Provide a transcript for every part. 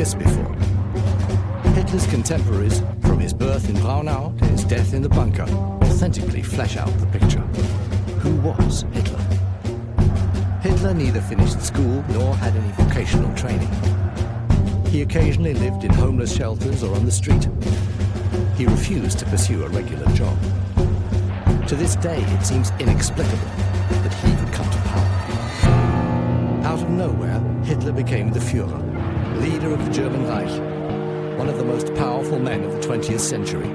this before. Hitler's contemporaries, from his birth in Braunau to his death in the bunker, authentically flesh out the picture. Who was Hitler? Hitler neither finished school nor had any vocational training. He occasionally lived in homeless shelters or on the street. He refused to pursue a regular job. To this day, it seems inexplicable that he could come to power. Out of nowhere, Hitler became the Führer, leader of the German Reich, one of the most powerful men of the 20th century,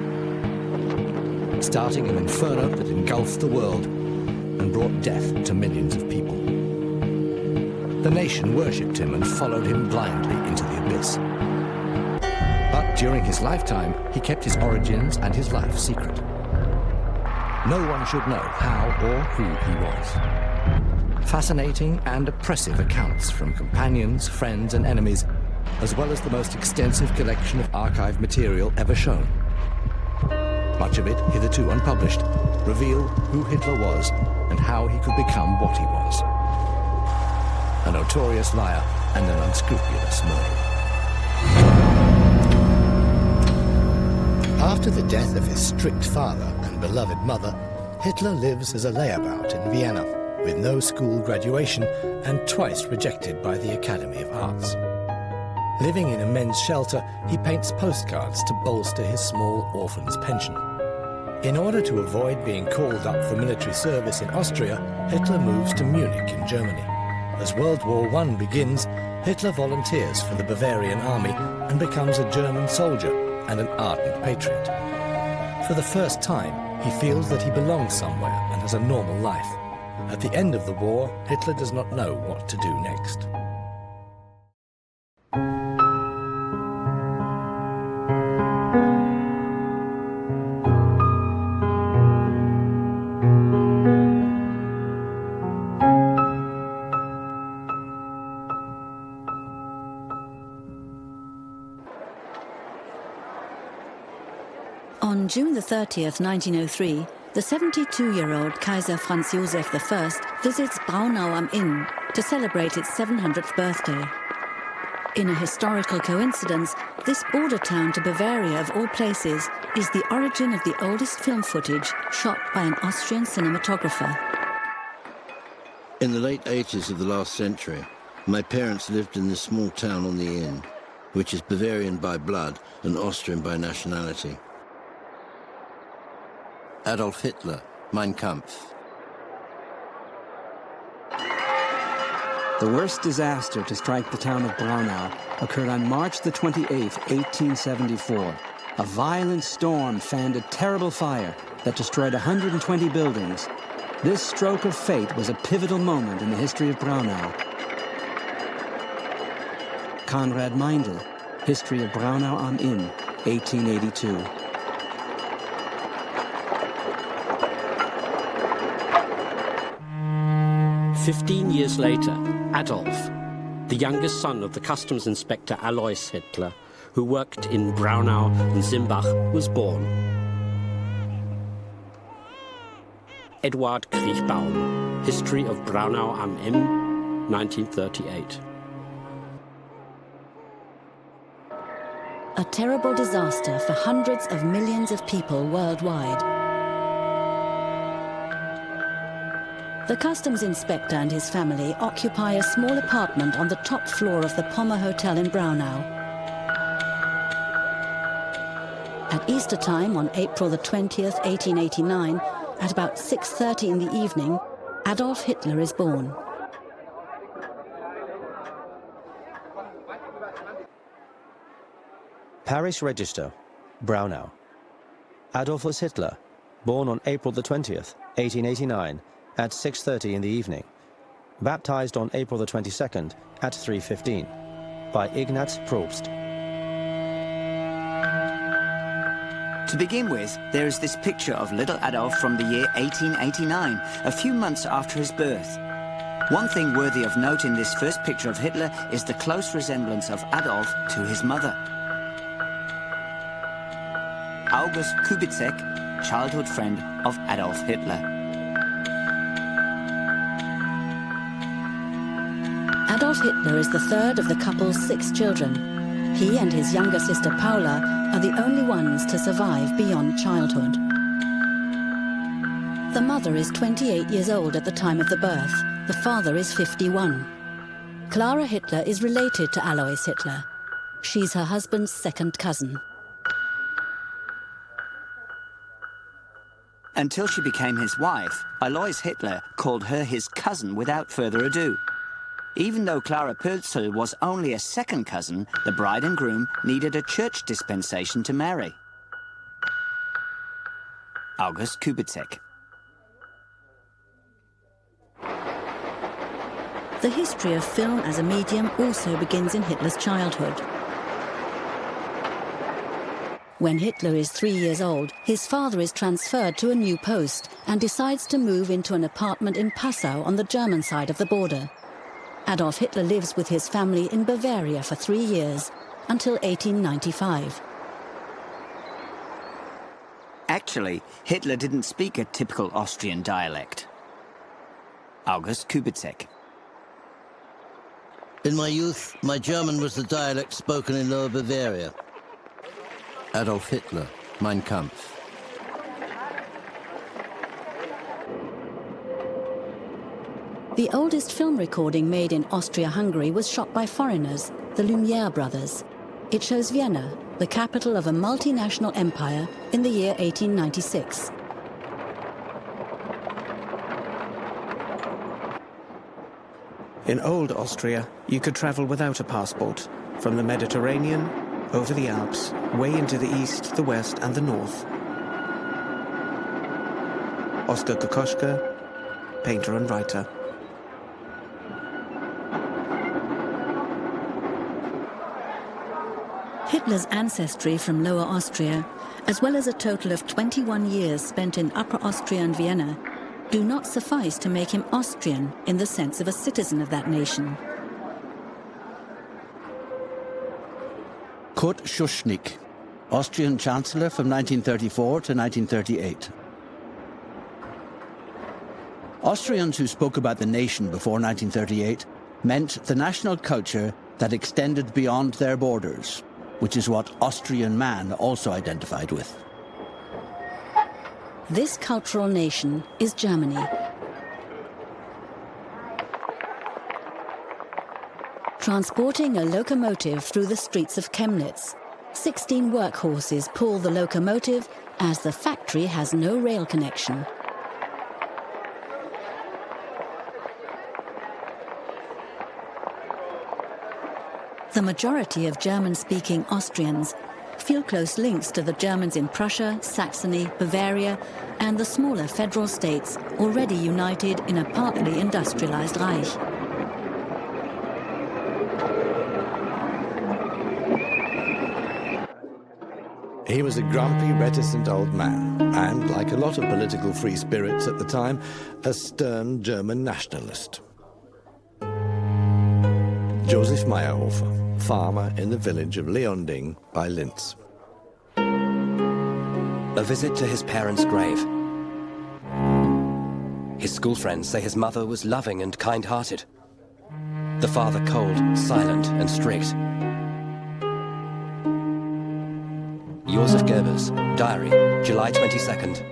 starting an inferno that engulfed the world and brought death to millions of people. The nation worshipped him and followed him blindly into the abyss. But during his lifetime, he kept his origins and his life secret. No one should know how or who he was. Fascinating and oppressive accounts from companions, friends, and enemies, as well as the most extensive collection of archive material ever shown. Much of it, hitherto unpublished, reveal who Hitler was and how he could become what he was. A notorious liar and an unscrupulous murderer. After the death of his strict father and beloved mother, Hitler lives as a layabout in Vienna, with no school graduation and twice rejected by the Academy of Arts. Living in a men's shelter, he paints postcards to bolster his small orphan's pension. In order to avoid being called up for military service in Austria, Hitler moves to Munich in Germany. As World War I begins, Hitler volunteers for the Bavarian army and becomes a German soldier and an ardent patriot. For the first time, he feels that he belongs somewhere and has a normal life. At the end of the war, Hitler does not know what to do next. On June the 30th, 1903, the 72-year-old Kaiser Franz Josef I visits Braunau am Inn to celebrate its 700th birthday. In a historical coincidence, this border town to Bavaria of all places is the origin of the oldest film footage shot by an Austrian cinematographer. In the late 80s of the last century, my parents lived in this small town on the Inn, which is Bavarian by blood and Austrian by nationality. Adolf Hitler, Mein Kampf. The worst disaster to strike the town of Braunau occurred on March the 28th, 1874. A violent storm fanned a terrible fire that destroyed 120 buildings. This stroke of fate was a pivotal moment in the history of Braunau. Konrad Meindl, History of Braunau am Inn, 1882. 15 years later, Adolf, the youngest son of the customs inspector Alois Hitler, who worked in Braunau and Simbach, was born. Eduard Kriechbaum, History of Braunau am Inn, 1938. A terrible disaster for hundreds of millions of people worldwide. The customs inspector and his family occupy a small apartment on the top floor of the Pommer Hotel in Braunau. At Easter time on April the 20th, 1889, at about 6:30 in the evening, Adolf Hitler is born. Parish Register, Braunau. Adolphus Hitler, born on April the 20th, 1889, at 6:30 in the evening. Baptized on April the 22nd at 3:15 by Ignaz Probst. To begin with, there is this picture of little Adolf from the year 1889, a few months after his birth. One thing worthy of note in this first picture of Hitler is the close resemblance of Adolf to his mother. August Kubizek, childhood friend of Adolf Hitler. Adolf Hitler is the third of the couple's 6 children. He and his younger sister Paula are the only ones to survive beyond childhood. The mother is 28 years old at the time of the birth. The father is 51. Klara Hitler is related to Alois Hitler. She's her husband's second cousin. Until she became his wife, Alois Hitler called her his cousin without further ado. Even though Klara Purge was only a second cousin, the bride and groom needed a church dispensation to marry. August Kubitschek. The history of film as a medium also begins in Hitler's childhood. When Hitler is 3 years old, his father is transferred to a new post and decides to move into an apartment in Passau on the German side of the border. Adolf Hitler lives with his family in Bavaria for 3 years, until 1895. Actually, Hitler didn't speak a typical Austrian dialect. August Kubitschek. In my youth, my German was the dialect spoken in Lower Bavaria. Adolf Hitler, Mein Kampf. The oldest film recording made in Austria-Hungary was shot by foreigners, the Lumiere brothers. It shows Vienna, the capital of a multinational empire, in the year 1896. In old Austria, you could travel without a passport, from the Mediterranean, over the Alps, way into the east, the west, and the north. Oskar Kokoschka, painter and writer. Hitler's ancestry from Lower Austria, as well as a total of 21 years spent in Upper Austria and Vienna, do not suffice to make him Austrian in the sense of a citizen of that nation. Kurt Schuschnigg, Austrian Chancellor from 1934 to 1938. Austrians who spoke about the nation before 1938 meant the national culture that extended beyond their borders, which is what Austrian man also identified with. This cultural nation is Germany. Transporting a locomotive through the streets of Chemnitz, 16 workhorses pull the locomotive as the factory has no rail connection. The majority of German-speaking Austrians feel close links to the Germans in Prussia, Saxony, Bavaria, and the smaller federal states already united in a partly industrialized Reich. He was a grumpy, reticent old man, and, like a lot of political free spirits at the time, a stern German nationalist. Joseph Meyerhofer, farmer in the village of Leonding by Linz. A visit to his parents' grave. His school friends say his mother was loving and kind-hearted. The father cold, silent, and strict. Josef Goebbels, diary, July 22nd,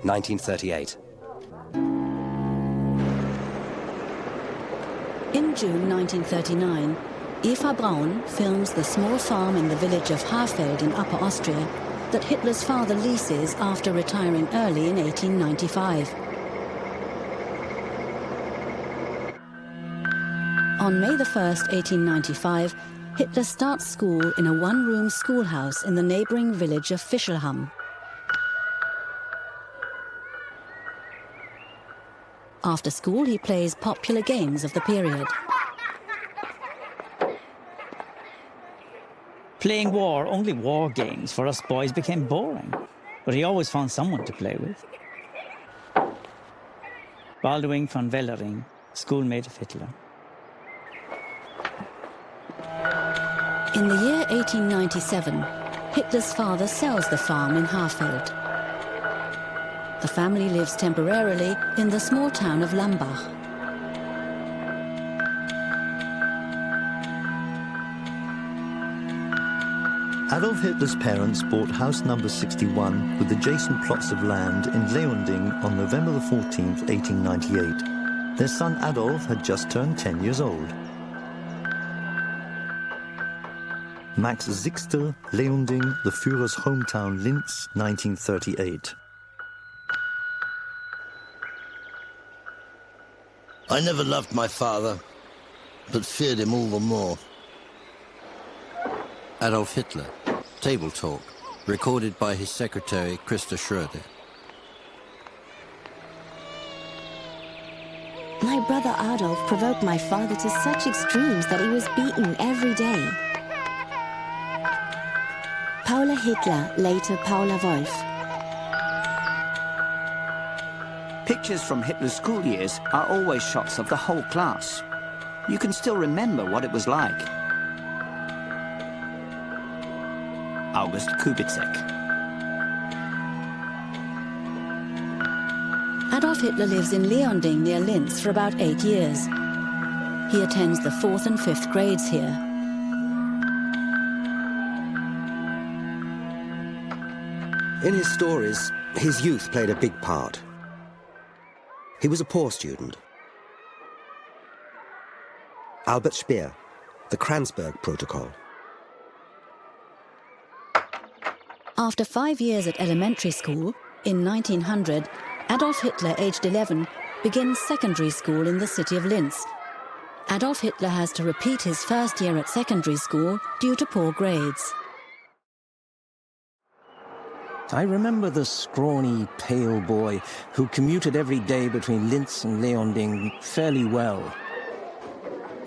1938. In June 1939, Eva Braun films the small farm in the village of Haarfeld in Upper Austria that Hitler's father leases after retiring early in 1895. On May 1st, 1895, Hitler starts school in a one-room schoolhouse in the neighboring village of Fischelham. After school, he plays popular games of the period. Playing only war games for us boys became boring, but he always found someone to play with. Balduin von Wellering, schoolmate of Hitler. In the year 1897, Hitler's father sells the farm in Haarfeld. The family lives temporarily in the small town of Lambach. Adolf Hitler's parents bought house number 61 with adjacent plots of land in Leonding on November the 14th, 1898. Their son Adolf had just turned 10 years old. Max Sixtel, Leonding, the Führer's hometown Linz, 1938. I never loved my father, but feared him all the more. Adolf Hitler, Table Talk, recorded by his secretary, Christa Schroeder. My brother Adolf provoked my father to such extremes that he was beaten every day. Paula Hitler, later Paula Wolf. Pictures from Hitler's school years are always shots of the whole class. You can still remember what it was like. August Kubitschek. Adolf Hitler lives in Leonding near Linz for about 8 years. He attends the 4th and 5th grades here. In his stories, his youth played a big part. He was a poor student. Albert Speer, the Kranzberg Protocol. After 5 years at elementary school, in 1900, Adolf Hitler, aged 11, begins secondary school in the city of Linz. Adolf Hitler has to repeat his first year at secondary school due to poor grades. I remember the scrawny, pale boy who commuted every day between Linz and Leonding fairly well.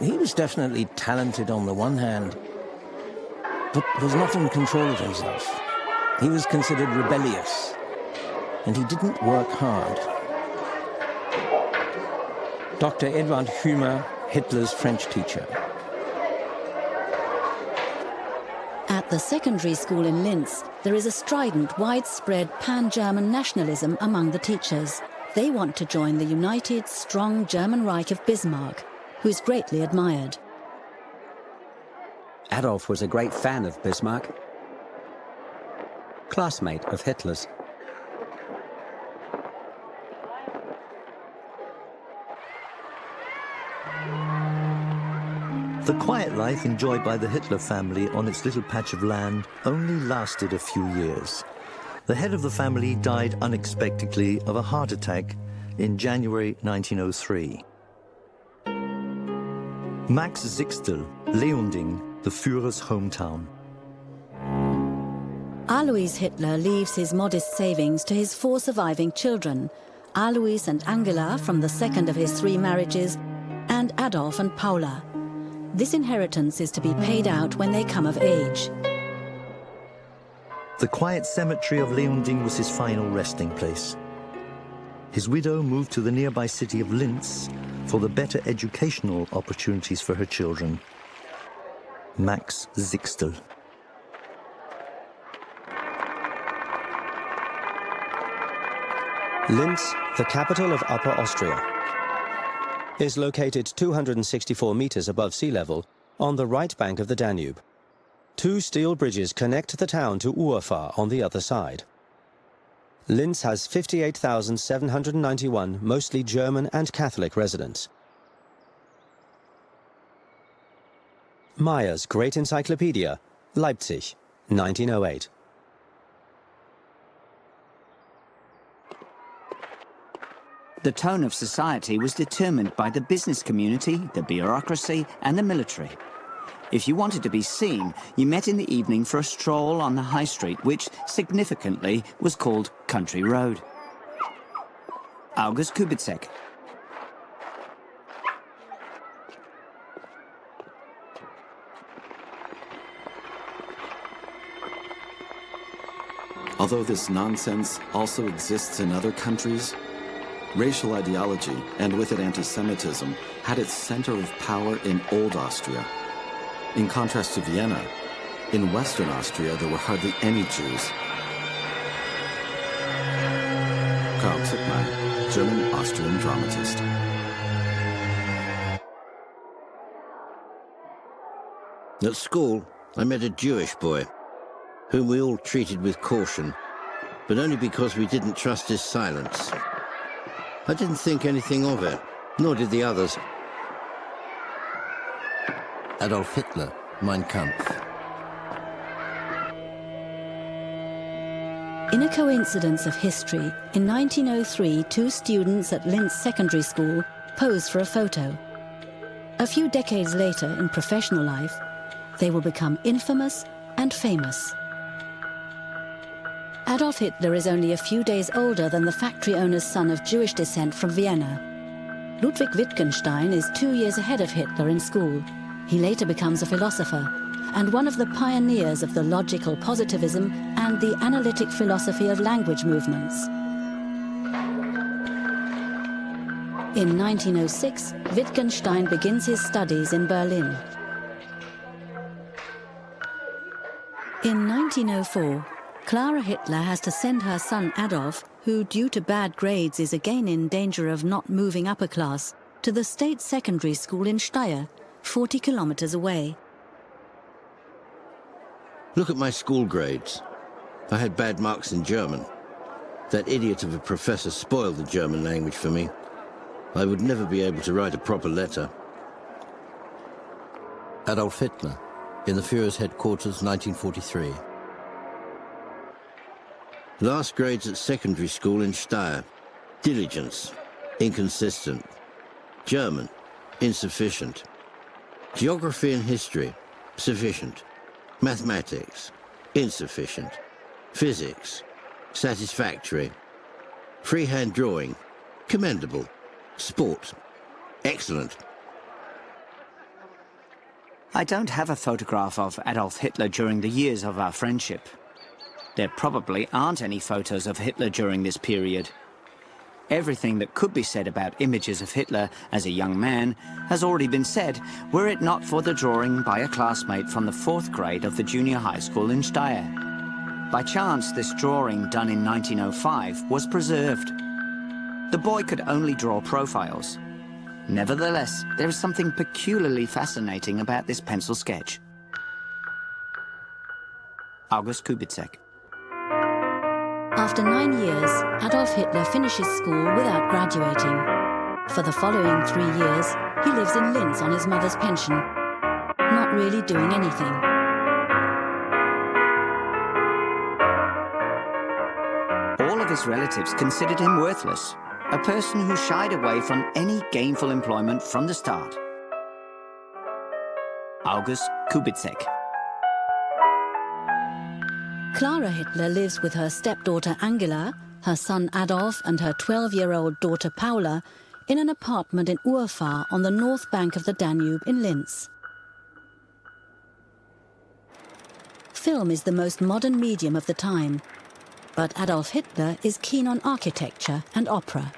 He was definitely talented on the one hand, but was not in control of himself. He was considered rebellious, and he didn't work hard. Dr. Edward Hümer, Hitler's French teacher. At the secondary school in Linz, there is a strident, widespread pan-German nationalism among the teachers. They want to join the united, strong German Reich of Bismarck, who is greatly admired. Adolf was a great fan of Bismarck, classmate of Hitler's. The quiet life enjoyed by the Hitler family on its little patch of land only lasted a few years. The head of the family died unexpectedly of a heart attack in January 1903. Max Sixtel, Leonding, the Führer's hometown. Alois Hitler leaves his modest savings to his 4 surviving children, Alois and Angela from the second of his 3 marriages, and Adolf and Paula. This inheritance is to be paid out when they come of age. The quiet cemetery of Leonding was his final resting place. His widow moved to the nearby city of Linz for the better educational opportunities for her children. Max Sixtel. Linz, the capital of Upper Austria, is located 264 meters above sea level on the right bank of the Danube. 2 steel bridges connect the town to Uefa on the other side. Linz has 58,791 mostly German and Catholic residents. Meyer's Great Encyclopedia, Leipzig, 1908. The tone of society was determined by the business community, the bureaucracy, and the military. If you wanted to be seen, you met in the evening for a stroll on the high street, which significantly was called Country Road. August Kubitschek. Although this nonsense also exists in other countries, racial ideology, and with it anti-Semitism, had its center of power in Old Austria. In contrast to Vienna, in Western Austria there were hardly any Jews. Karl Zickmeyer, German-Austrian dramatist. At school, I met a Jewish boy. whom we all treated with caution, but only because we didn't trust his silence. I didn't think anything of it, nor did the others. Adolf Hitler, Mein Kampf. In a coincidence of history, in 1903, two students at Linz Secondary School posed for a photo. A few decades later, in professional life, they will become infamous and famous. Adolf Hitler is only a few days older than the factory owner's son of Jewish descent from Vienna. Ludwig Wittgenstein is 2 years ahead of Hitler in school. He later becomes a philosopher and one of the pioneers of the logical positivism and the analytic philosophy of language movements. In 1906, Wittgenstein begins his studies in Berlin. In 1904, Klara Hitler has to send her son Adolf, who due to bad grades is again in danger of not moving upper class, to the state secondary school in Steyr, 40 kilometers away. Look at my school grades. I had bad marks in German. That idiot of a professor spoiled the German language for me. I would never be able to write a proper letter. Adolf Hitler, in the Führer's headquarters, 1943. Last grades at secondary school in Steyr. Diligence, inconsistent. German, insufficient. Geography and history, sufficient. Mathematics, insufficient. Physics, satisfactory. Freehand drawing, commendable. Sport, excellent. I don't have a photograph of Adolf Hitler during the years of our friendship. There probably aren't any photos of Hitler during this period. Everything that could be said about images of Hitler as a young man has already been said, were it not for the drawing by a classmate from the 4th grade of the junior high school in Steyr. By chance, this drawing, done in 1905, was preserved. The boy could only draw profiles. Nevertheless, there is something peculiarly fascinating about this pencil sketch. August Kubitschek. After 9 years, Adolf Hitler finishes school without graduating. For the following 3 years, he lives in Linz on his mother's pension, not really doing anything. All of his relatives considered him worthless, a person who shied away from any gainful employment from the start. August Kubitschek. Klara Hitler lives with her stepdaughter Angela, her son Adolf and her 12-year-old daughter Paula in an apartment in Urfahr on the north bank of the Danube in Linz. Film is the most modern medium of the time, but Adolf Hitler is keen on architecture and opera.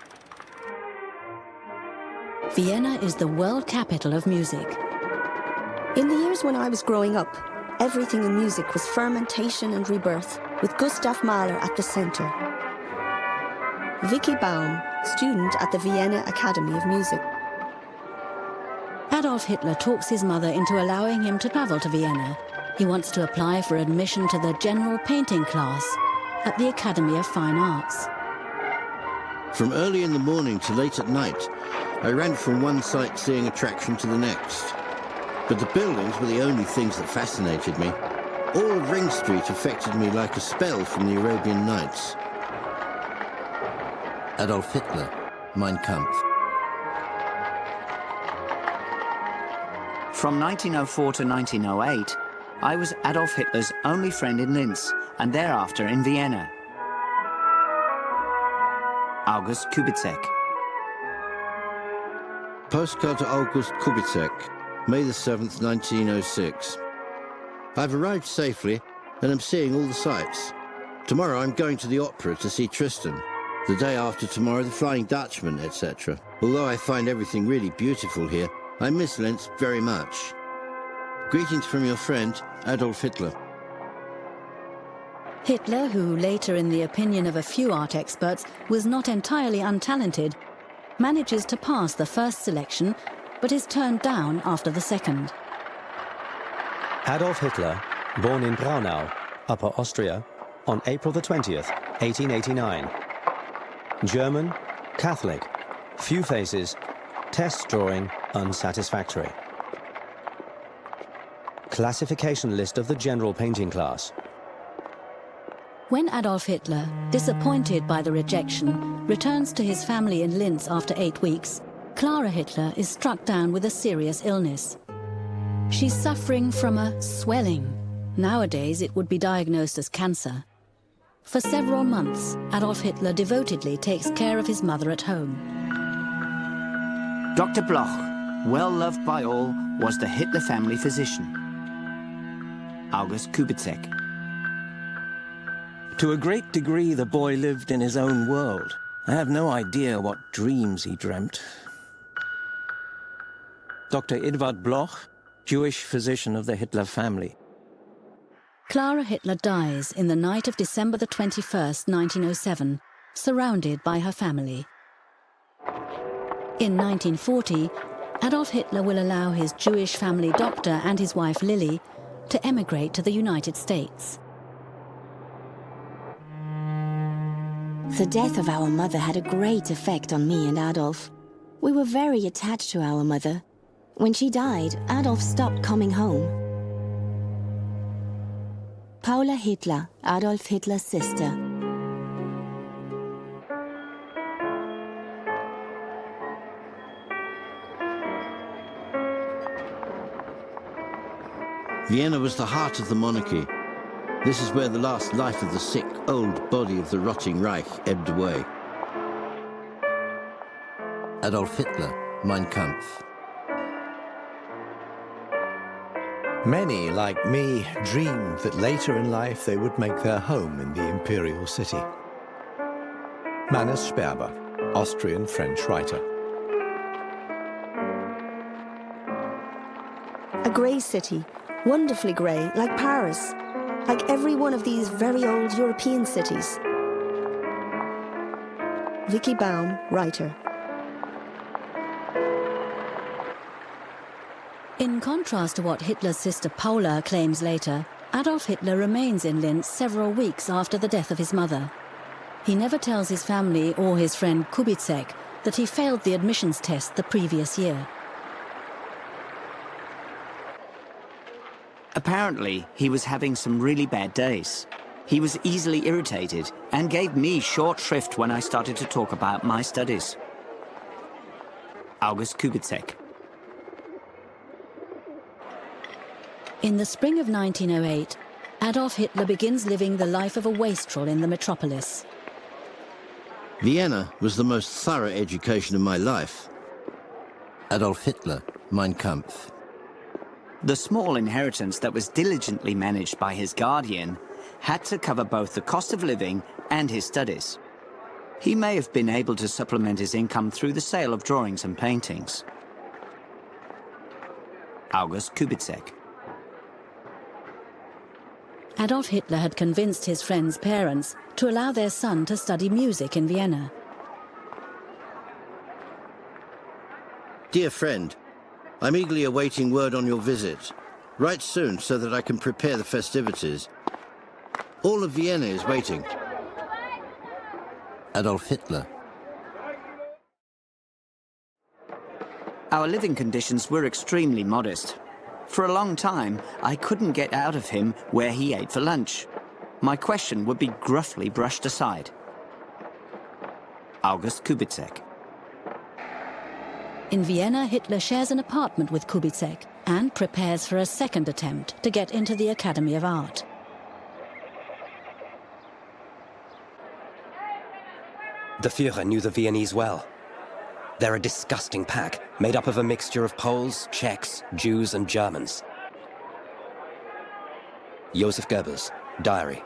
Vienna is the world capital of music. In the years when I was growing up, everything in music was fermentation and rebirth, with Gustav Mahler at the center. Vicky Baum, student at the Vienna Academy of Music. Adolf Hitler talks his mother into allowing him to travel to Vienna. He wants to apply for admission to the general painting class at the Academy of Fine Arts. From early in the morning to late at night, I ran from one sightseeing attraction to the next. But the buildings were the only things that fascinated me. All of Ring Street affected me like a spell from the Arabian Nights. Adolf Hitler, Mein Kampf. From 1904 to 1908, I was Adolf Hitler's only friend in Linz, and thereafter in Vienna. August Kubitschek. Postcard to August Kubitschek, May the 7th, 1906. I've arrived safely and am seeing all the sights. Tomorrow I'm going to the opera to see Tristan. The day after tomorrow, the Flying Dutchman, etc. Although I find everything really beautiful here, I miss Linz very much. Greetings from your friend, Adolf Hitler. Hitler, who later, in the opinion of a few art experts, was not entirely untalented, manages to pass the first selection, but is turned down after the second. Adolf Hitler, born in Braunau, Upper Austria, on April the 20th, 1889. German, Catholic, few faces, test drawing unsatisfactory. Classification list of the general painting class. When Adolf Hitler, disappointed by the rejection, returns to his family in Linz after 8 weeks, Klara Hitler is struck down with a serious illness. She's suffering from a swelling. Nowadays, it would be diagnosed as cancer. For several months, Adolf Hitler devotedly takes care of his mother at home. Dr. Bloch, well loved by all, was the Hitler family physician. August Kubitschek. To a great degree, the boy lived in his own world. I have no idea what dreams he dreamt. Dr. Edward Bloch, Jewish physician of the Hitler family. Klara Hitler dies in the night of December the 21st, 1907, surrounded by her family. In 1940, Adolf Hitler will allow his Jewish family doctor and his wife Lily to emigrate to the United States. The death of our mother had a great effect on me and Adolf. We were very attached to our mother. When she died, Adolf stopped coming home. Paula Hitler, Adolf Hitler's sister. Vienna was the heart of the monarchy. This is where the last life of the sick, old body of the rotting Reich ebbed away. Adolf Hitler, Mein Kampf. Many, like me, dreamed that later in life they would make their home in the imperial city. Mannes Sperber, Austrian-French writer. A grey city, wonderfully grey, like Paris, like every one of these very old European cities. Vicky Baum, writer. In contrast to what Hitler's sister Paula claims later, Adolf Hitler remains in Linz several weeks after the death of his mother. He never tells his family or his friend Kubitschek that he failed the admissions test the previous year. Apparently, he was having some really bad days. He was easily irritated and gave me short shrift when I started to talk about my studies. August Kubitschek. In the spring of 1908, Adolf Hitler begins living the life of a wastrel in the metropolis. Vienna was the most thorough education of my life. Adolf Hitler, Mein Kampf. The small inheritance that was diligently managed by his guardian had to cover both the cost of living and his studies. He may have been able to supplement his income through the sale of drawings and paintings. August Kubitschek. Adolf Hitler had convinced his friend's parents to allow their son to study music in Vienna. Dear friend, I'm eagerly awaiting word on your visit. Write soon so that I can prepare the festivities. All of Vienna is waiting. Adolf Hitler. Our living conditions were extremely modest. For a long time, I couldn't get out of him where he ate for lunch. My question would be gruffly brushed aside. August Kubitschek. In Vienna, Hitler shares an apartment with Kubitschek and prepares for a second attempt to get into the Academy of Art. The Führer knew the Viennese well. They're a disgusting pack, made up of a mixture of Poles, Czechs, Jews, and Germans. Joseph Goebbels, diary.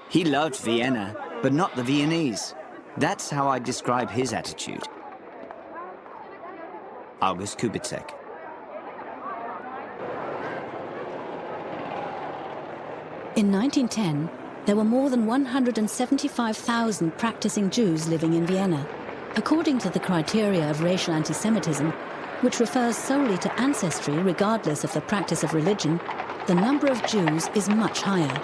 He loved Vienna, but not the Viennese. That's how I describe his attitude. August Kubitschek. In 1910, there were more than 175,000 practicing Jews living in Vienna. According to the criteria of racial anti-Semitism, which refers solely to ancestry regardless of the practice of religion, the number of Jews is much higher.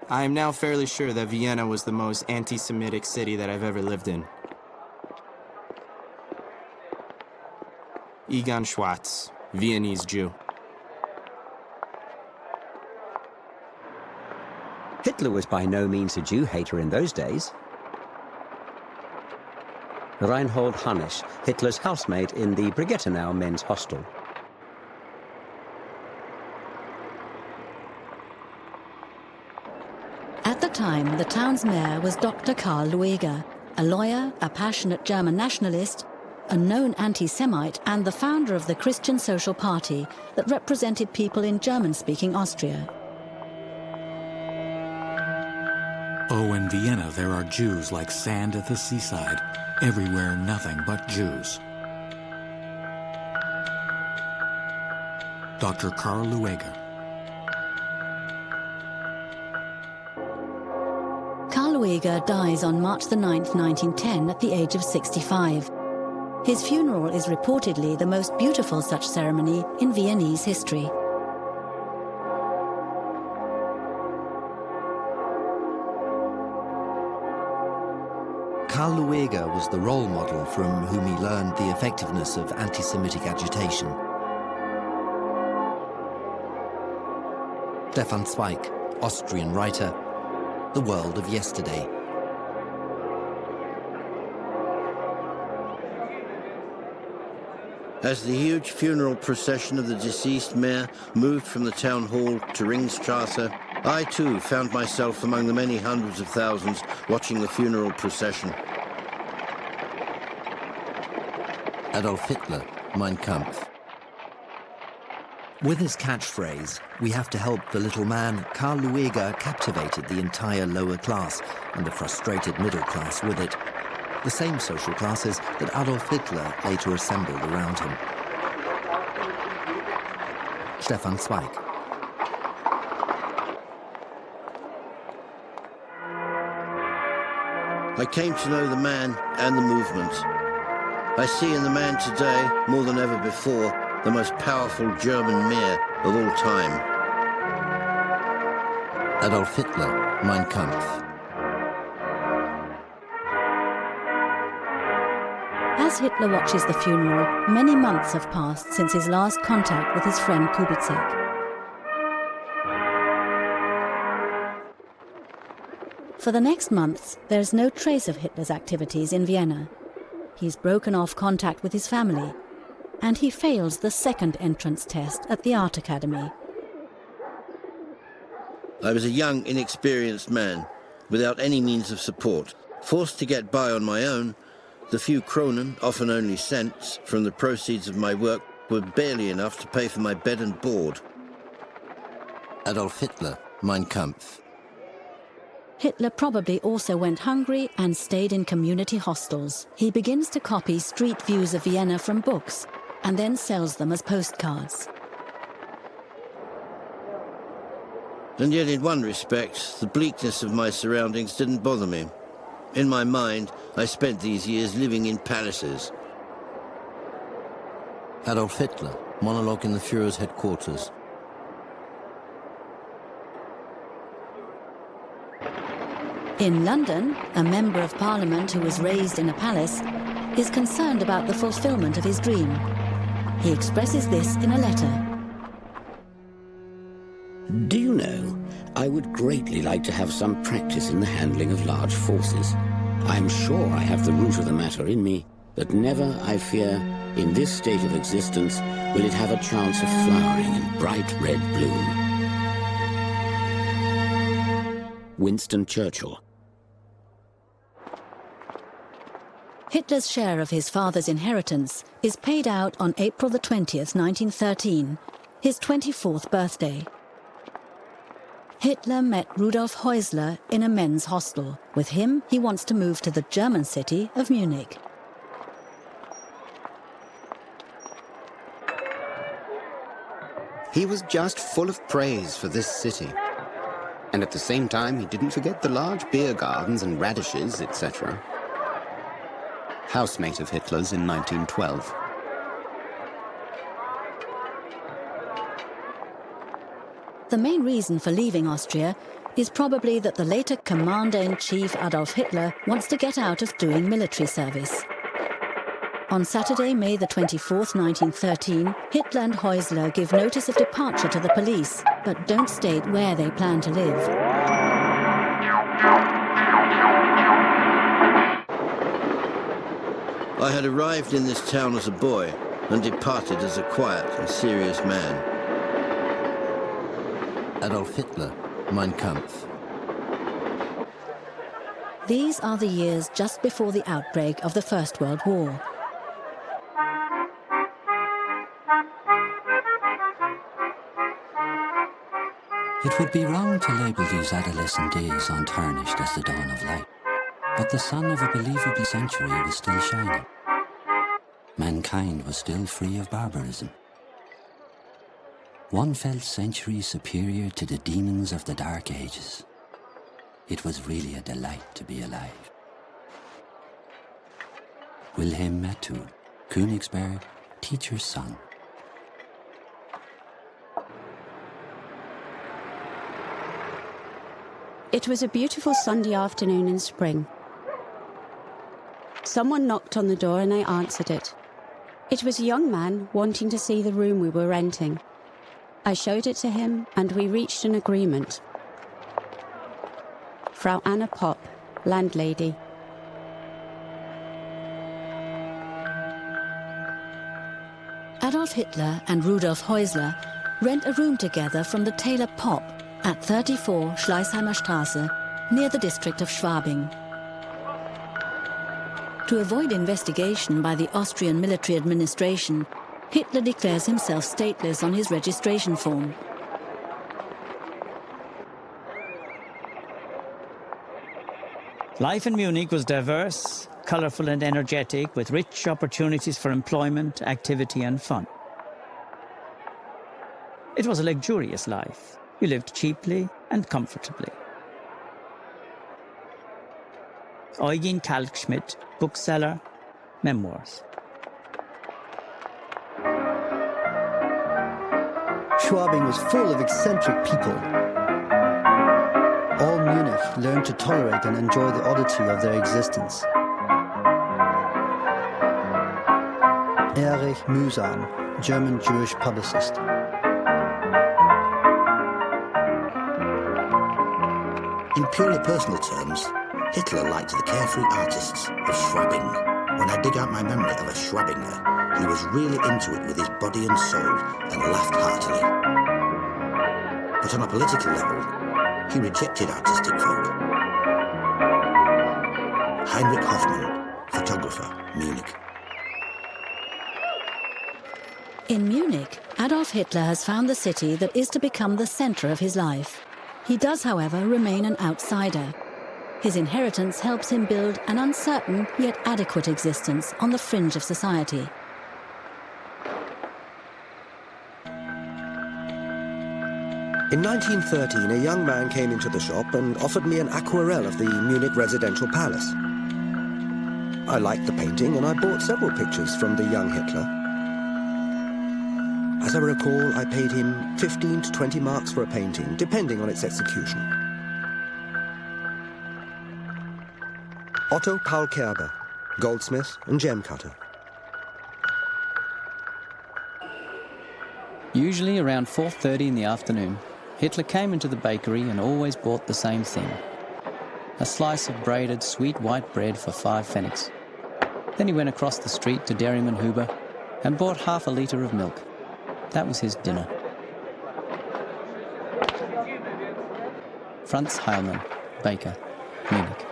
I am now fairly sure that Vienna was the most anti-Semitic city that I've ever lived in. Egon Schwartz, Viennese Jew. Hitler was by no means a Jew hater in those days. Reinhold Hannisch, Hitler's housemate in the Brigittenau men's hostel. At the time, the town's mayor was Dr. Karl Lueger, a lawyer, a passionate German nationalist, a known anti-Semite, and the founder of the Christian Social Party that represented people in German-speaking Austria. Oh, in Vienna there are Jews like sand at the seaside. Everywhere nothing but Jews. Dr. Karl Lueger. Karl Lueger dies on March the 9th, 1910 at the age of 65. His funeral is reportedly the most beautiful such ceremony in Viennese history. Karl Lueger was the role model from whom he learned the effectiveness of anti-Semitic agitation. Stefan Zweig, Austrian writer, The World of Yesterday. As the huge funeral procession of the deceased mayor moved from the town hall to Ringstrasse, I too found myself among the many hundreds of thousands watching the funeral procession. Adolf Hitler, Mein Kampf. With his catchphrase, "We have to help the little man," Karl Lueger captivated the entire lower class and the frustrated middle class with it. The same social classes that Adolf Hitler later assembled around him. Stefan Zweig. I came to know the man and the movement. I see in the man today, more than ever before, the most powerful German mayor of all time. Adolf Hitler, Mein Kampf. As Hitler watches the funeral, many months have passed since his last contact with his friend Kubitschek. For the next months, there is no trace of Hitler's activities in Vienna. He's broken off contact with his family, and he fails the second entrance test at the Art Academy. I was a young, inexperienced man, without any means of support, forced to get by on my own. The few kronen, often only cents, from the proceeds of my work were barely enough to pay for my bed and board. Adolf Hitler, Mein Kampf. Hitler probably also went hungry and stayed in community hostels. He begins to copy street views of Vienna from books and then sells them as postcards. And yet, in one respect, the bleakness of my surroundings didn't bother me. In my mind, I spent these years living in palaces. Adolf Hitler, monologue in the Führer's headquarters. In London, a member of parliament who was raised in a palace is concerned about the fulfillment of his dream. He expresses this in a letter. Do you know, I would greatly like to have some practice in the handling of large forces. I am sure I have the root of the matter in me, but never, I fear, in this state of existence, will it have a chance of flowering in bright red bloom. Winston Churchill. Hitler's share of his father's inheritance is paid out on April the 20th, 1913, his 24th birthday. Hitler met Rudolf Häusler in a men's hostel. With him, he wants to move to the German city of Munich. He was just full of praise for this city. And at the same time, he didn't forget the large beer gardens and radishes, etc. Housemate of Hitler's in 1912. The main reason for leaving Austria is probably that the later Commander-in-Chief Adolf Hitler wants to get out of doing military service. On Saturday, May the 24th, 1913, Hitler and Häusler give notice of departure to the police, but don't state where they plan to live. I had arrived in this town as a boy and departed as a quiet and serious man. Adolf Hitler, Mein Kampf. These are the years just before the outbreak of the First World War. It would be wrong to label these adolescent days untarnished as the dawn of light, but the sun of a believable century was still shining. Mankind was still free of barbarism. One felt centuries superior to the demons of the Dark Ages. It was really a delight to be alive. Wilhelm Matthäus, Königsberg, teacher's son. It was a beautiful Sunday afternoon in spring. Someone knocked on the door and I answered it. It was a young man wanting to see the room we were renting. I showed it to him and we reached an agreement. Frau Anna Popp, landlady. Adolf Hitler and Rudolf Häusler rent a room together from the tailor Popp at 34 Schleißheimer Straße, near the district of Schwabing. To avoid investigation by the Austrian military administration, Hitler declares himself stateless on his registration form. Life in Munich was diverse, colourful and energetic, with rich opportunities for employment, activity and fun. It was a luxurious life. You lived cheaply and comfortably. Eugen Kalkschmidt, bookseller, memoirs. Schwabing was full of eccentric people. All Munich learned to tolerate and enjoy the oddity of their existence. Erich Mühsam, German Jewish publicist. In purely personal terms, Hitler liked the carefree artists of Schwabing. When I dig out my memory of a Schwabinger, he was really into it with his body and soul and laughed heartily. But on a political level, he rejected artistic folk. Heinrich Hoffmann, photographer, Munich. In Munich, Adolf Hitler has found the city that is to become the centre of his life. He does, however, remain an outsider. His inheritance helps him build an uncertain yet adequate existence on the fringe of society. In 1913, a young man came into the shop and offered me an aquarelle of the Munich residential palace. I liked the painting and I bought several pictures from the young Hitler. As I recall, I paid him 15 to 20 marks for a painting, depending on its execution. Otto Paul Kerber, goldsmith and gem cutter. Usually around 4:30 in the afternoon, Hitler came into the bakery and always bought the same thing. A slice of braided sweet white bread for 5 pfennigs. Then he went across the street to Dairyman Huber and bought half a litre of milk. That was his dinner. Franz Heilmann, baker, Munich.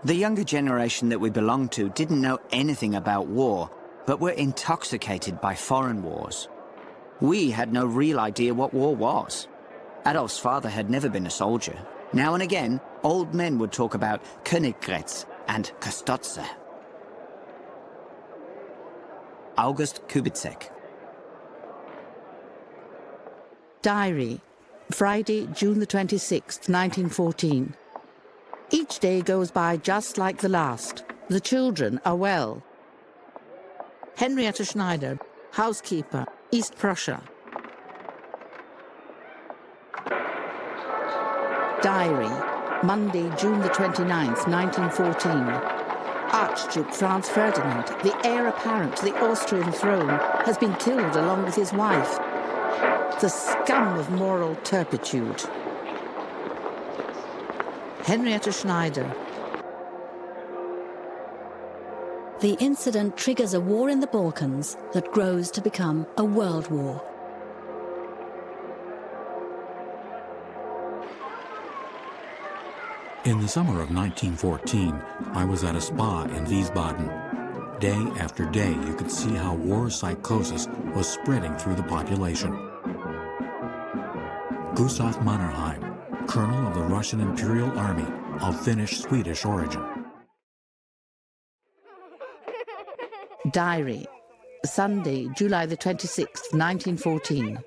The younger generation that we belonged to didn't know anything about war, but were intoxicated by foreign wars. We had no real idea what war was. Adolf's father had never been a soldier. Now and again, old men would talk about Königgrätz and Kastotze. August Kubitschek. Diary, Friday, June the 26th, 1914. Each day goes by just like the last. The children are well. Henrietta Schneider, housekeeper, East Prussia. Diary, Monday, June the 29th, 1914. Archduke Franz Ferdinand, the heir apparent to the Austrian throne, has been killed along with his wife. The scum of moral turpitude. Henrietta Schneider. The incident triggers a war in the Balkans that grows to become a world war. In the summer of 1914, I was at a spa in Wiesbaden. Day after day, you could see how war psychosis was spreading through the population. Gustav Mannerheim, colonel of the Russian Imperial Army of Finnish-Swedish origin. Diary, Sunday, July the 26th, 1914.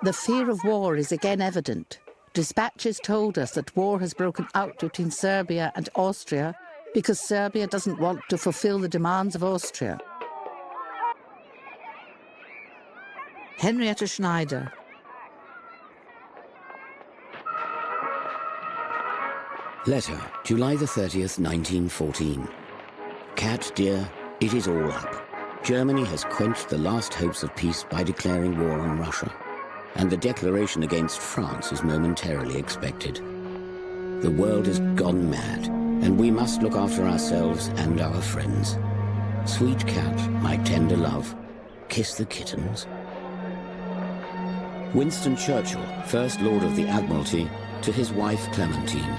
The fear of war is again evident. Dispatches told us that war has broken out between Serbia and Austria because Serbia doesn't want to fulfill the demands of Austria. Henrietta Schneider. Letter, July the 30th, 1914. Cat, dear, it is all up. Germany has quenched the last hopes of peace by declaring war on Russia, and the declaration against France is momentarily expected. The world has gone mad, and we must look after ourselves and our friends. Sweet cat, my tender love, kiss the kittens. Winston Churchill, First Lord of the Admiralty, to his wife Clementine.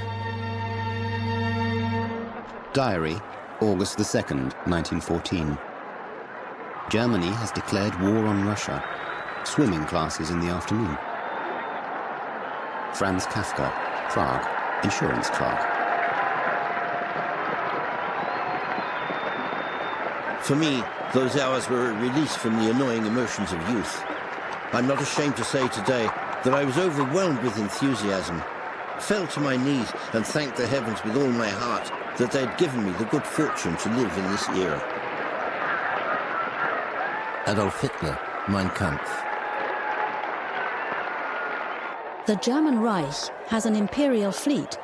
Diary, August the 2nd, 1914. Germany has declared war on Russia. Swimming classes in the afternoon. Franz Kafka, Prague, insurance clerk. For me, those hours were a release from the annoying emotions of youth. I'm not ashamed to say today that I was overwhelmed with enthusiasm, fell to my knees and thanked the heavens with all my heart that they'd given me the good fortune to live in this era. Adolf Hitler, Mein Kampf. The German Reich has an imperial fleet,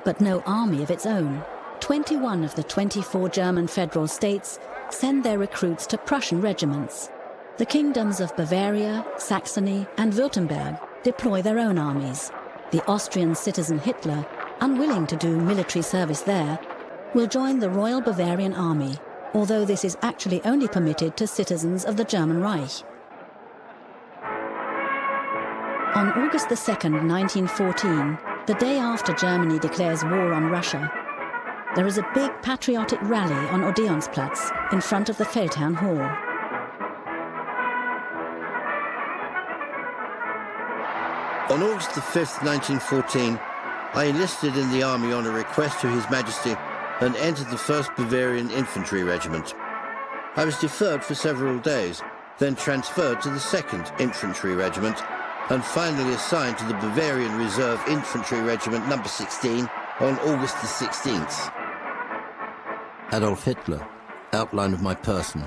but no army of its own. 21 of the 24 German federal states send their recruits to Prussian regiments. The kingdoms of Bavaria, Saxony, and Württemberg deploy their own armies. The Austrian citizen Hitler, unwilling to do military service there, will join the Royal Bavarian Army, although this is actually only permitted to citizens of the German Reich. On August the 2nd, 1914, the day after Germany declares war on Russia, there is a big patriotic rally on Odeonsplatz in front of the Feldherrn Hall. On August the 5th, 1914, I enlisted in the army on a request to His Majesty and entered the 1st Bavarian Infantry Regiment. I was deferred for several days, then transferred to the 2nd Infantry Regiment, and finally assigned to the Bavarian Reserve Infantry Regiment No. 16 on August the 16th. Adolf Hitler, outline of my person.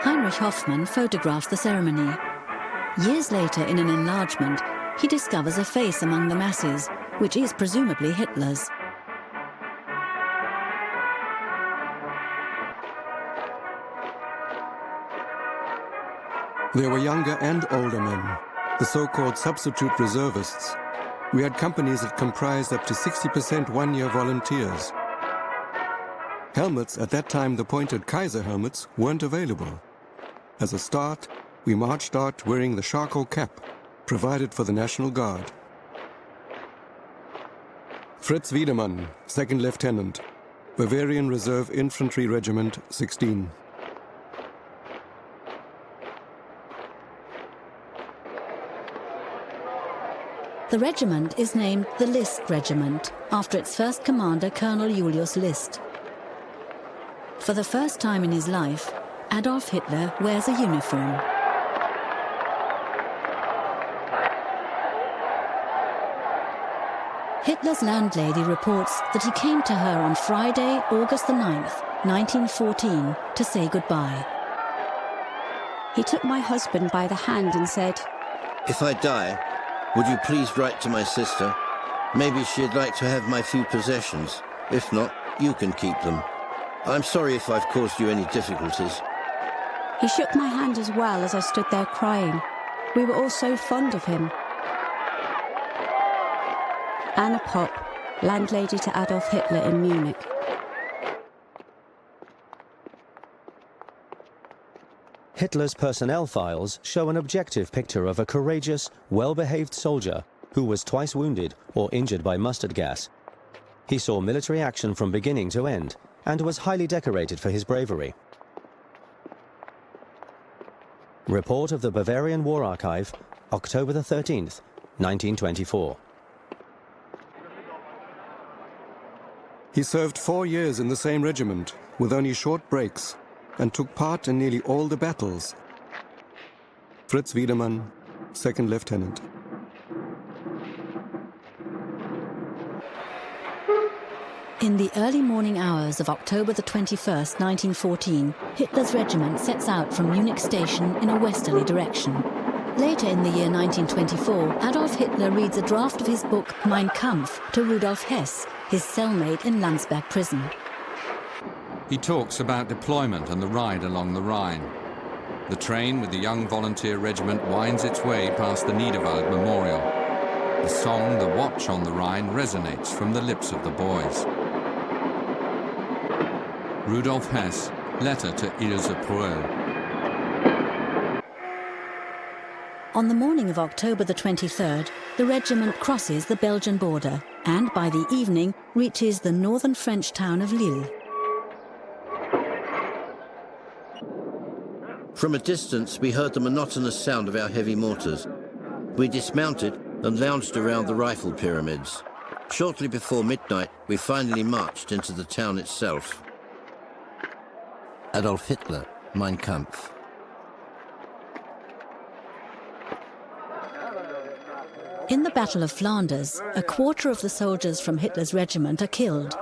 Heinrich Hoffmann photographs the ceremony. Years later, in an enlargement, he discovers a face among the masses, which is presumably Hitler's. There were younger and older men, the so-called substitute reservists. We had companies that comprised up to 60% one-year volunteers. Helmets, at that time the pointed Kaiser helmets, weren't available. As a start, we marched out wearing the charcoal cap, provided for the National Guard. Fritz Wiedemann, 2nd Lieutenant, Bavarian Reserve Infantry Regiment 16. The regiment is named the List Regiment, after its first commander, Colonel Julius List. For the first time in his life, Adolf Hitler wears a uniform. Hitler's landlady reports that he came to her on Friday, August the 9th, 1914, to say goodbye. He took my husband by the hand and said, "If I die, would you please write to my sister? Maybe she'd like to have my few possessions. If not, you can keep them. I'm sorry if I've caused you any difficulties." He shook my hand as well as I stood there crying. We were all so fond of him. Anna Popp, landlady to Adolf Hitler in Munich. Hitler's personnel files show an objective picture of a courageous, well-behaved soldier who was twice wounded or injured by mustard gas. He saw military action from beginning to end and was highly decorated for his bravery. Report of the Bavarian War Archive, October the 13th, 1924. He served 4 years in the same regiment, with only short breaks, and took part in nearly all the battles. Fritz Wiedemann, 2nd Lieutenant. In the early morning hours of October the 21st, 1914, Hitler's regiment sets out from Munich station in a westerly direction. Later in the year 1924, Adolf Hitler reads a draft of his book Mein Kampf to Rudolf Hess, his cellmate in Landsberg prison. He talks about deployment and the ride along the Rhine. The train with the young volunteer regiment winds its way past the Niederwald Memorial. The song The Watch on the Rhine resonates from the lips of the boys. Rudolf Hess, letter to Ilse Proel. On the morning of October the 23rd, the regiment crosses the Belgian border and by the evening reaches the northern French town of Lille. From a distance, we heard the monotonous sound of our heavy mortars. We dismounted and lounged around the rifle pyramids. Shortly before midnight, we finally marched into the town itself. Adolf Hitler, Mein Kampf. In the Battle of Flanders, a quarter of the soldiers from Hitler's regiment are killed.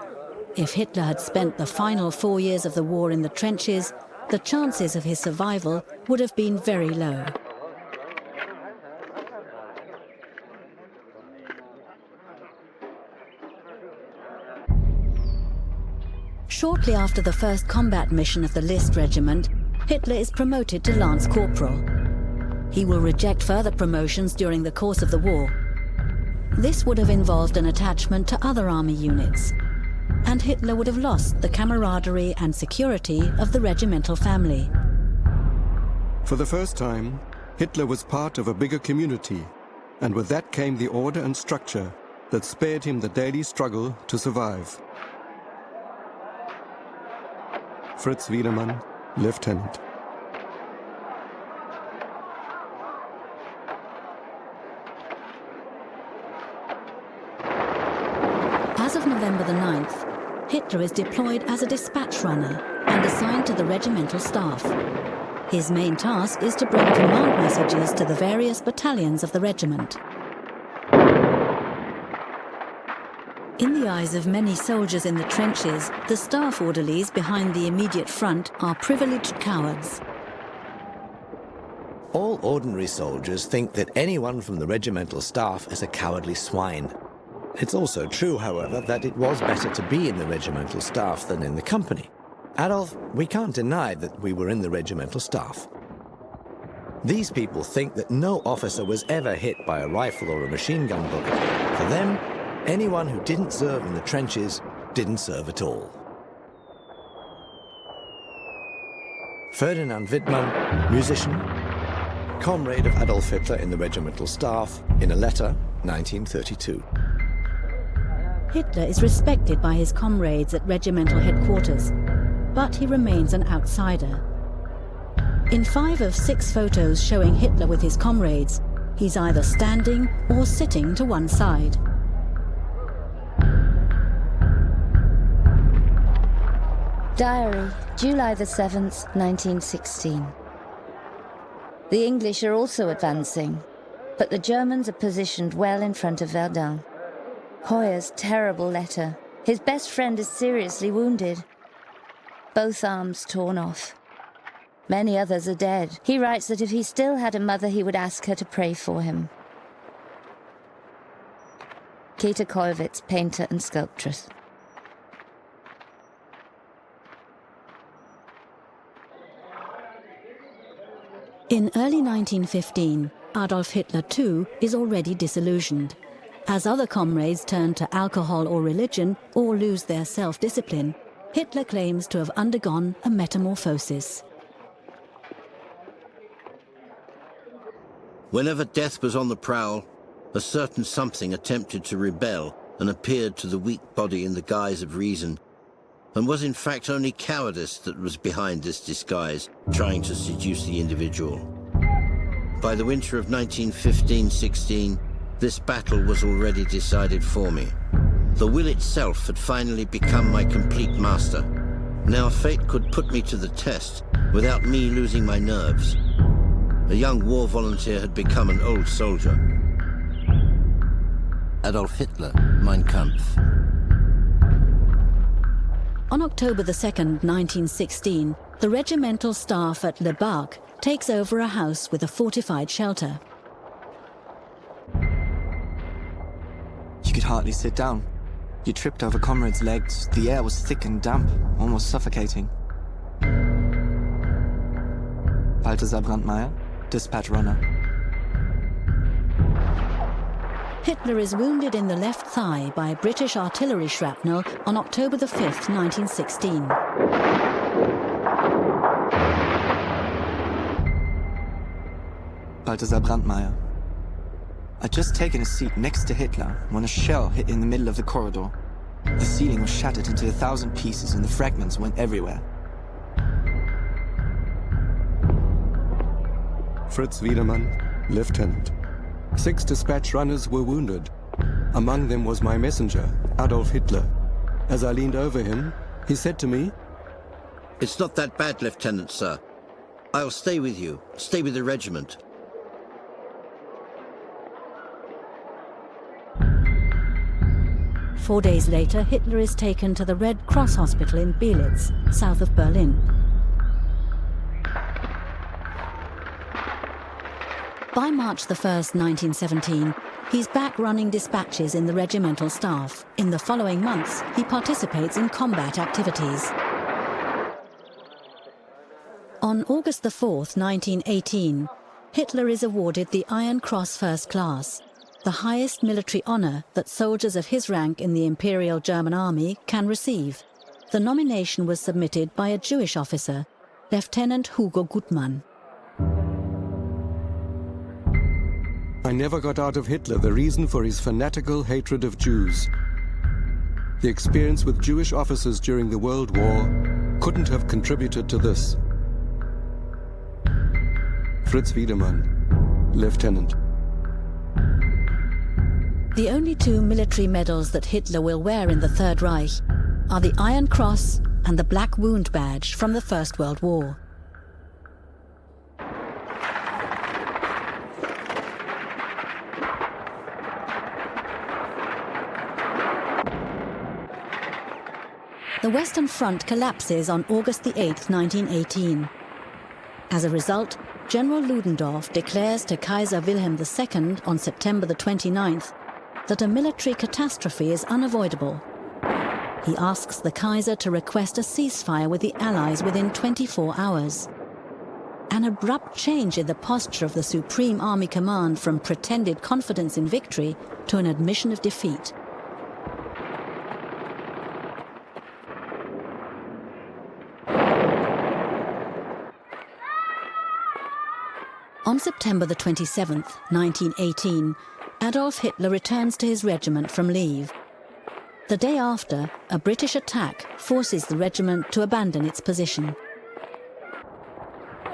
If Hitler had spent the final 4 years of the war in the trenches, the chances of his survival would have been very low. Shortly after the first combat mission of the List Regiment, Hitler is promoted to Lance Corporal. He will reject further promotions during the course of the war. This would have involved an attachment to other army units, and Hitler would have lost the camaraderie and security of the regimental family. For the first time, Hitler was part of a bigger community, and with that came the order and structure that spared him the daily struggle to survive. Fritz Wiedemann, Lieutenant. As of November the 9th, Hitler is deployed as a dispatch runner and assigned to the regimental staff. His main task is to bring command messages to the various battalions of the regiment. In the eyes of many soldiers in the trenches, the staff orderlies behind the immediate front are privileged cowards. All ordinary soldiers think that anyone from the regimental staff is a cowardly swine. It's also true, however, that it was better to be in the regimental staff than in the company. Adolf, we can't deny that we were in the regimental staff. These people think that no officer was ever hit by a rifle or a machine gun bullet. For them, anyone who didn't serve in the trenches didn't serve at all. Ferdinand Wittmann, musician, comrade of Adolf Hitler in the regimental staff, in a letter, 1932. Hitler is respected by his comrades at regimental headquarters, but he remains an outsider. In 5 of 6 photos showing Hitler with his comrades, he's either standing or sitting to one side. Diary, July the 7th, 1916. The English are also advancing, but the Germans are positioned well in front of Verdun. Hoyer's terrible letter. His best friend is seriously wounded. Both arms torn off. Many others are dead. He writes that if he still had a mother, he would ask her to pray for him. Kita Kollwitz, painter and sculptress. In early 1915, Adolf Hitler too is already disillusioned. As other comrades turn to alcohol or religion or lose their self-discipline, Hitler claims to have undergone a metamorphosis. Whenever death was on the prowl, a certain something attempted to rebel and appeared to the weak body in the guise of reason, and was in fact only cowardice that was behind this disguise, trying to seduce the individual. By the winter of 1915-16, this battle was already decided for me. The will itself had finally become my complete master. Now fate could put me to the test without me losing my nerves. A young war volunteer had become an old soldier. Adolf Hitler, Mein Kampf. On October the 2nd, 1916, the regimental staff at Le Bac takes over a house with a fortified shelter. You could hardly sit down. You tripped over comrades' legs. The air was thick and damp, almost suffocating. Balthasar Brandmeier, dispatch runner. Hitler is wounded in the left thigh by British artillery shrapnel on October the 5th, 1916. Balthasar Brandmeier. I'd just taken a seat next to Hitler when a shell hit in the middle of the corridor. The ceiling was shattered into 1,000 pieces and the fragments went everywhere. Fritz Wiedemann, Lieutenant. 6 dispatch runners were wounded. Among them was my messenger, Adolf Hitler. As I leaned over him, he said to me, "It's not that bad, Lieutenant, sir. I'll stay with you, stay with the regiment." Four days later, Hitler is taken to the Red Cross Hospital in Belitz, south of Berlin. By March the 1st, 1917, he's back running dispatches in the regimental staff. In the following months, he participates in combat activities. On August the 4th, 1918, Hitler is awarded the Iron Cross First Class, the highest military honor that soldiers of his rank in the Imperial German Army can receive. The nomination was submitted by a Jewish officer, Lieutenant Hugo Gutmann. I never got out of Hitler the reason for his fanatical hatred of Jews. The experience with Jewish officers during the World War couldn't have contributed to this. Fritz Wiedemann, Lieutenant. The only 2 military medals that Hitler will wear in the Third Reich are the Iron Cross and the Black Wound Badge from the First World War. The Western Front collapses on August the 8th, 1918. As a result, General Ludendorff declares to Kaiser Wilhelm II on September the 29th that a military catastrophe is unavoidable. He asks the Kaiser to request a ceasefire with the Allies within 24 hours. An abrupt change in the posture of the Supreme Army Command from pretended confidence in victory to an admission of defeat. On September the 27th, 1918, Adolf Hitler returns to his regiment from leave. The day after, a British attack forces the regiment to abandon its position.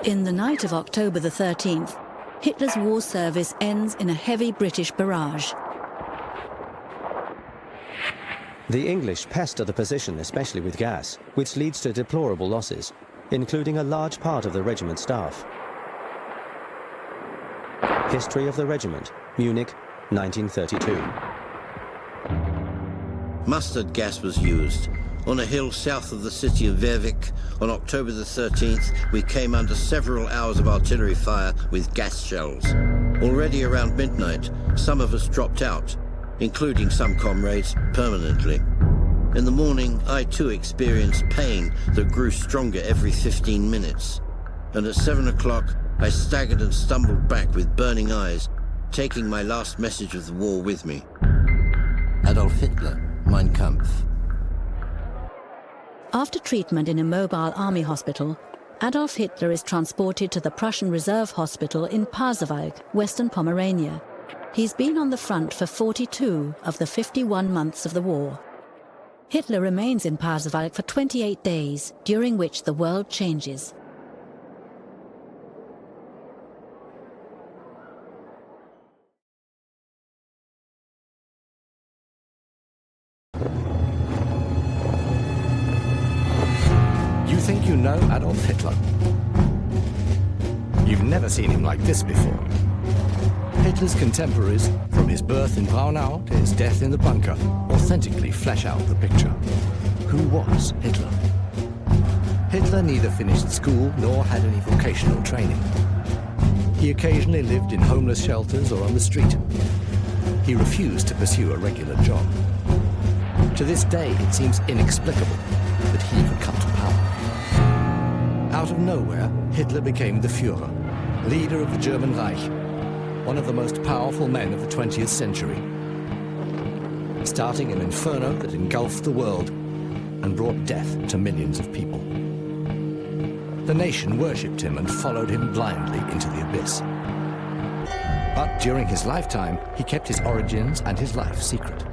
In the night of October the 13th, Hitler's war service ends in a heavy British barrage. The English pester the position, especially with gas, which leads to deplorable losses, including a large part of the regiment staff. History of the regiment, Munich, 1932. Mustard gas was used. On a hill south of the city of Vervik, on October the 13th, we came under several hours of artillery fire with gas shells. Already around midnight, some of us dropped out, including some comrades permanently. In the morning, I too experienced pain that grew stronger every 15 minutes. And at 7 o'clock, I staggered and stumbled back with burning eyes, taking my last message of the war with me. Adolf Hitler, Mein Kampf. After treatment in a mobile army hospital, Adolf Hitler is transported to the Prussian Reserve Hospital in Pasewalk, Western Pomerania. He's been on the front for 42 of the 51 months of the war. Hitler remains in Pasewalk for 28 days, during which the world changes. You think you know Adolf Hitler? You've never seen him like this before. Hitler's contemporaries, from his birth in Braunau to his death in the bunker, authentically flesh out the picture. Who was Hitler? Hitler neither finished school nor had any vocational training. He occasionally lived in homeless shelters or on the street. He refused to pursue a regular job. To this day, it seems inexplicable that he could come to power. Out of nowhere, Hitler became the Führer, leader of the German Reich, one of the most powerful men of the 20th century, starting an inferno that engulfed the world and brought death to millions of people. The nation worshipped him and followed him blindly into the abyss. But during his lifetime, he kept his origins and his life secret.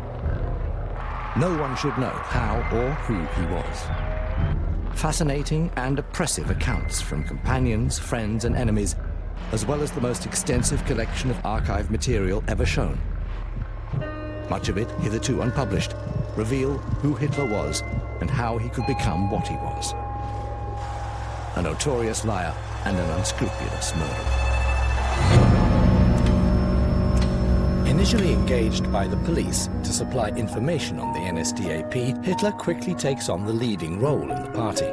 No one should know how or who he was. Fascinating and oppressive accounts from companions, friends, and enemies, as well as the most extensive collection of archive material ever shown. Much of it, hitherto unpublished, reveal who Hitler was and how he could become what he was. A notorious liar and an unscrupulous murderer. Initially engaged by the police to supply information on the NSDAP, Hitler quickly takes on the leading role in the party.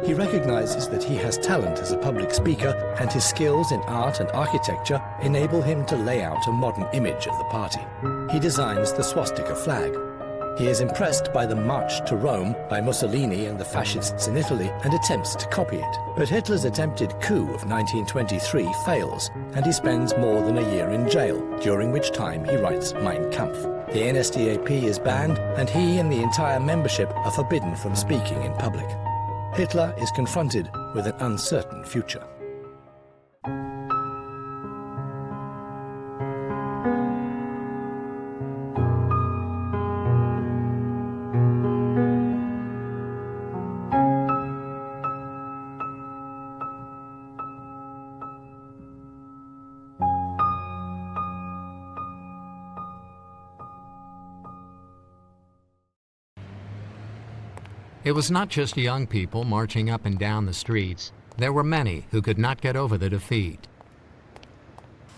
He recognizes that he has talent as a public speaker, and his skills in art and architecture enable him to lay out a modern image of the party. He designs the swastika flag. He is impressed by the March to Rome by Mussolini and the fascists in Italy and attempts to copy it. But Hitler's attempted coup of 1923 fails, and he spends more than a year in jail, during which time he writes Mein Kampf. The NSDAP is banned, and he and the entire membership are forbidden from speaking in public. Hitler is confronted with an uncertain future. It was not just young people marching up and down the streets. There were many who could not get over the defeat.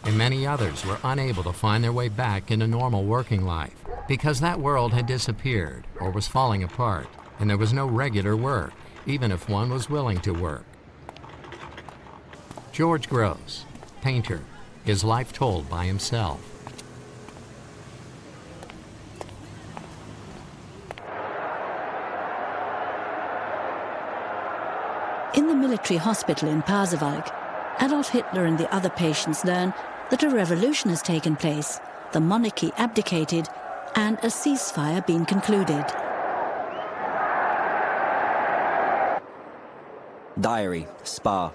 And many others were unable to find their way back into normal working life because that world had disappeared or was falling apart, and there was no regular work, even if one was willing to work. George Gross, painter, his life told by himself. In the military hospital in Pasewalk, Adolf Hitler and the other patients learn that a revolution has taken place, the monarchy abdicated, and a ceasefire been concluded. Diary, Spa,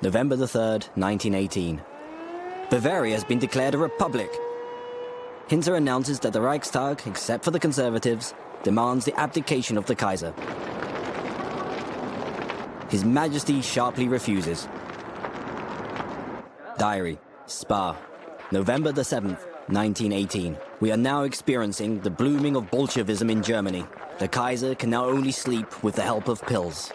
November the 3rd, 1918. Bavaria has been declared a republic. Hinter announces that the Reichstag, except for the conservatives, demands the abdication of the Kaiser. His Majesty sharply refuses. Diary, Spa, November the 7th, 1918. We are now experiencing the blooming of Bolshevism in Germany. The Kaiser can now only sleep with the help of pills.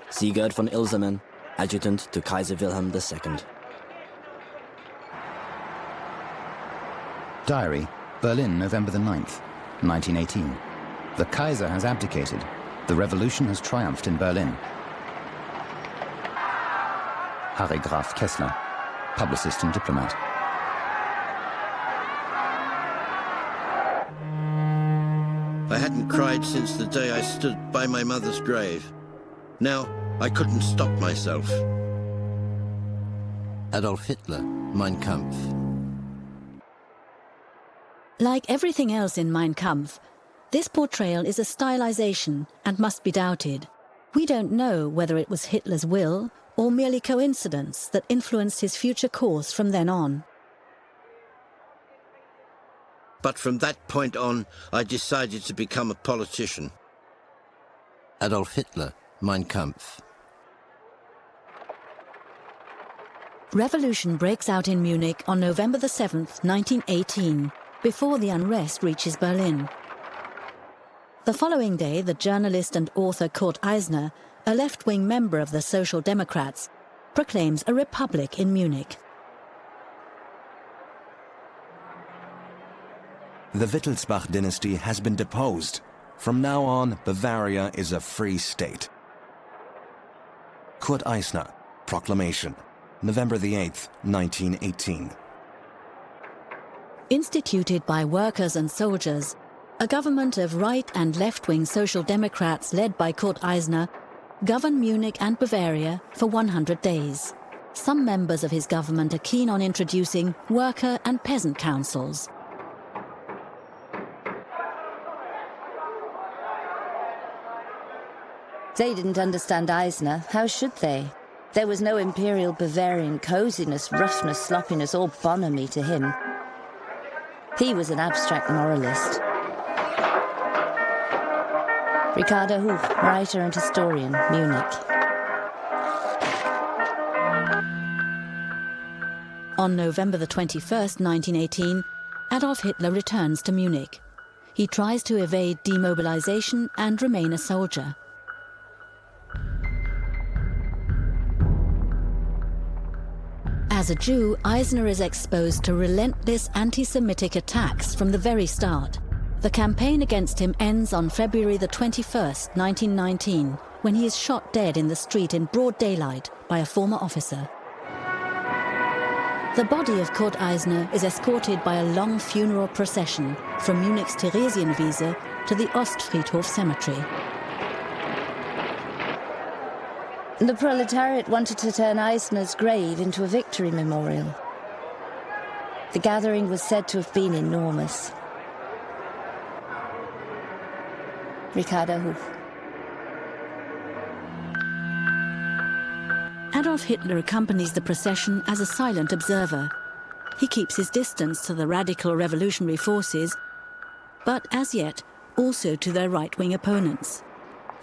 Sigurd von Ilsermann, adjutant to Kaiser Wilhelm II. Diary, Berlin, November the 9th, 1918. The Kaiser has abdicated. The revolution has triumphed in Berlin. Harry Graf Kessler, publicist and diplomat. I hadn't cried since the day I stood by my mother's grave. Now, I couldn't stop myself. Adolf Hitler, Mein Kampf. Like everything else in Mein Kampf, this portrayal is a stylization and must be doubted. We don't know whether it was Hitler's will or merely coincidence that influenced his future course from then on. But from that point on, I decided to become a politician. Adolf Hitler, Mein Kampf. Revolution breaks out in Munich on November the 7th, 1918, before the unrest reaches Berlin. The following day, the journalist and author Kurt Eisner, a left-wing member of the Social Democrats, proclaims a republic in Munich. The Wittelsbach dynasty has been deposed. From now on, Bavaria is a free state. Kurt Eisner, Proclamation, November the 8th, 1918. Instituted by workers and soldiers, a government of right and left-wing Social Democrats led by Kurt Eisner govern Munich and Bavaria for 100 days. Some members of his government are keen on introducing worker and peasant councils. They didn't understand Eisner. How should they? There was no imperial Bavarian coziness, roughness, sloppiness, or bonhomie to him. He was an abstract moralist. Ricardo Huch, writer and historian, Munich. On November the 21st, 1918, Adolf Hitler returns to Munich. He tries to evade demobilization and remain a soldier. As a Jew, Eisner is exposed to relentless anti-Semitic attacks from the very start. The campaign against him ends on February the 21st, 1919, when he is shot dead in the street in broad daylight by a former officer. The body of Kurt Eisner is escorted by a long funeral procession from Munich's Theresienwiese to the Ostfriedhof cemetery. The proletariat wanted to turn Eisner's grave into a victory memorial. The gathering was said to have been enormous. Ricardo Huch. Adolf Hitler accompanies the procession as a silent observer. He keeps his distance to the radical revolutionary forces, but as yet also to their right-wing opponents.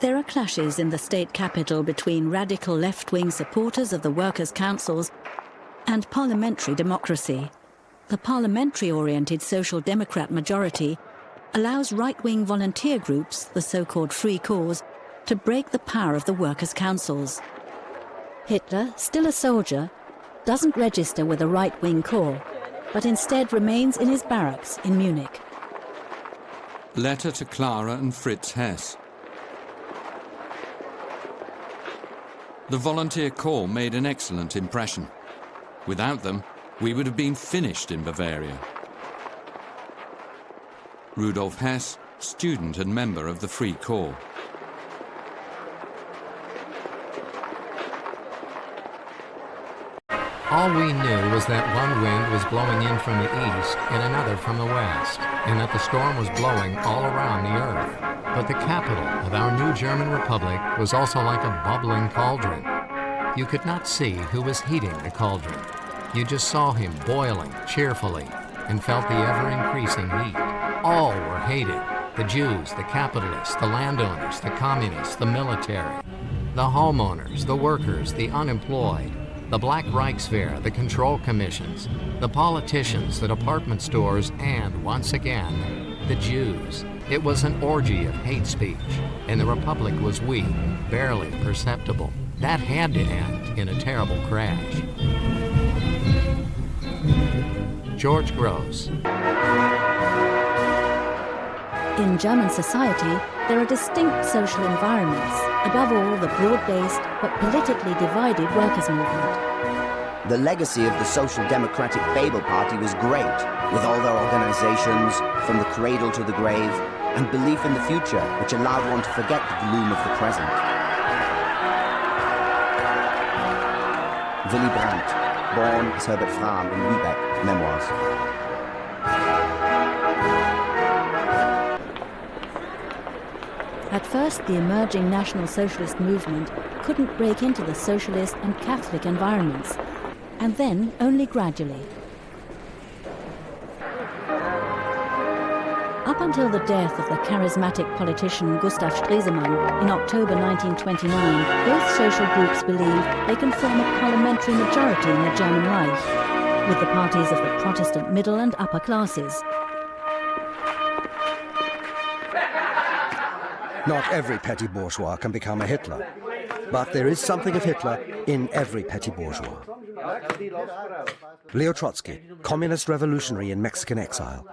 There are clashes in the state capital between radical left-wing supporters of the workers' councils and parliamentary democracy. The parliamentary-oriented Social Democrat majority allows right-wing volunteer groups, the so-called Free Corps, to break the power of the workers' councils. Hitler, still a soldier, doesn't register with a right-wing corps, but instead remains in his barracks in Munich. Letter to Klara and Fritz Hess. The volunteer corps made an excellent impression. Without them, we would have been finished in Bavaria. Rudolf Hess, student and member of the Free Corps. All we knew was that one wind was blowing in from the east and another from the west, and that the storm was blowing all around the earth. But the capital of our new German Republic was also like a bubbling cauldron. You could not see who was heating the cauldron. You just saw him boiling cheerfully and felt the ever-increasing heat. All were hated: the Jews, the capitalists, the landowners, the communists, the military. The homeowners, the workers, the unemployed, the Black Reichswehr, the control commissions, the politicians, the department stores, and, once again, the Jews. It was an orgy of hate speech, and the Republic was weak, barely perceptible. That had to end in a terrible crash. George Gross. In German society, there are distinct social environments, above all the broad-based but politically divided workers' movement. The legacy of the Social Democratic Babel Party was great, with all their organizations, from the cradle to the grave, and belief in the future, which allowed one to forget the gloom of the present. Willy Brandt, born as Herbert Frahm in Lübeck, Memoirs. At first, the emerging National Socialist movement couldn't break into the socialist and Catholic environments, and then only gradually. Up until the death of the charismatic politician Gustav Stresemann in October 1929, both social groups believe they can form a parliamentary majority in the German Reich, with the parties of the Protestant middle and upper classes. Not every petty bourgeois can become a Hitler, but there is something of Hitler in every petty bourgeois. Leo Trotsky, communist revolutionary in Mexican exile.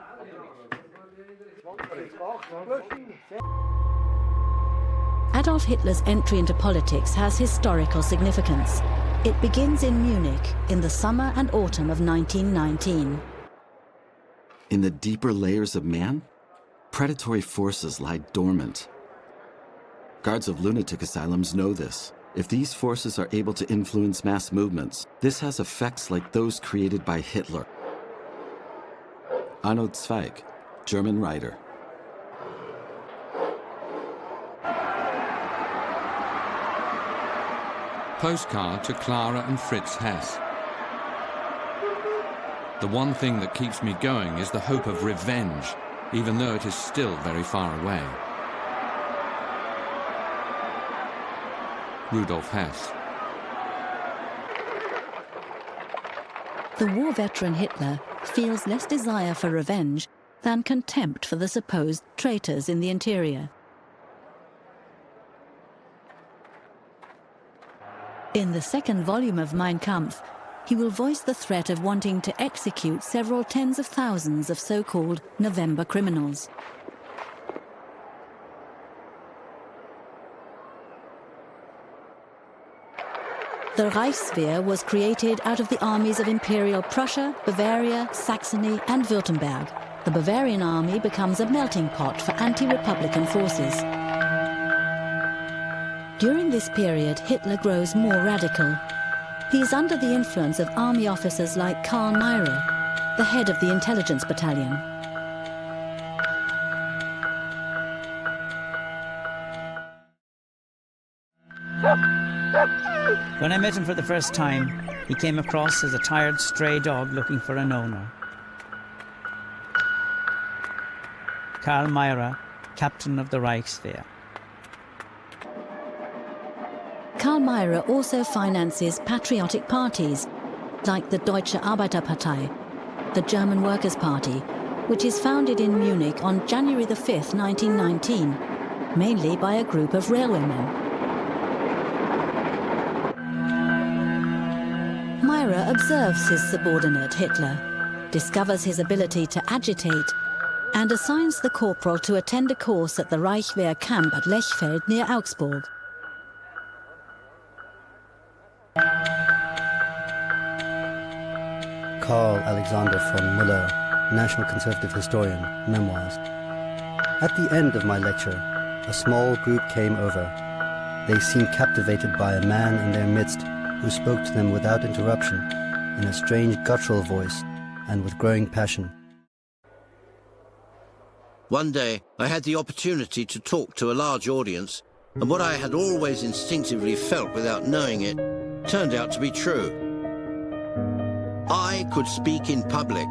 Adolf Hitler's entry into politics has historical significance. It begins in Munich in the summer and autumn of 1919. In the deeper layers of man, predatory forces lie dormant. Guards of lunatic asylums know this. If these forces are able to influence mass movements, this has effects like those created by Hitler. Arno Zweig, German writer. Postcard to Klara and Fritz Hess. The one thing that keeps me going is the hope of revenge, even though it is still very far away. Rudolf Hess. The war veteran Hitler feels less desire for revenge than contempt for the supposed traitors in the interior. In the second volume of Mein Kampf, he will voice the threat of wanting to execute several tens of thousands of so-called November criminals. The Reichswehr was created out of the armies of Imperial Prussia, Bavaria, Saxony, and Württemberg. The Bavarian army becomes a melting pot for anti-republican forces. During this period, Hitler grows more radical. He is under the influence of army officers like Karl Mayr, the head of the intelligence battalion. When I met him for the first time, he came across as a tired stray dog looking for an owner. Karl Mayr, captain of the Reichswehr. Karl Mayr also finances patriotic parties, like the Deutsche Arbeiterpartei, the German Workers' Party, which is founded in Munich on January the 5th, 1919, mainly by a group of railwaymen. Mayr observes his subordinate, Hitler, discovers his ability to agitate, and assigns the corporal to attend a course at the Reichswehr camp at Lechfeld near Augsburg. Karl Alexander von Müller, National Conservative Historian, Memoirs. At the end of my lecture, a small group came over. They seemed captivated by a man in their midst who spoke to them without interruption, in a strange guttural voice and with growing passion. One day, I had the opportunity to talk to a large audience, and what I had always instinctively felt without knowing it turned out to be true. I could speak in public.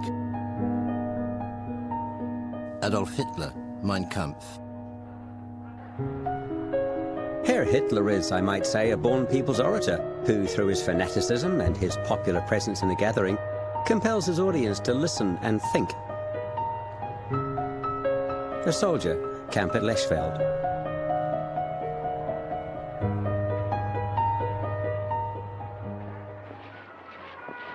Adolf Hitler, Mein Kampf. Herr Hitler is, I might say, a born people's orator, who, through his fanaticism and his popular presence in the gathering, compels his audience to listen and think. A soldier, camp at Lechfeld.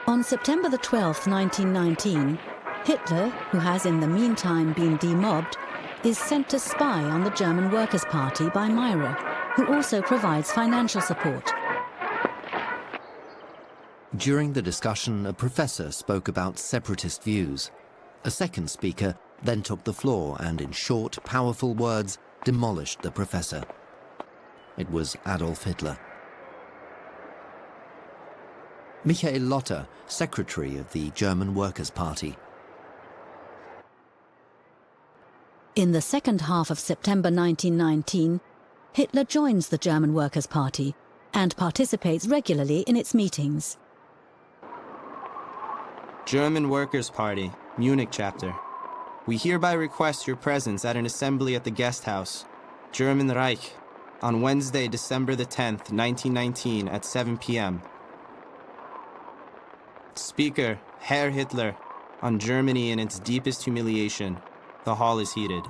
On September the 12th, 1919, Hitler, who has in the meantime been demobbed, is sent to spy on the German Workers' Party by Myra, who also provides financial support. During the discussion, a professor spoke about separatist views. A second speaker then took the floor and, in short, powerful words, demolished the professor. It was Adolf Hitler. Michael Lotter, secretary of the German Workers' Party. In the second half of September 1919, Hitler joins the German Workers' Party and participates regularly in its meetings. German Workers' Party, Munich chapter. We hereby request your presence at an assembly at the Guest House, German Reich, on Wednesday, December the 10th, 1919 at 7 p.m. Speaker, Herr Hitler, on Germany in its deepest humiliation. The hall is heated.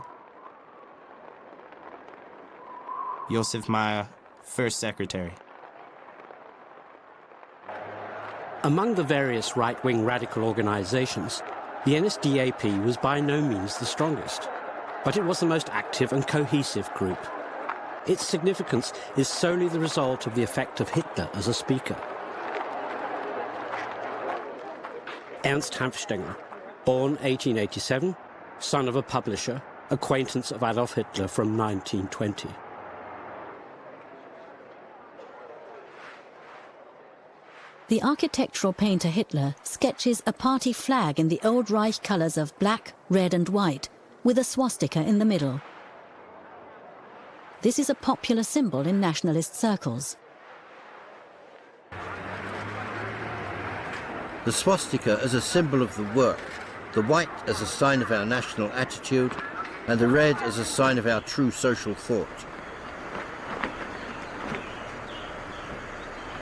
Josef Meyer, First Secretary. Among the various right-wing radical organizations, the NSDAP was by no means the strongest, but it was the most active and cohesive group. Its significance is solely the result of the effect of Hitler as a speaker. Ernst Hanfstanger, born 1887, son of a publisher, acquaintance of Adolf Hitler from 1920. The architectural painter Hitler sketches a party flag in the Old Reich colours of black, red and white, with a swastika in the middle. This is a popular symbol in nationalist circles. The swastika as a symbol of the work, the white as a sign of our national attitude, and the red as a sign of our true social thought.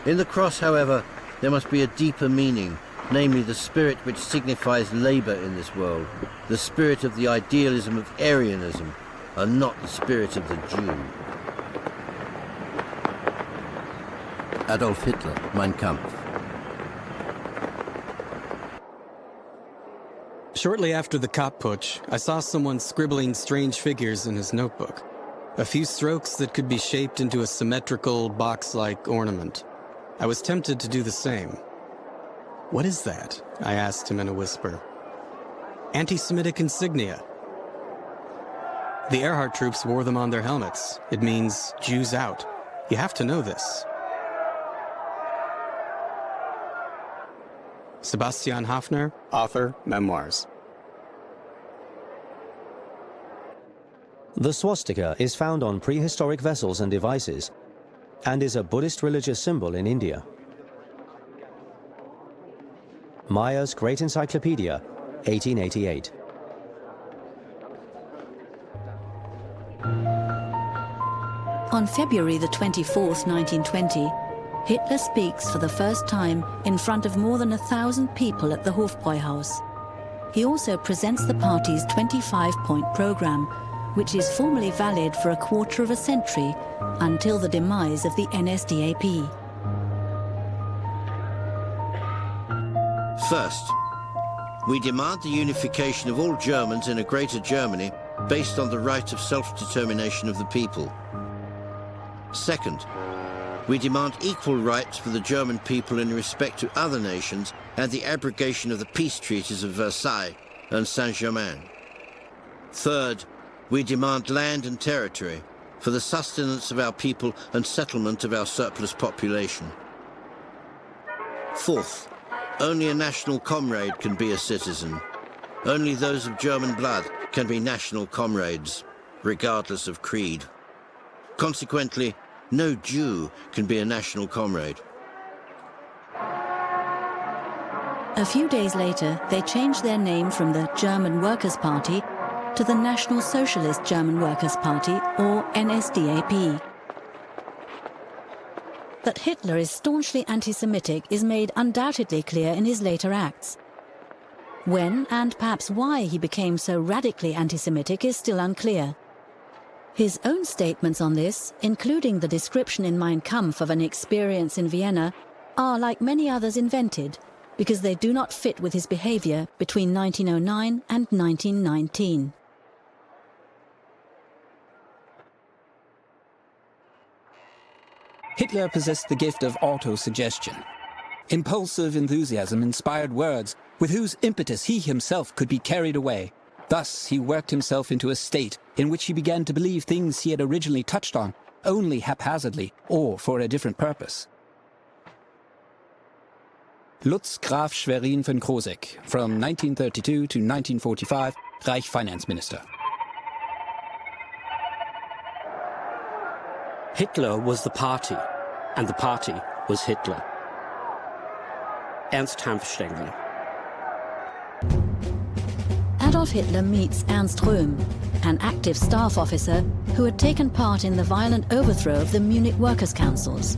In the cross, however, there must be a deeper meaning, namely the spirit which signifies labour in this world, the spirit of the idealism of Aryanism, and not the spirit of the Jew. Adolf Hitler, Mein Kampf. Shortly after the Kapp Putsch, I saw someone scribbling strange figures in his notebook. A few strokes that could be shaped into a symmetrical, box-like ornament. I was tempted to do the same. "What is that?" I asked him in a whisper. "Anti-Semitic insignia." The Ehrhardt troops wore them on their helmets. It means Jews out. You have to know this. Sebastian Hafner, author, Memoirs. The swastika is found on prehistoric vessels and devices, and is a Buddhist religious symbol in India. Meyer's Great Encyclopedia, 1888. On February the 24th, 1920, Hitler speaks for the first time in front of more than 1,000 people at the Hofbräuhaus. He also presents the party's 25-point program, which is formally valid for a quarter of a century until the demise of the NSDAP. First, we demand the unification of all Germans in a greater Germany based on the right of self-determination of the people. Second, we demand equal rights for the German people in respect to other nations and the abrogation of the peace treaties of Versailles and Saint-Germain. Third, we demand land and territory for the sustenance of our people and settlement of our surplus population. Fourth, only a national comrade can be a citizen. Only those of German blood can be national comrades, regardless of creed. Consequently, no Jew can be a national comrade. A few days later, they changed their name from the German Workers' Party to the National Socialist German Workers' Party, or NSDAP. That Hitler is staunchly anti-Semitic is made undoubtedly clear in his later acts. When and perhaps why he became so radically anti-Semitic is still unclear. His own statements on this, including the description in Mein Kampf of an experience in Vienna, are, like many others, invented because they do not fit with his behavior between 1909 and 1919. Hitler possessed the gift of auto-suggestion. Impulsive enthusiasm inspired words with whose impetus he himself could be carried away. Thus, he worked himself into a state in which he began to believe things he had originally touched on only haphazardly or for a different purpose. Lutz Graf Schwerin von Krosigk, from 1932 to 1945, Reich Finance Minister. Hitler was the party, and the party was Hitler. Ernst Hanfstaengl. Adolf Hitler meets Ernst Röhm, an active staff officer who had taken part in the violent overthrow of the Munich workers' councils.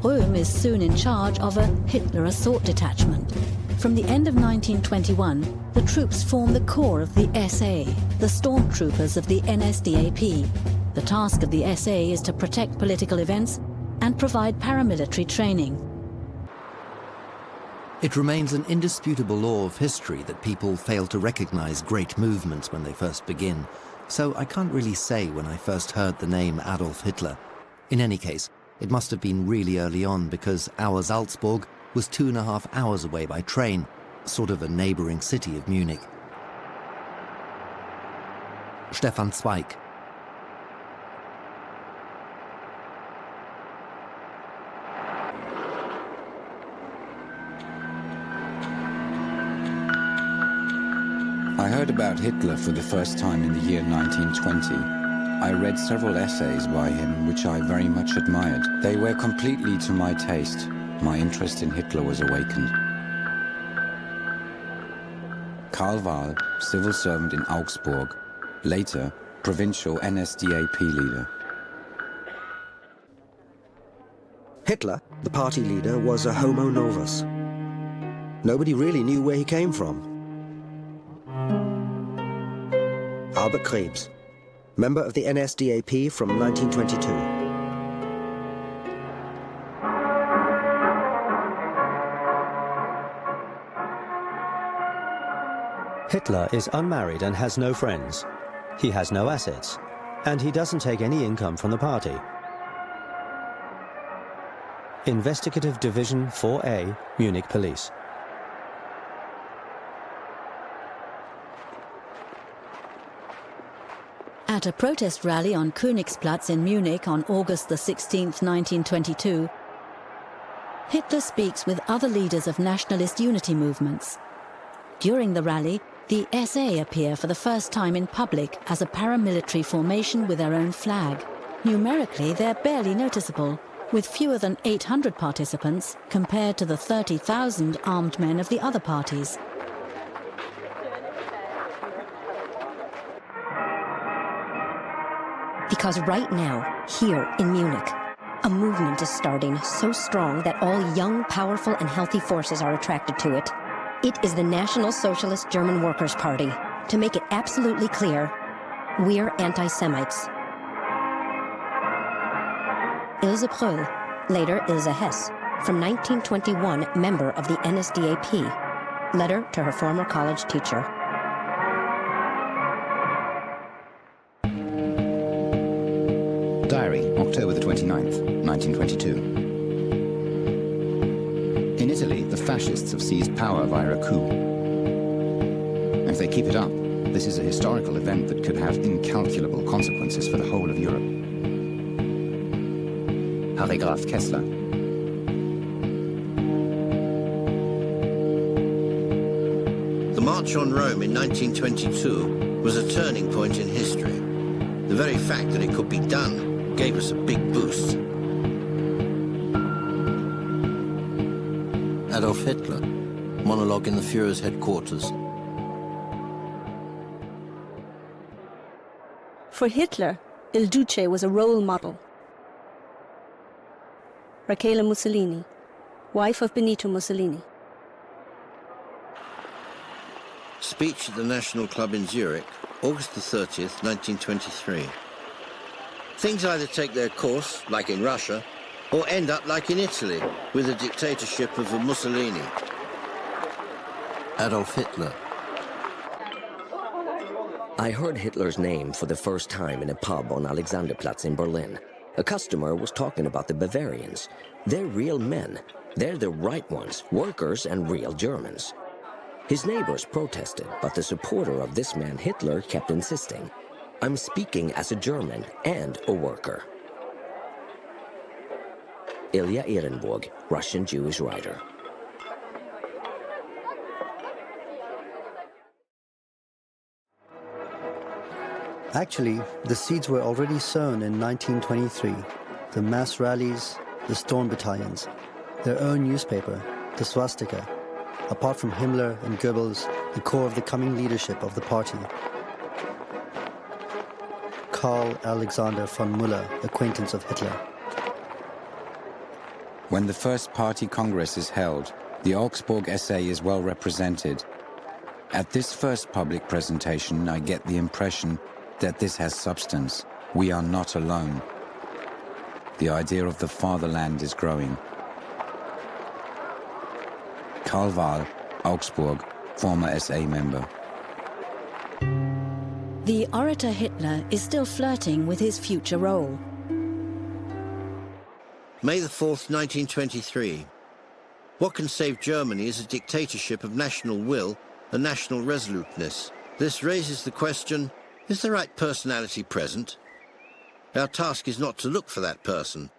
Röhm is soon in charge of a Hitler assault detachment. From the end of 1921, the troops form the core of the SA, the stormtroopers of the NSDAP. The task of the SA is to protect political events and provide paramilitary training. It remains an indisputable law of history that people fail to recognize great movements when they first begin, so I can't really say when I first heard the name Adolf Hitler. In any case, it must have been really early on because our Salzburg was 2.5 hours away by train, sort of a neighboring city of Munich. Stefan Zweig. I heard about Hitler for the first time in the year 1920. I read several essays by him, which I very much admired. They were completely to my taste. My interest in Hitler was awakened. Karl Wahl, civil servant in Augsburg, later provincial NSDAP leader. Hitler, the party leader, was a homo novus. Nobody really knew where he came from. Albert Krebs, member of the NSDAP from 1922. Hitler is unmarried and has no friends. He has no assets, and he doesn't take any income from the party. Investigative Division 4A, Munich Police. At a protest rally on Königsplatz in Munich on August 16, 1922, Hitler speaks with other leaders of nationalist unity movements. During the rally, the SA appear for the first time in public as a paramilitary formation with their own flag. Numerically, they're barely noticeable, with fewer than 800 participants compared to the 30,000 armed men of the other parties. Because right now, here in Munich, a movement is starting so strong that all young, powerful, and healthy forces are attracted to it. It is the National Socialist German Workers' Party. To make it absolutely clear, we're anti-Semites. Ilse Pröll, later Ilse Hess, from 1921 member of the NSDAP. Letter to her former college teacher. Diary, October the 29th, 1922. In Italy, the fascists have seized power via a coup. If they keep it up, this is a historical event that could have incalculable consequences for the whole of Europe. Harry Graf Kessler. The March on Rome in 1922 was a turning point in history. The very fact that it could be done gave us a big boost. Adolf Hitler, monologue in the Führer's headquarters. For Hitler, Il Duce was a role model. Rachele Mussolini, wife of Benito Mussolini. Speech at the National Club in Zurich, August the 30th, 1923. Things either take their course, like in Russia, or end up like in Italy, with the dictatorship of a Mussolini. Adolf Hitler. I heard Hitler's name for the first time in a pub on Alexanderplatz in Berlin. A customer was talking about the Bavarians. They're real men. They're the right ones, workers and real Germans. His neighbors protested, but the supporter of this man Hitler kept insisting, "I'm speaking as a German and a worker." Ilya Ehrenburg, Russian Jewish writer. Actually, the seeds were already sown in 1923. The mass rallies, the storm battalions, their own newspaper, the swastika. Apart from Himmler and Goebbels, the core of the coming leadership of the party. Karl Alexander von Müller, acquaintance of Hitler. When the first party congress is held, the Augsburg essay is well represented. At this first public presentation, I get the impression that this has substance. We are not alone. The idea of the fatherland is growing. Karl Wahl, Augsburg, former SA member. The orator Hitler is still flirting with his future role. May the 4th, 1923. What can save Germany is a dictatorship of national will and national resoluteness. This raises the question, is the right personality present? Our task is not to look for that person.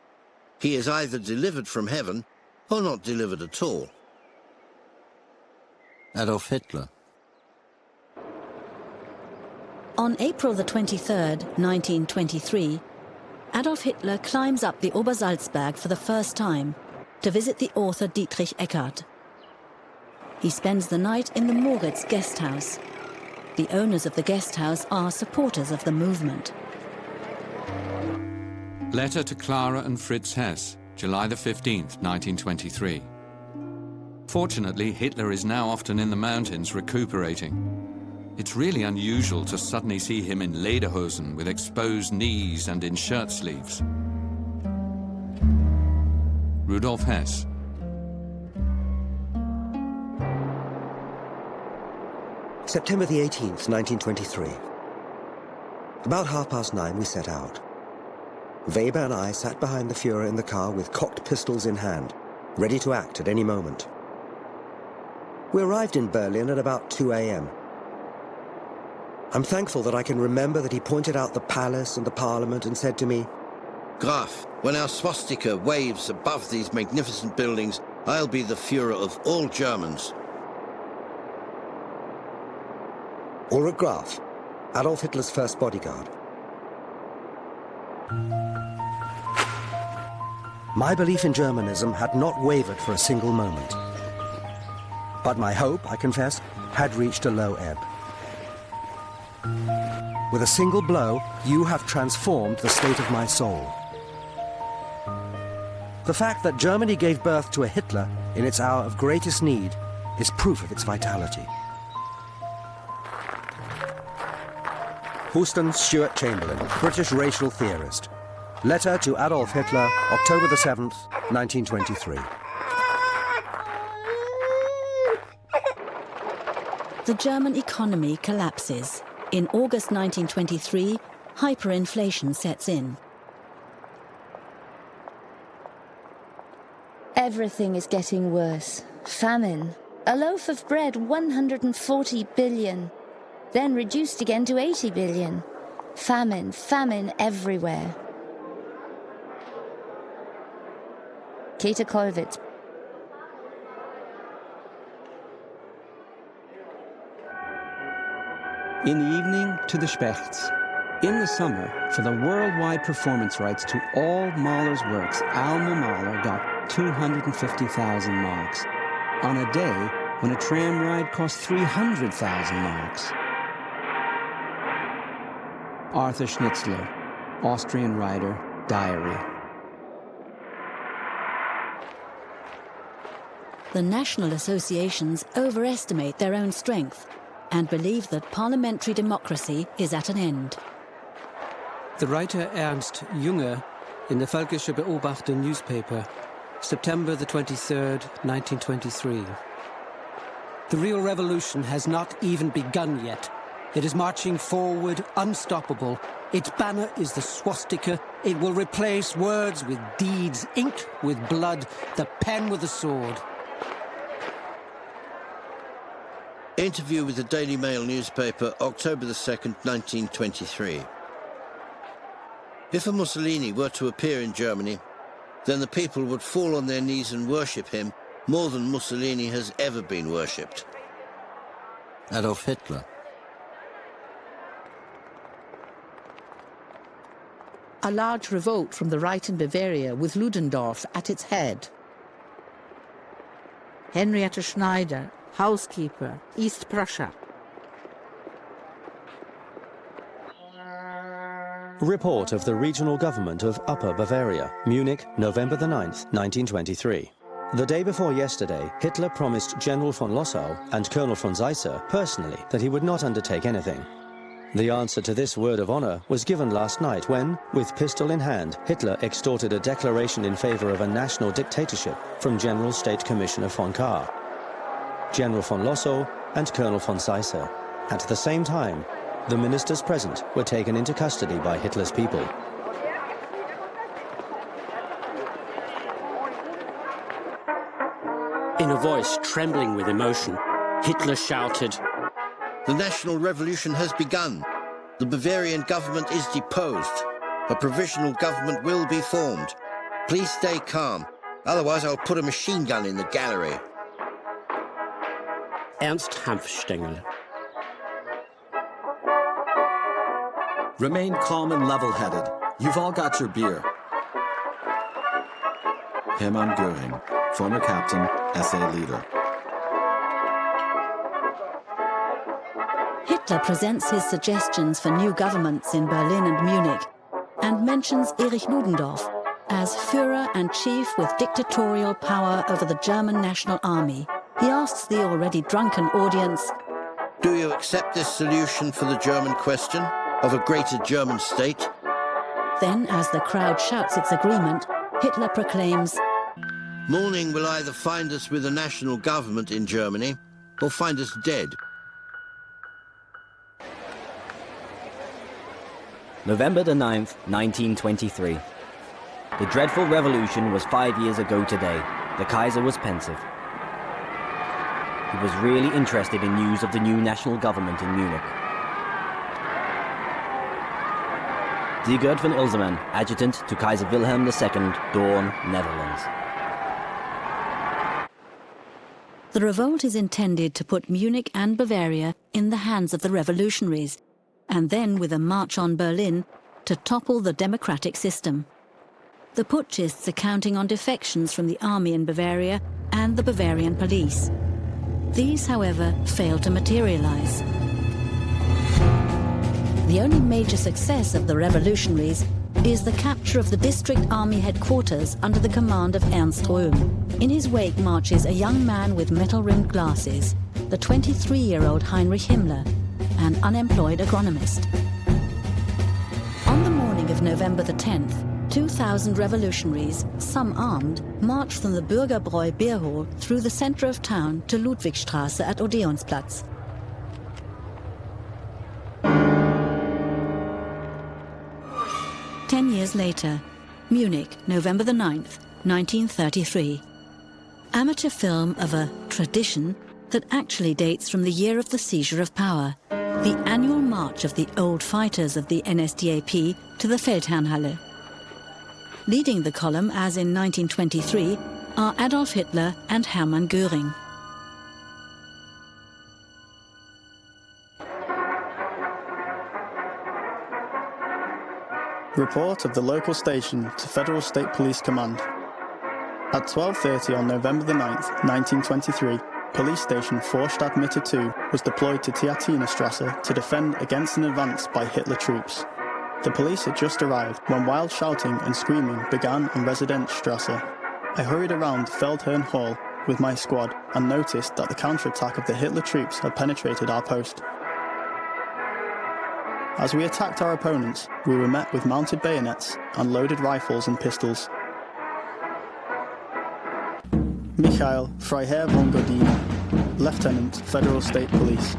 He is either delivered from heaven or not delivered at all. Adolf Hitler. On April the 23rd, 1923, Adolf Hitler climbs up the Obersalzberg for the first time to visit the author Dietrich Eckart. He spends the night in the Moritz guest house. The owners of the guest house are supporters of the movement. Letter to Klara and Fritz Hess, July the 15th, 1923. Fortunately, Hitler is now often in the mountains recuperating. It's really unusual to suddenly see him in lederhosen with exposed knees and in shirt sleeves. Rudolf Hess. September the 18th, 1923. About 9:30 we set out. Weber and I sat behind the Führer in the car with cocked pistols in hand, ready to act at any moment. We arrived in Berlin at about 2 a.m. I'm thankful that I can remember that he pointed out the palace and the parliament and said to me, Graf, when our swastika waves above these magnificent buildings, I'll be the Führer of all Germans. Ulrich Graf, Adolf Hitler's first bodyguard. My belief in Germanism had not wavered for a single moment. But my hope, I confess, had reached a low ebb. With a single blow, you have transformed the state of my soul. The fact that Germany gave birth to a Hitler in its hour of greatest need is proof of its vitality. Houston Stuart Chamberlain, British racial theorist. Letter to Adolf Hitler, October the 7th, 1923. The German economy collapses. In August 1923, hyperinflation sets in. Everything is getting worse. Famine. A loaf of bread, 140 billion. Then reduced again to 80 billion. Famine, famine everywhere. Käthe Kollwitz. In the evening, to the Spechts. In the summer, for the worldwide performance rights to all Mahler's works, Alma Mahler got 250,000 marks. On a day when a tram ride cost 300,000 marks. Arthur Schnitzler, Austrian writer, diary. the national associations overestimate their own strength and believe that parliamentary democracy is at an end. The writer Ernst Junger in the Völkische Beobachter newspaper, September the 23rd, 1923. The real revolution has not even begun yet. It is marching forward, unstoppable. Its banner is the swastika. It will replace words with deeds, ink with blood, the pen with the sword. Interview with the Daily Mail newspaper, October the 2nd, 1923. If a Mussolini were to appear in Germany, then the people would fall on their knees and worship him more than Mussolini has ever been worshipped. Adolf Hitler. A large revolt from the right in Bavaria with Ludendorff at its head. Henrietta Schneider, housekeeper, East Prussia. Report of the regional government of Upper Bavaria, Munich, November the 9th, 1923. The day before yesterday, Hitler promised General von Lossow and Colonel von Seisser personally that he would not undertake anything. The answer to this word of honor was given last night when, with pistol in hand, Hitler extorted a declaration in favor of a national dictatorship from General State Commissioner von Kahr, General von Lossow and Colonel von Seisser. At the same time, the ministers present were taken into custody by Hitler's people. In a voice trembling with emotion, Hitler shouted, "The national revolution has begun. The Bavarian government is deposed. A provisional government will be formed. Please stay calm, otherwise I'll put a machine gun in the gallery." Ernst Hanfstengel. Remain calm and level-headed. You've all got your beer. Hermann Göring, former captain, SA leader. Hitler presents his suggestions for new governments in Berlin and Munich and mentions Erich Ludendorff as Führer and chief with dictatorial power over the German National Army. He asks the already drunken audience, "Do you accept this solution for the German question of a greater German state?" Then, as the crowd shouts its agreement, Hitler proclaims, "Morning will either find us with a national government in Germany or find us dead." November the 9th, 1923. The dreadful revolution was 5 years ago today. The Kaiser was pensive. He was really interested in news of the new national government in Munich. Sigurd von Ilsemann, adjutant to Kaiser Wilhelm II, Doorn, Netherlands. the revolt is intended to put Munich and Bavaria in the hands of the revolutionaries, and then, with a march on Berlin, to topple the democratic system. The putschists are counting on defections from the army in Bavaria and the Bavarian police. These, however, fail to materialize. The only major success of the revolutionaries is the capture of the district army headquarters under the command of Ernst Röhm. In his wake marches a young man with metal-rimmed glasses, the 23-year-old Heinrich Himmler, an unemployed agronomist. On the morning of November the 10th, 2,000 revolutionaries, some armed, marched from the Bürgerbräu beer hall through the center of town to Ludwigstrasse at Odeonsplatz. Ten years later, Munich, November the 9th, 1933. Amateur film of a tradition that actually dates from the year of the seizure of power, the annual march of the old fighters of the NSDAP to the Feldherrnhalle. Leading the column, as in 1923, are Adolf Hitler and Hermann Göring. Report of the local station to Federal State Police Command. At 12:30 on November the 9th, 1923, Police Station Vorstadt Mitte 2 was deployed to Theatinerstrasse to defend against an advance by Hitler troops. The police had just arrived when wild shouting and screaming began on Residenzstrasse. I hurried around Feldherrn Hall with my squad and noticed that the counterattack of the Hitler troops had penetrated our post. As we attacked our opponents, we were met with mounted bayonets and loaded rifles and pistols. Michael Freiherr von Godin, Lieutenant, Federal State Police.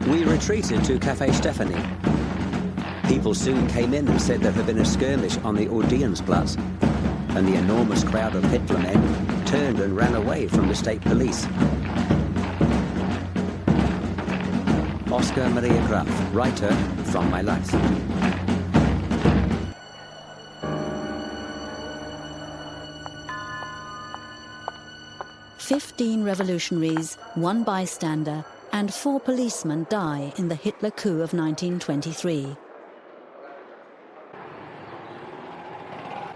We retreated to Café Stephanie. People soon came in and said there had been a skirmish on the Odeonsplatz, and the enormous crowd of Hitler men turned and ran away from the state police. Oscar Maria Graf, writer from my life. "15 revolutionaries, 1 bystander, and 4 policemen die in the Hitler coup of 1923.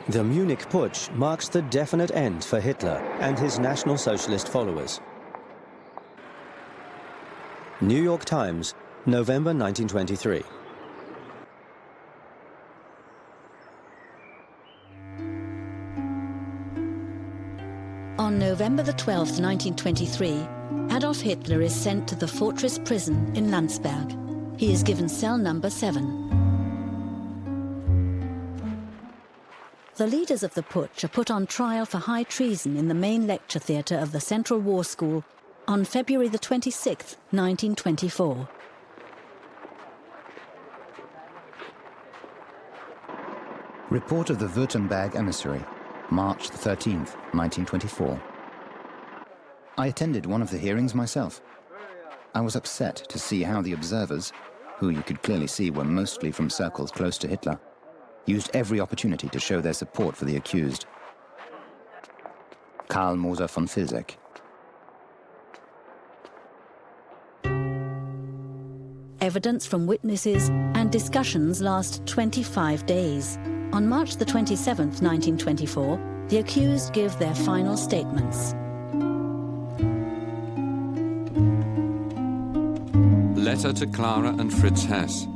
The Munich Putsch marks the definite end for Hitler and his National Socialist followers. New York Times, November 1923. On November the 12th, 1923, Adolf Hitler is sent to the fortress prison in Landsberg. He is given cell number 7. The leaders of the putsch are put on trial for high treason in the main lecture theatre of the Central War School on February the 26th, 1924. Report of the Württemberg emissary, March 13th, 1924. I attended one of the hearings myself. I was upset to see how the observers, who you could clearly see were mostly from circles close to Hitler, used every opportunity to show their support for the accused. Karl Moser von Filzek. Evidence from witnesses and discussions last 25 days. On March the 27th, 1924, the accused give their final statements. Letter to Klara and Fritz Hess.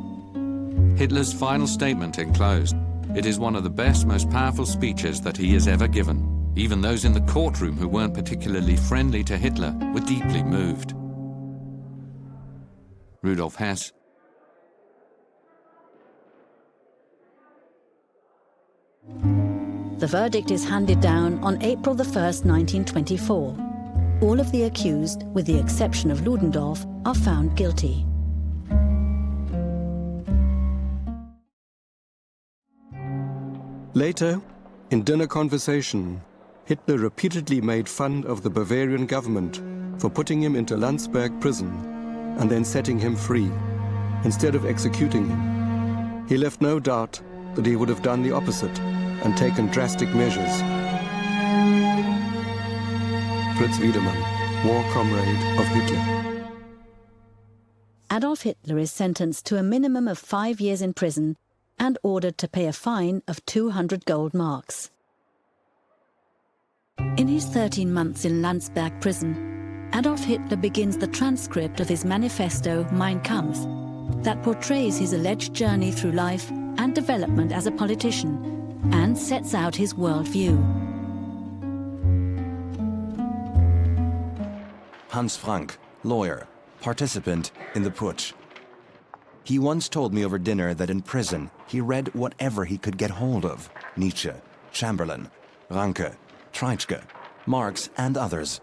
Hitler's final statement enclosed. It is one of the best, most powerful speeches that he has ever given. Even those in the courtroom who weren't particularly friendly to Hitler were deeply moved. Rudolf Hess. The verdict is handed down on April the 1st, 1924. All of the accused, with the exception of Ludendorff, are found guilty. Later, in dinner conversation, Hitler repeatedly made fun of the Bavarian government for putting him into Landsberg prison and then setting him free, instead of executing him. He left no doubt that he would have done the opposite and taken drastic measures. Fritz Wiedemann, war comrade of Hitler. Adolf Hitler is sentenced to a minimum of 5 years in prison and ordered to pay a fine of 200 gold marks. In his 13 months in Landsberg prison, Adolf Hitler begins the transcript of his manifesto Mein Kampf that portrays his alleged journey through life and development as a politician and sets out his worldview. Hans Frank, lawyer, participant in the putsch. He once told me over dinner that in prison he read whatever he could get hold of: Nietzsche, Chamberlain, Ranke, Treitschke, Marx, and others.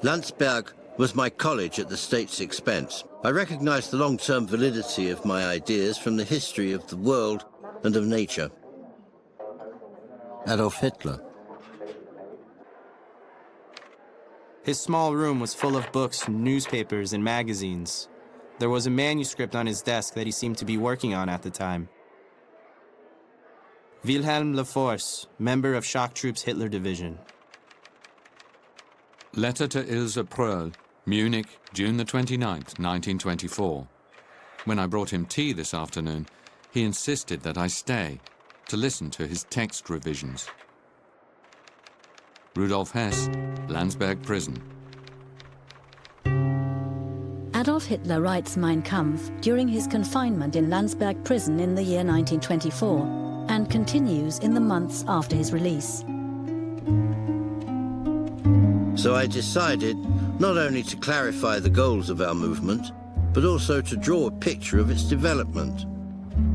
Landsberg was my college at the state's expense. I recognized the long-term validity of my ideas from the history of the world and of nature. Adolf Hitler. His small room was full of books, newspapers, and magazines. There was a manuscript on his desk that he seemed to be working on at the time. Wilhelm Laforce, member of Shock Troops Hitler Division. Letter to Ilse Pröll, Munich, June the 29th, 1924. When I brought him tea this afternoon, he insisted that I stay to listen to his text revisions. Rudolf Hess, Landsberg Prison. Adolf Hitler writes Mein Kampf during his confinement in Landsberg prison in the year 1924 and continues in the months after his release. So I decided not only to clarify the goals of our movement, but also to draw a picture of its development.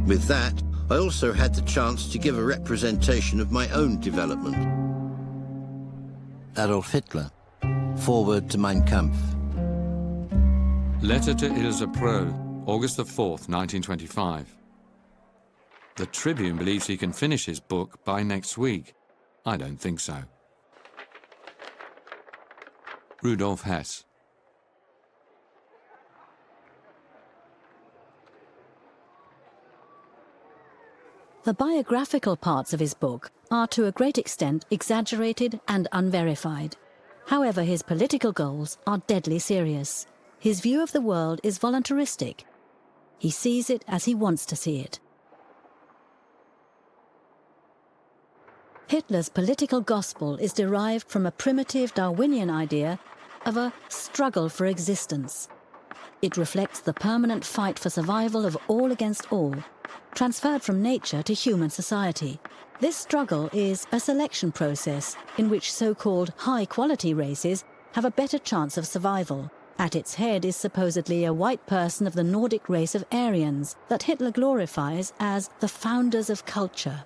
With that, I also had the chance to give a representation of my own development. Adolf Hitler. Forward to Mein Kampf. Letter to Ilse Pro, August the 4th, 1925. The Tribune believes he can finish his book by next week. I don't think so. Rudolf Hess. The biographical parts of his book are to a great extent exaggerated and unverified. However, his political goals are deadly serious. His view of the world is voluntaristic. He sees it as he wants to see it. Hitler's political gospel is derived from a primitive Darwinian idea of a struggle for existence. It reflects the permanent fight for survival of all against all, transferred from nature to human society. This struggle is a selection process in which so-called high-quality races have a better chance of survival. At its head is supposedly a white person of the Nordic race of Aryans that Hitler glorifies as the founders of culture.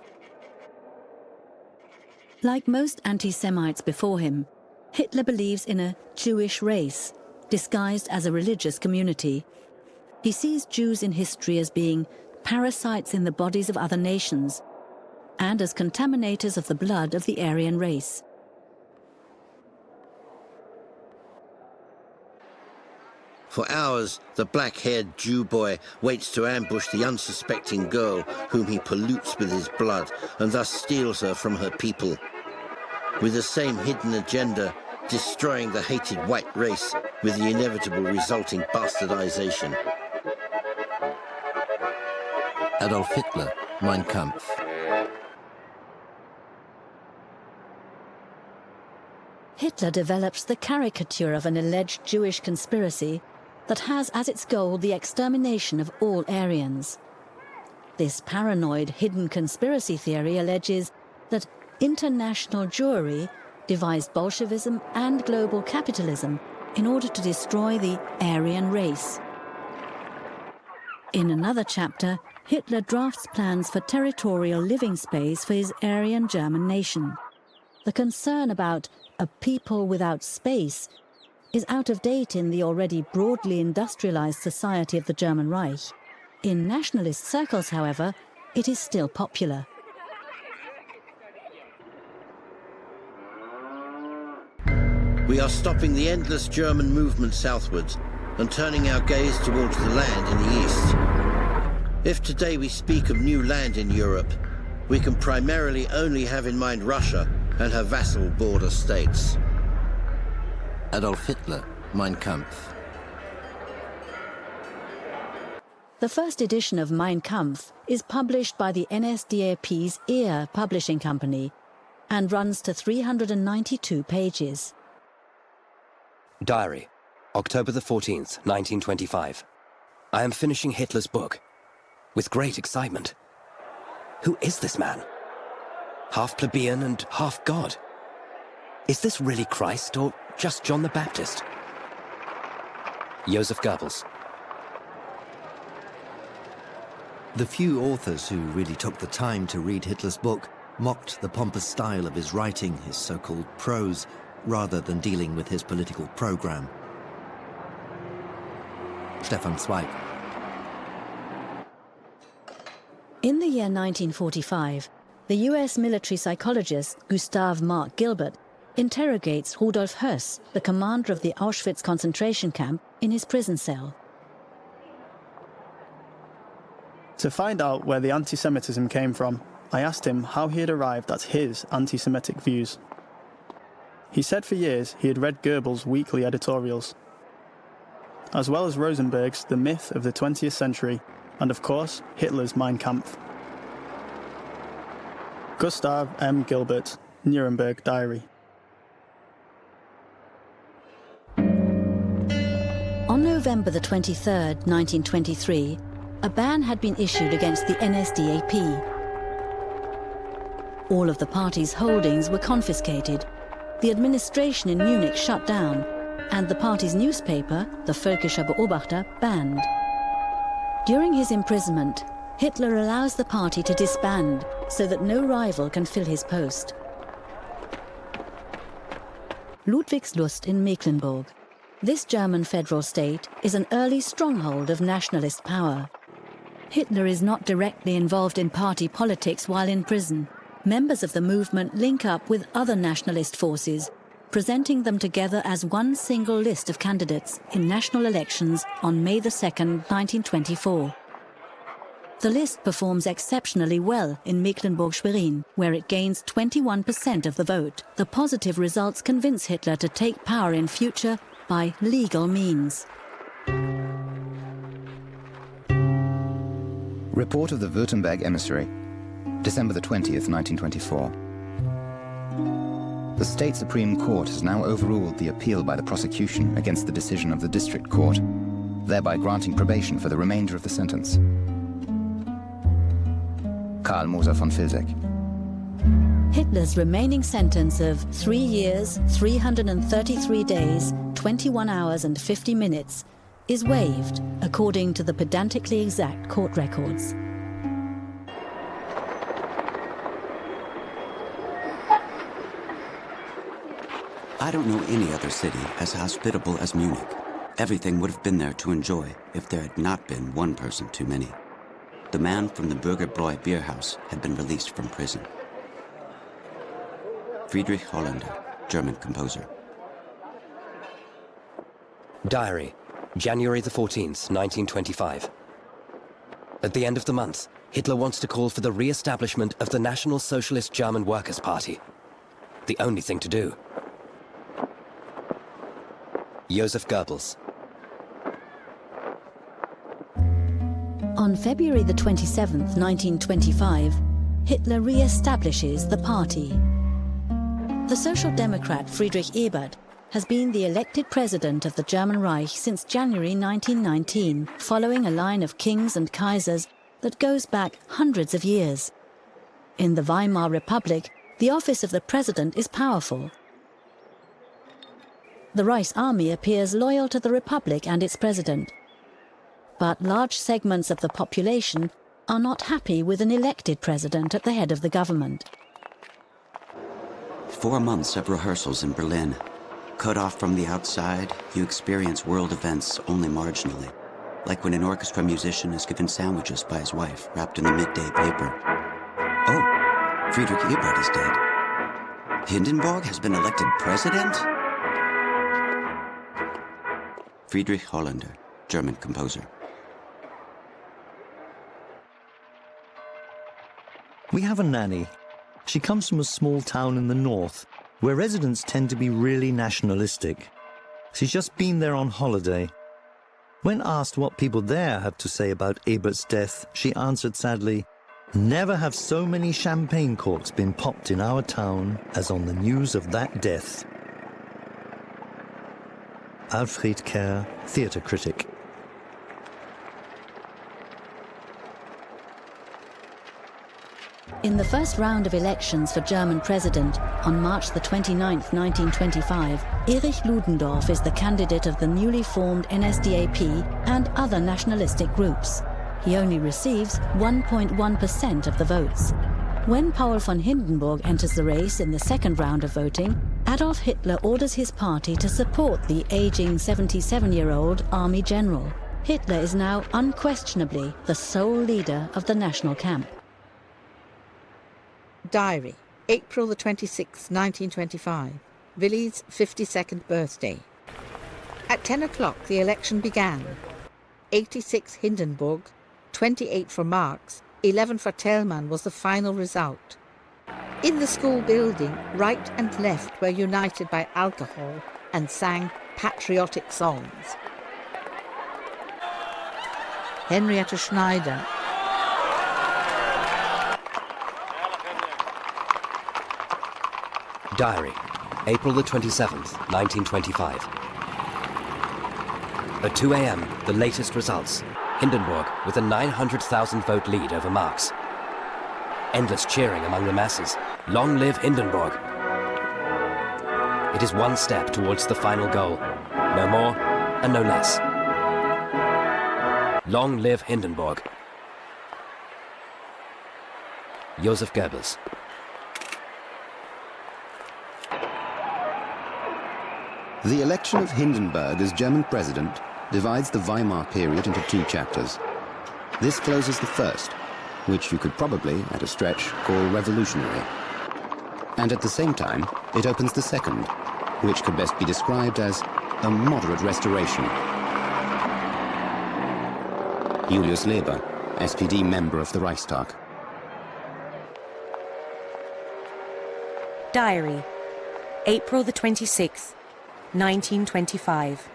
Like most anti-Semites before him, Hitler believes in a Jewish race, disguised as a religious community. He sees Jews in history as being parasites in the bodies of other nations, and as contaminators of the blood of the Aryan race. For hours, the black-haired Jew boy waits to ambush the unsuspecting girl whom he pollutes with his blood and thus steals her from her people. With the same hidden agenda, destroying the hated white race with the inevitable resulting bastardization. Adolf Hitler, Mein Kampf. Hitler develops the caricature of an alleged Jewish conspiracy that has as its goal the extermination of all Aryans. This paranoid hidden conspiracy theory alleges that international Jewry devised Bolshevism and global capitalism in order to destroy the Aryan race. In another chapter, Hitler drafts plans for territorial living space for his Aryan German nation. The concern about a people without space is out of date in the already broadly industrialized society of the German Reich. In nationalist circles, however, it is still popular. We are stopping the endless German movement southwards and turning our gaze towards the land in the east. If today we speak of new land in Europe, we can primarily only have in mind Russia and her vassal border states. Adolf Hitler, Mein Kampf. The first edition of Mein Kampf is published by the NSDAP's EAR publishing company and runs to 392 pages. Diary, October the 14th, 1925. I am finishing Hitler's book. With great excitement. Who is this man? Half plebeian and half God. Is this really Christ or just John the Baptist? Joseph Goebbels. The few authors who really took the time to read Hitler's book mocked the pompous style of his writing, his so-called prose, rather than dealing with his political program. Stefan Zweig. In the year 1945, the US military psychologist Gustav Mark Gilbert interrogates Rudolf Höss, the commander of the Auschwitz concentration camp, in his prison cell. To find out where the anti-Semitism came from, I asked him how he had arrived at his anti-Semitic views. He said for years he had read Goebbels' weekly editorials, as well as Rosenberg's The Myth of the 20th Century, and of course, Hitler's Mein Kampf. Gustav M. Gilbert, Nuremberg Diary. On November December the 23rd, 1923, a ban had been issued against the NSDAP. All of the party's holdings were confiscated, the administration in Munich shut down, and the party's newspaper, the Völkischer Beobachter, banned. During his imprisonment, Hitler allows the party to disband so that no rival can fill his post. Ludwigslust in Mecklenburg. This German federal state is an early stronghold of nationalist power. Hitler is not directly involved in party politics while in prison. Members of the movement link up with other nationalist forces, presenting them together as one single list of candidates in national elections on May 2, 1924. The list performs exceptionally well in Mecklenburg-Schwerin, where it gains 21% of the vote. The positive results convince Hitler to take power in future by legal means. Report of the Württemberg Emissary, December the 20th, 1924. The State Supreme Court has now overruled the appeal by the prosecution against the decision of the District Court, thereby granting probation for the remainder of the sentence. Karl Moser von Vilseck. Hitler's remaining sentence of 3 years, 333 days, 21 hours and 50 minutes is waived according to the pedantically exact court records. I don't know any other city as hospitable as Munich. Everything would have been there to enjoy if there had not been one person too many. The man from the Bürgerbräu beer house had been released from prison. Friedrich Hollander, German composer. Diary, January the 14th, 1925. At the end of the month, Hitler wants to call for the re-establishment of the National Socialist German Workers' Party. The only thing to do. Joseph Goebbels. On February the 27th, 1925, Hitler re-establishes the party. The Social Democrat Friedrich Ebert has been the elected president of the German Reich since January 1919, following a line of kings and kaisers that goes back hundreds of years. In the Weimar Republic, the office of the president is powerful. The Reich's army appears loyal to the Republic and its president. But large segments of the population are not happy with an elected president at the head of the government. 4 months of rehearsals in Berlin. Cut off from the outside, you experience world events only marginally. Like when an orchestra musician is given sandwiches by his wife wrapped in the midday paper. Oh, Friedrich Ebert is dead. Hindenburg has been elected president? Friedrich Hollander, German composer. We have a nanny. She comes from a small town in the north, where residents tend to be really nationalistic. She's just been there on holiday. When asked what people there have to say about Ebert's death, she answered sadly, "Never have so many champagne corks been popped in our town as on the news of that death." Alfred Kerr, theatre critic. In the first round of elections for German president on March the 29th, 1925, Erich Ludendorff is the candidate of the newly formed NSDAP and other nationalistic groups. He only receives 1.1% of the votes. When Paul von Hindenburg enters the race in the second round of voting, Adolf Hitler orders his party to support the aging 77-year-old army general. Hitler is now unquestionably the sole leader of the national camp. Diary, April the 26th, 1925. Willy's 52nd birthday. At 10 o'clock the election began. 86 Hindenburg, 28 for Marx, 11 for Thälmann was the final result. In the school building, right and left were united by alcohol and sang patriotic songs. Henriette Schneider. Diary, April the 27th, 1925. At 2 a.m., the latest results. Hindenburg with a 900,000 vote lead over Marx. Endless cheering among the masses. Long live Hindenburg. It is one step towards the final goal. No more and no less. Long live Hindenburg. Joseph Goebbels. The election of Hindenburg as German president divides the Weimar period into two chapters. This closes the first, which you could probably, at a stretch, call revolutionary. And at the same time, it opens the second, which could best be described as a moderate restoration. Julius Leber, SPD member of the Reichstag. Diary, April the 26th, 1925.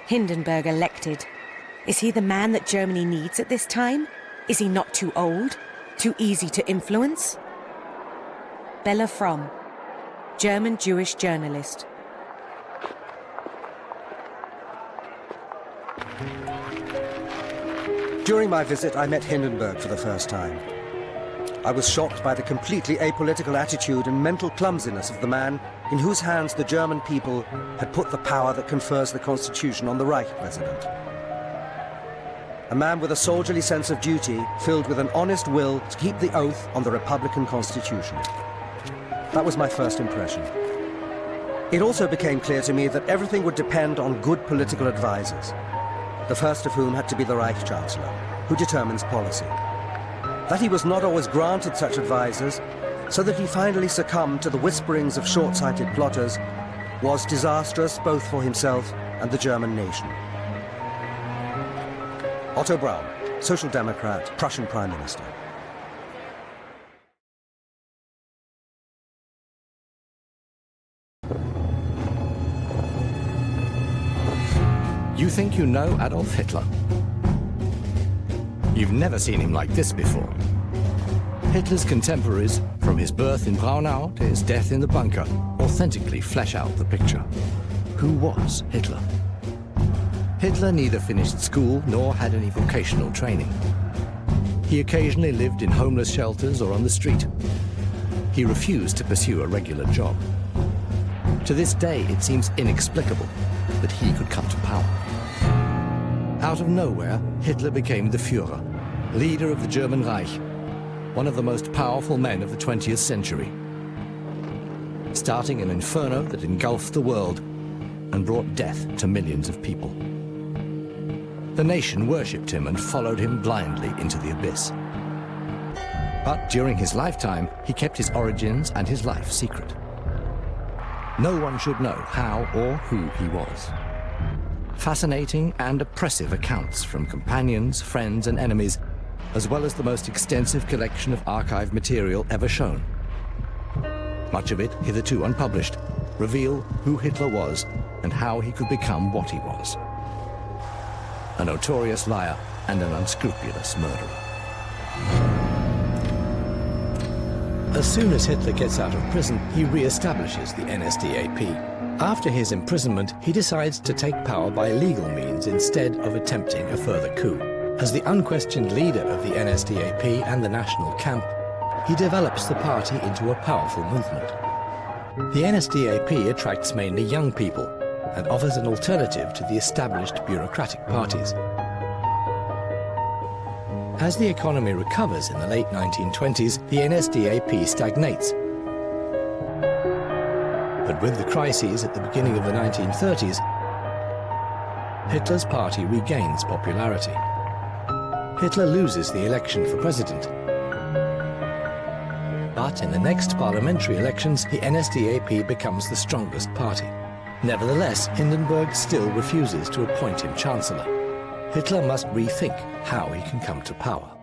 Hindenburg elected. Is he the man that Germany needs at this time? Is he not too old? Too easy to influence? Bella Fromm, German Jewish journalist. During my visit, I met Hindenburg for the first time. I was shocked by the completely apolitical attitude and mental clumsiness of the man in whose hands the German people had put the power that confers the constitution on the Reich president. A man with a soldierly sense of duty, filled with an honest will to keep the oath on the Republican Constitution. That was my first impression. It also became clear to me that everything would depend on good political advisors, the first of whom had to be the Reich Chancellor, who determines policy. That he was not always granted such advisors, so that he finally succumbed to the whisperings of short-sighted plotters, was disastrous both for himself and the German nation. Otto Braun, Social Democrat, Prussian Prime Minister. You think you know Adolf Hitler? You've never seen him like this before. Hitler's contemporaries, from his birth in Braunau to his death in the bunker, authentically flesh out the picture. Who was Hitler? Hitler neither finished school nor had any vocational training. He occasionally lived in homeless shelters or on the street. He refused to pursue a regular job. To this day, it seems inexplicable that he could come to power. Out of nowhere, Hitler became the Führer, leader of the German Reich, one of the most powerful men of the 20th century, starting an inferno that engulfed the world and brought death to millions of people. The nation worshipped him and followed him blindly into the abyss. But during his lifetime, he kept his origins and his life secret. No one should know how or who he was. Fascinating and oppressive accounts from companions, friends, and enemies, as well as the most extensive collection of archive material ever shown. Much of it, hitherto unpublished, reveal who Hitler was and how he could become what he was. A notorious liar and an unscrupulous murderer. As soon as Hitler gets out of prison, he re-establishes the NSDAP. After his imprisonment, he decides to take power by legal means instead of attempting a further coup. As the unquestioned leader of the NSDAP and the national camp, he develops the party into a powerful movement. The NSDAP attracts mainly young people and offers an alternative to the established bureaucratic parties. As the economy recovers in the late 1920s, the NSDAP stagnates. But with the crises at the beginning of the 1930s, Hitler's party regains popularity. Hitler loses the election for president. But in the next parliamentary elections, the NSDAP becomes the strongest party. Nevertheless, Hindenburg still refuses to appoint him chancellor. Hitler must rethink how he can come to power.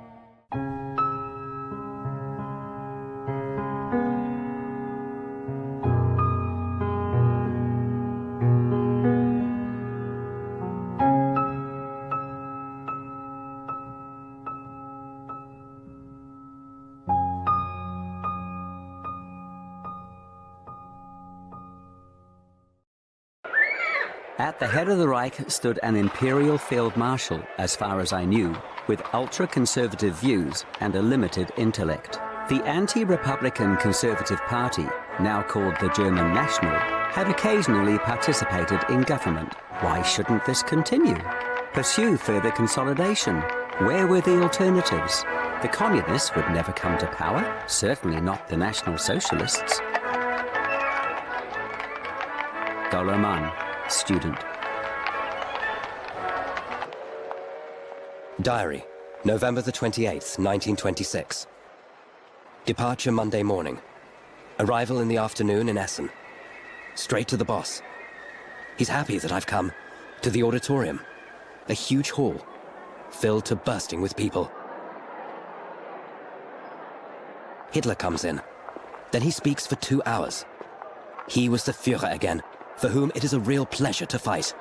At the head of the Reich stood an imperial field marshal, as far as I knew, with ultra-conservative views and a limited intellect. The anti-republican Conservative Party, now called the German National, had occasionally participated in government. Why shouldn't this continue? Pursue further consolidation. Where were the alternatives? The communists would never come to power, certainly not the National Socialists. Dollermann, student. Diary, November the 28th, 1926. Departure Monday morning. Arrival in the afternoon in Essen. Straight to the boss. He's happy that I've come. To the auditorium. A huge hall, filled to bursting with people. Hitler comes in. Then he speaks for 2 hours. He was the Führer again, for whom it is a real pleasure to fight.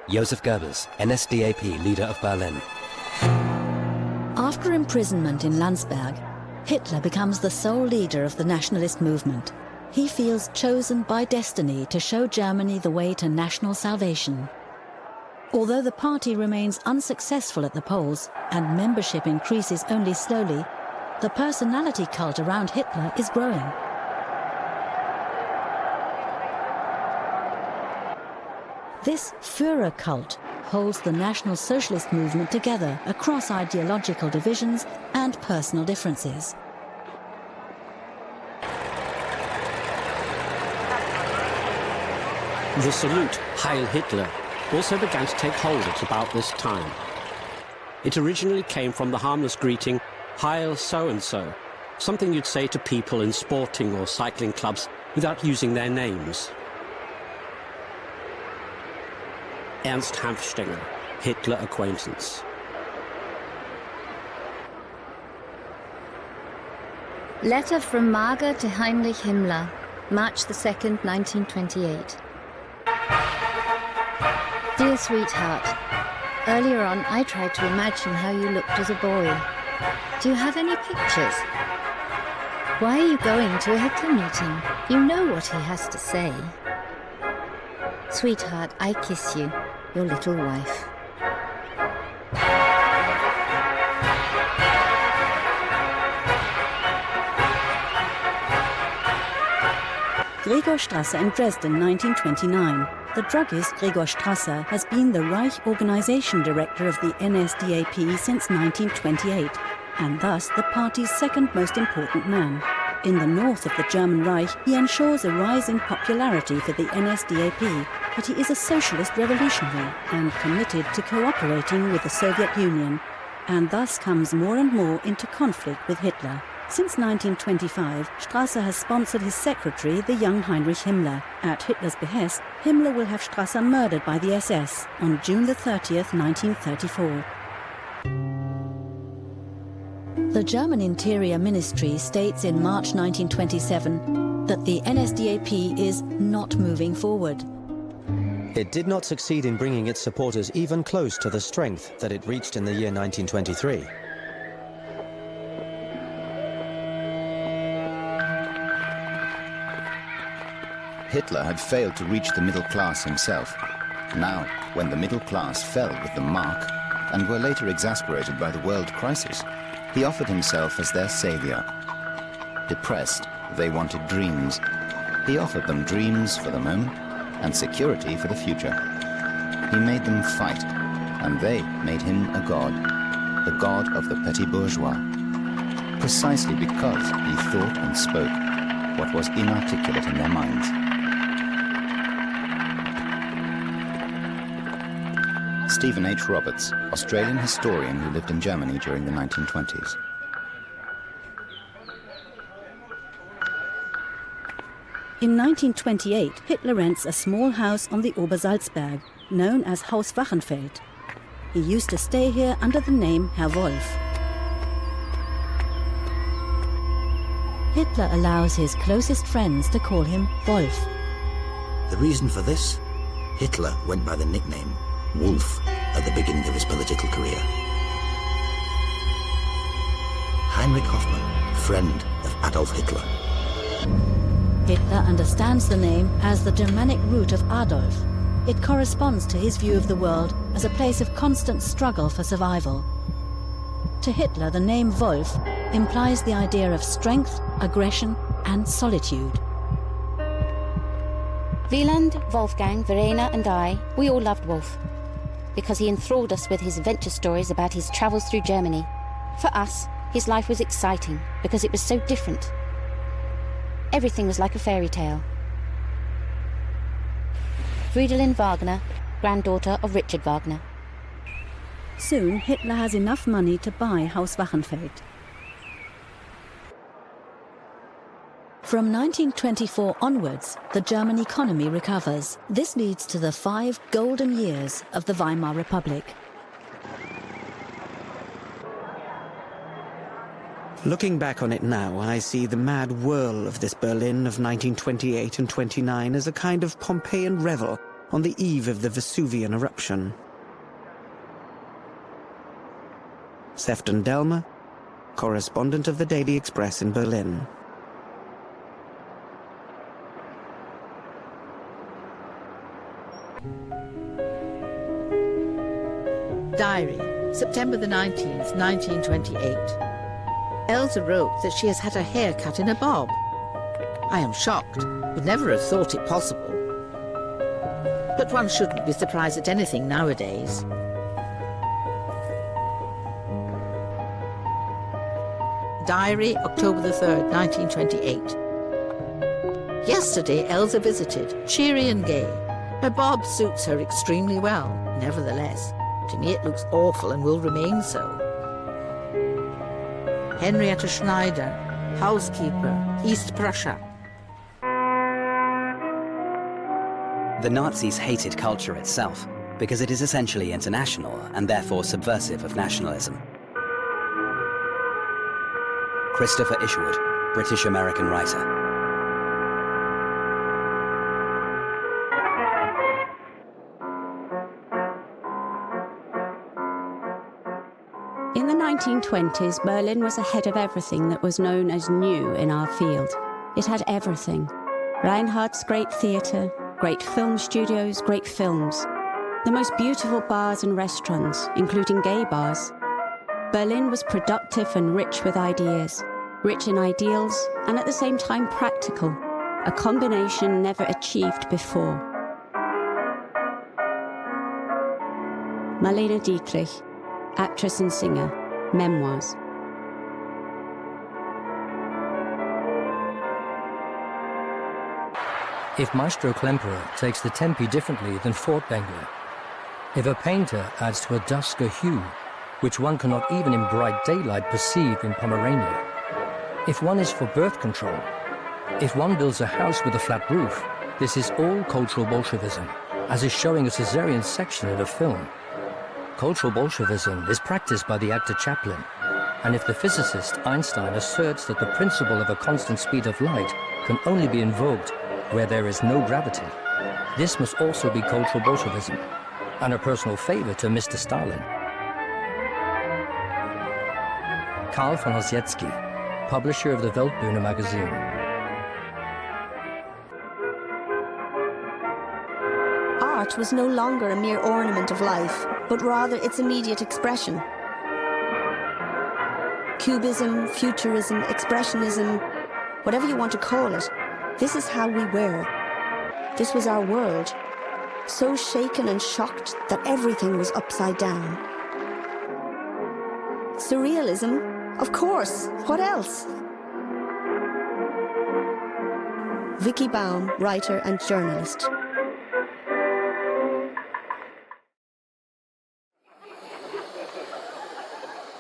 Joseph Goebbels, NSDAP leader of Berlin. After imprisonment in Landsberg, Hitler becomes the sole leader of the nationalist movement. He feels chosen by destiny to show Germany the way to national salvation. Although the party remains unsuccessful at the polls and membership increases only slowly, the personality cult around Hitler is growing. This Führer cult holds the National Socialist movement together across ideological divisions and personal differences. The salute, Heil Hitler, also began to take hold at about this time. It originally came from the harmless greeting, Heil so-and-so, something you'd say to people in sporting or cycling clubs without using their names. Ernst Hanfstaengl, Hitler acquaintance. Letter from Marga to Heinrich Himmler, March the 2nd, 1928. Dear sweetheart, earlier on I tried to imagine how you looked as a boy. Do you have any pictures? Why are you going to a Hitler meeting? You know what he has to say. Sweetheart, I kiss you, your little wife. Gregor Strasser in Dresden, 1929. The druggist Gregor Strasser has been the Reich Organization Director of the NSDAP since 1928, and thus the party's second most important man. In the north of the German Reich, he ensures a rise in popularity for the NSDAP, but he is a socialist revolutionary and committed to cooperating with the Soviet Union, and thus comes more and more into conflict with Hitler. Since 1925, Strasser has sponsored his secretary, the young Heinrich Himmler. At Hitler's behest, Himmler will have Strasser murdered by the SS on June the 30th, 1934. The German Interior Ministry states in March 1927 that the NSDAP is not moving forward. It did not succeed in bringing its supporters even close to the strength that it reached in the year 1923. Hitler had failed to reach the middle class himself. Now, when the middle class fell with the Mark and were later exasperated by the world crisis, he offered himself as their savior. Depressed, they wanted dreams. He offered them dreams for the moment and security for the future. He made them fight, and they made him a god, the god of the petty bourgeois, precisely because he thought and spoke what was inarticulate in their minds. Stephen H. Roberts, Australian historian who lived in Germany during the 1920s. In 1928, Hitler rents a small house on the Obersalzberg, known as Haus Wachenfeld. He used to stay here under the name Herr Wolf. Hitler allows his closest friends to call him Wolf. The reason for this? Hitler went by the nickname Wolf at the beginning of his political career. Heinrich Hoffmann, friend of Adolf Hitler. Hitler understands the name as the Germanic root of Adolf, It corresponds to his view of the world as a place of constant struggle for survival. To Hitler, the name Wolf implies the idea of strength, aggression, and solitude. Wieland, Wolfgang, Verena and I, we all loved Wolf, because he enthralled us with his adventure stories about his travels through Germany. For us, his life was exciting because it was so different. Everything was like a fairy tale. Fridolin Wagner, granddaughter of Richard Wagner. Soon, Hitler has enough money to buy Haus Wachenfeld. From 1924 onwards, the German economy recovers. This leads to the 5 golden years of the Weimar Republic. Looking back on it now, I see the mad whirl of this Berlin of 1928 and 29 as a kind of Pompeian revel on the eve of the Vesuvian eruption. Sefton Delmer, correspondent of the Daily Express in Berlin. Diary, September the 19th, 1928. Elsa wrote that she has had her hair cut in a bob. I am shocked, would never have thought it possible. But one shouldn't be surprised at anything nowadays. Diary, October the 3rd, 1928. Yesterday, Elsa visited, cheery and gay. Her bob suits her extremely well. Nevertheless, to me it looks awful and will remain so. Henrietta Schneider, housekeeper, East Prussia. The Nazis hated culture itself because it is essentially international and therefore subversive of nationalism. Christopher Isherwood, British-American writer. In the 1920s, Berlin was ahead of everything that was known as new in our field. It had everything. Reinhardt's great theatre, great film studios, great films. The most beautiful bars and restaurants, including gay bars. Berlin was productive and rich with ideas, rich in ideals, and at the same time practical, a combination never achieved before. Marlene Dietrich, actress and singer, memoirs. If Maestro Klemperer takes the tempi differently than Furtwängler, if a painter adds to a dusker hue, which one cannot even in bright daylight perceive in Pomerania, if one is for birth control, if one builds a house with a flat roof, this is all cultural Bolshevism, as is showing a cesarean section in a film. Cultural Bolshevism is practiced by the actor Chaplin, and if the physicist Einstein asserts that the principle of a constant speed of light can only be invoked where there is no gravity, this must also be cultural Bolshevism, and a personal favor to Mr. Stalin. Karl von Ossietzky, publisher of the Weltbühne magazine. Art was no longer a mere ornament of life, but rather its immediate expression. Cubism, futurism, expressionism, whatever you want to call it, this is how we were. This was our world, so shaken and shocked that everything was upside down. Surrealism? Of course, what else? Vicky Baum, writer and journalist.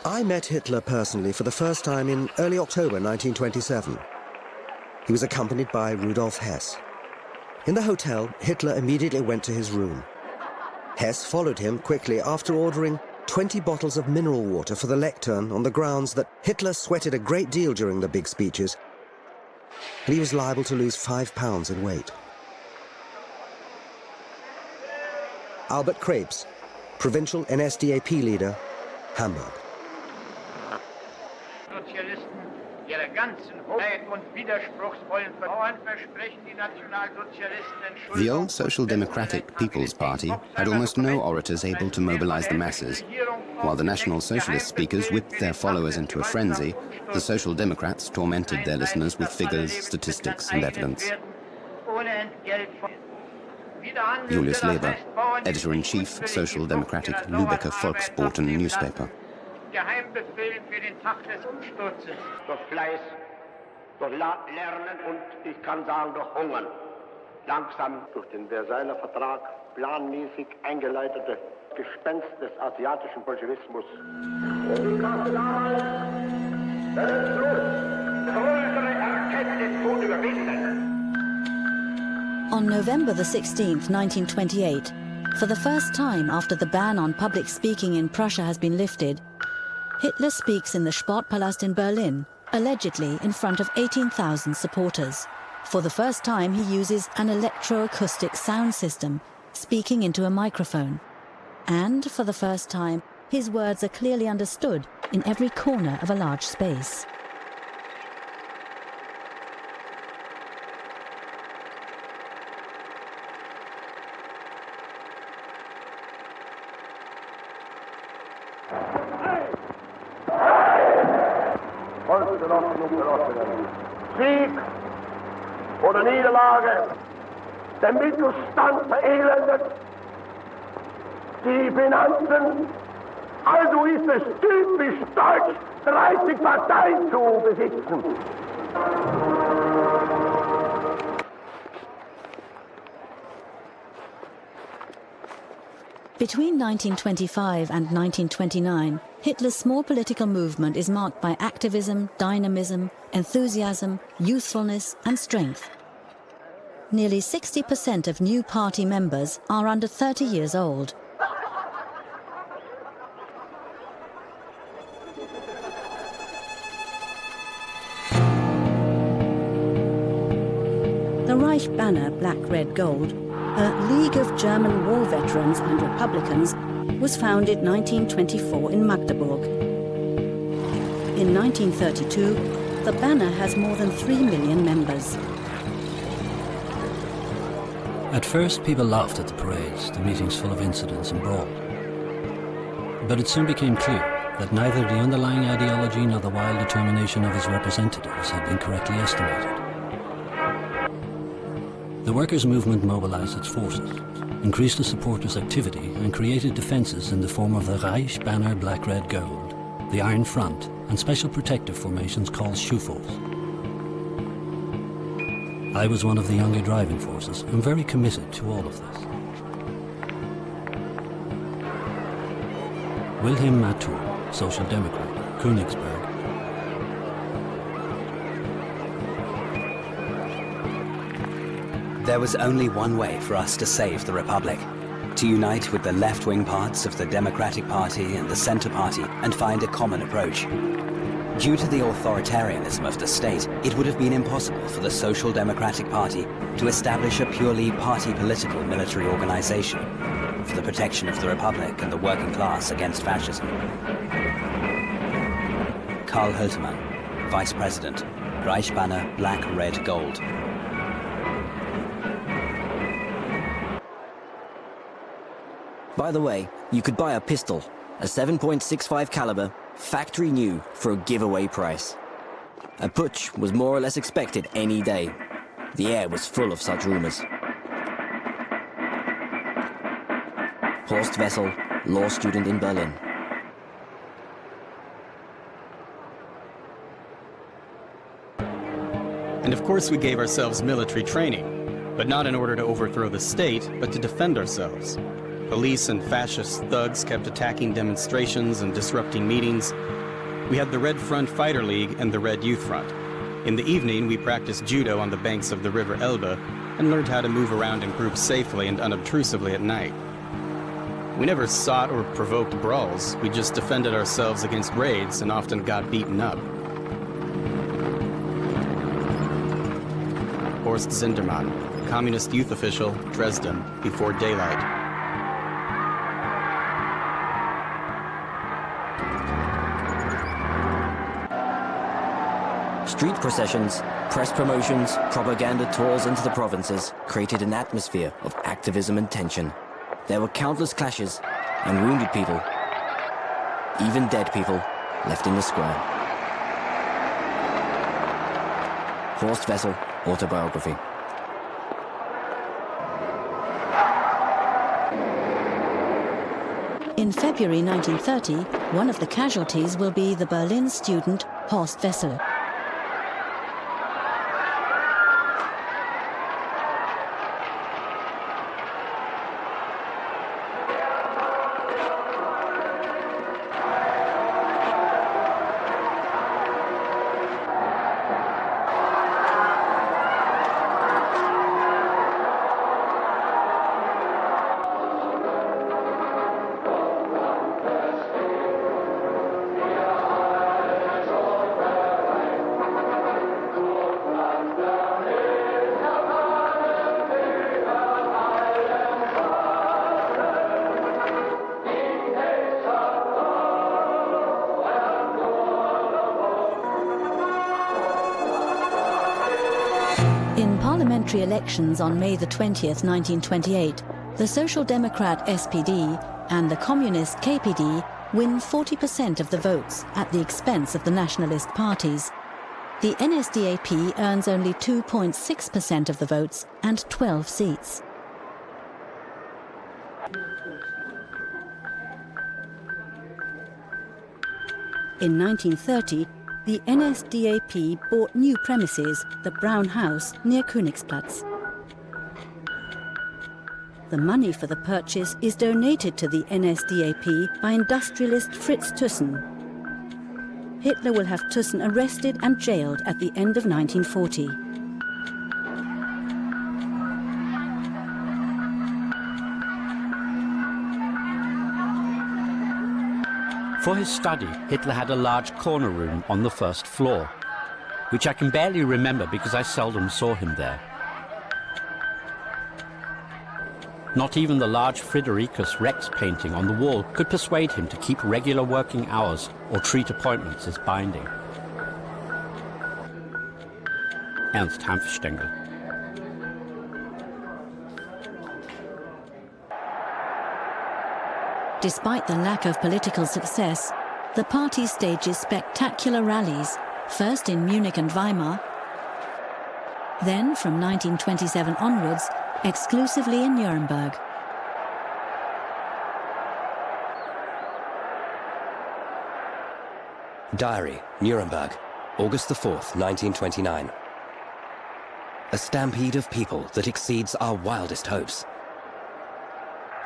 I met Hitler personally for the first time in early October 1927. He was accompanied by Rudolf Hess. In the hotel, Hitler immediately went to his room. Hess followed him quickly after ordering 20 bottles of mineral water for the lectern on the grounds that Hitler sweated a great deal during the big speeches, and he was liable to lose 5 pounds in weight. Albert Krebs, provincial NSDAP leader, Hamburg. The old Social Democratic People's Party had almost no orators able to mobilize the masses. While the National Socialist speakers whipped their followers into a frenzy, the Social Democrats tormented their listeners with figures, statistics, and evidence. Julius Leber, editor-in-chief, Social Democratic Lübecker Volksboten newspaper. Geheimbefehl für den Tag des Umsturzes. Durch Fleiß, durch Lernen und, ich kann sagen, durch Hungern. Langsam durch den Versailler Vertrag planmäßig eingeleitete Gespenst des asiatischen Bolschewismus. Und ich hatte damals den Schluss, größere Erkenntnis zu überwinden. On November the 16th, 1928, for the first time after the ban on public speaking in Prussia has been lifted, Hitler speaks in the Sportpalast in Berlin, allegedly in front of 18,000 supporters. For the first time, he uses an electroacoustic sound system, speaking into a microphone. And for the first time, his words are clearly understood in every corner of a large space. Sieg oder Niederlage, der Mittelstand verelendet, die Finanzen, also ist es typisch deutsch, 30 Parteien zu besitzen. Between 1925 and 1929, Hitler's small political movement is marked by activism, dynamism, enthusiasm, youthfulness and strength. Nearly 60% of new party members are under 30 years old. The Reich banner, black, red, gold, a League of German War Veterans and Republicans, was founded 1924 in Magdeburg. In 1932, the banner has more than 3 million members. At first, people laughed at the parades, the meetings full of incidents and brawl. But it soon became clear that neither the underlying ideology nor the wild determination of his representatives had been correctly estimated. The workers' movement mobilized its forces, increased the supporters' activity and created defenses in the form of the Reich banner black, red, gold, the Iron Front and special protective formations called Schufels. I was one of the younger driving forces and very committed to all of this. Wilhelm Matur, Social Democrat, Königsberg. There was only one way for us to save the Republic: to unite with the left-wing parts of the Democratic Party and the Centre Party and find a common approach. Due to the authoritarianism of the state, it would have been impossible for the Social Democratic Party to establish a purely party political military organization for the protection of the Republic and the working class against fascism. Karl Höltermann, Vice President, Reich banner black, red, gold. By the way, you could buy a pistol, a 7.65 caliber, factory new, for a giveaway price. A putsch was more or less expected any day. The air was full of such rumors. Horst Wessel, law student in Berlin. And of course we gave ourselves military training, but not in order to overthrow the state, but to defend ourselves. Police and fascist thugs kept attacking demonstrations and disrupting meetings. We had the Red Front Fighter League and the Red Youth Front. In the evening, we practiced judo on the banks of the River Elbe and learned how to move around in groups safely and unobtrusively at night. We never sought or provoked brawls. We just defended ourselves against raids and often got beaten up. Horst Zindermann, communist youth official, Dresden, before daylight. Street processions, press promotions, propaganda tours into the provinces created an atmosphere of activism and tension. There were countless clashes and wounded people, even dead people, left in the square. Horst Wessel, autobiography. In February 1930, one of the casualties will be the Berlin student Horst Wessel. Elections on May the 20th, 1928, the Social Democrat SPD and the Communist KPD win 40% of the votes at the expense of the nationalist parties. The NSDAP earns only 2.6% of the votes and 12 seats. In 1930, the NSDAP bought new premises, the Braun House, near Königsplatz. The money for the purchase is donated to the NSDAP by industrialist Fritz Thyssen. Hitler will have Thyssen arrested and jailed at the end of 1940. For his study, Hitler had a large corner room on the first floor, which I can barely remember because I seldom saw him there. Not even the large Fridericus Rex painting on the wall could persuade him to keep regular working hours or treat appointments as binding. Ernst Hanfstengel. Despite the lack of political success, the party stages spectacular rallies, first in Munich and Weimar, then from 1927 onwards, exclusively in Nuremberg. Diary, Nuremberg, August the 4th, 1929. A stampede of people that exceeds our wildest hopes.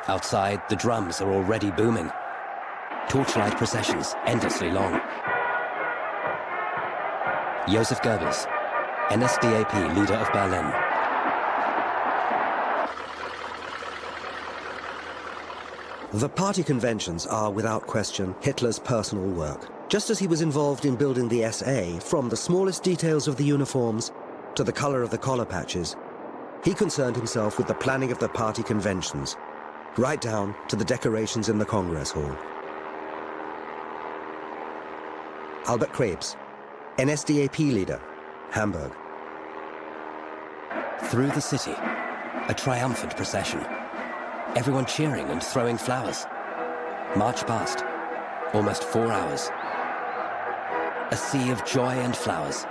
Outside, the drums are already booming. Torchlight processions, endlessly long. Joseph Goebbels, NSDAP leader of Berlin. The party conventions are, without question, Hitler's personal work. Just as he was involved in building the SA, from the smallest details of the uniforms to the color of the collar patches, he concerned himself with the planning of the party conventions, right down to the decorations in the Congress Hall. Albert Krebs, NSDAP leader, Hamburg. Through the city, a triumphant procession. Everyone cheering and throwing flowers. March past, almost 4 hours. A sea of joy and flowers.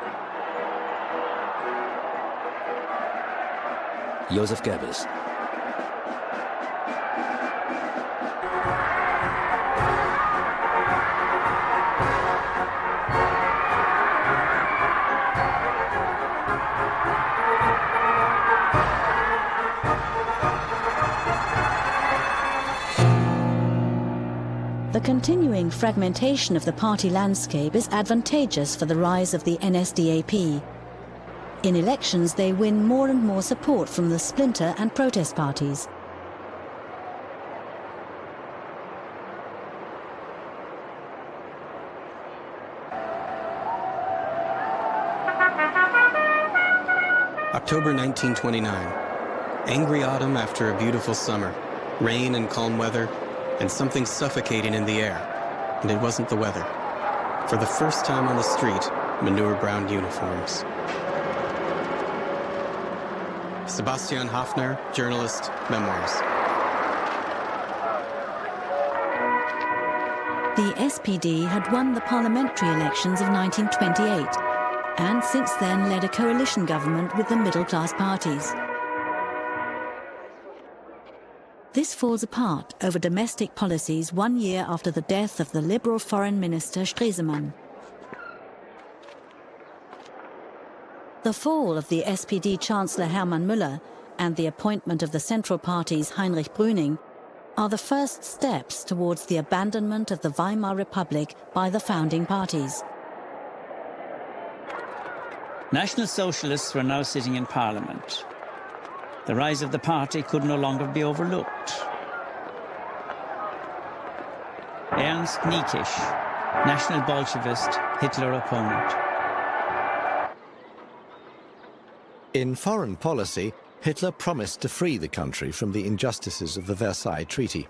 Joseph Goebbels. The continuing fragmentation of the party landscape is advantageous for the rise of the NSDAP. In elections, they win more and more support from the splinter and protest parties. October 1929. Angry autumn after a beautiful summer. Rain and calm weather, and something suffocating in the air. And it wasn't the weather. For the first time on the street, manure-brown uniforms. Sebastian Hafner, journalist, memoirs. The SPD had won the parliamentary elections of 1928 and since then led a coalition government with the middle-class parties. This falls apart over domestic policies 1 year after the death of the Liberal Foreign Minister Stresemann. The fall of the SPD Chancellor Hermann Müller and the appointment of the Central Party's Heinrich Brüning are the first steps towards the abandonment of the Weimar Republic by the founding parties. National Socialists were now sitting in Parliament. The rise of the party could no longer be overlooked. Ernst Niekisch, National Bolshevist, Hitler opponent. In foreign policy, Hitler promised to free the country from the injustices of the Versailles Treaty.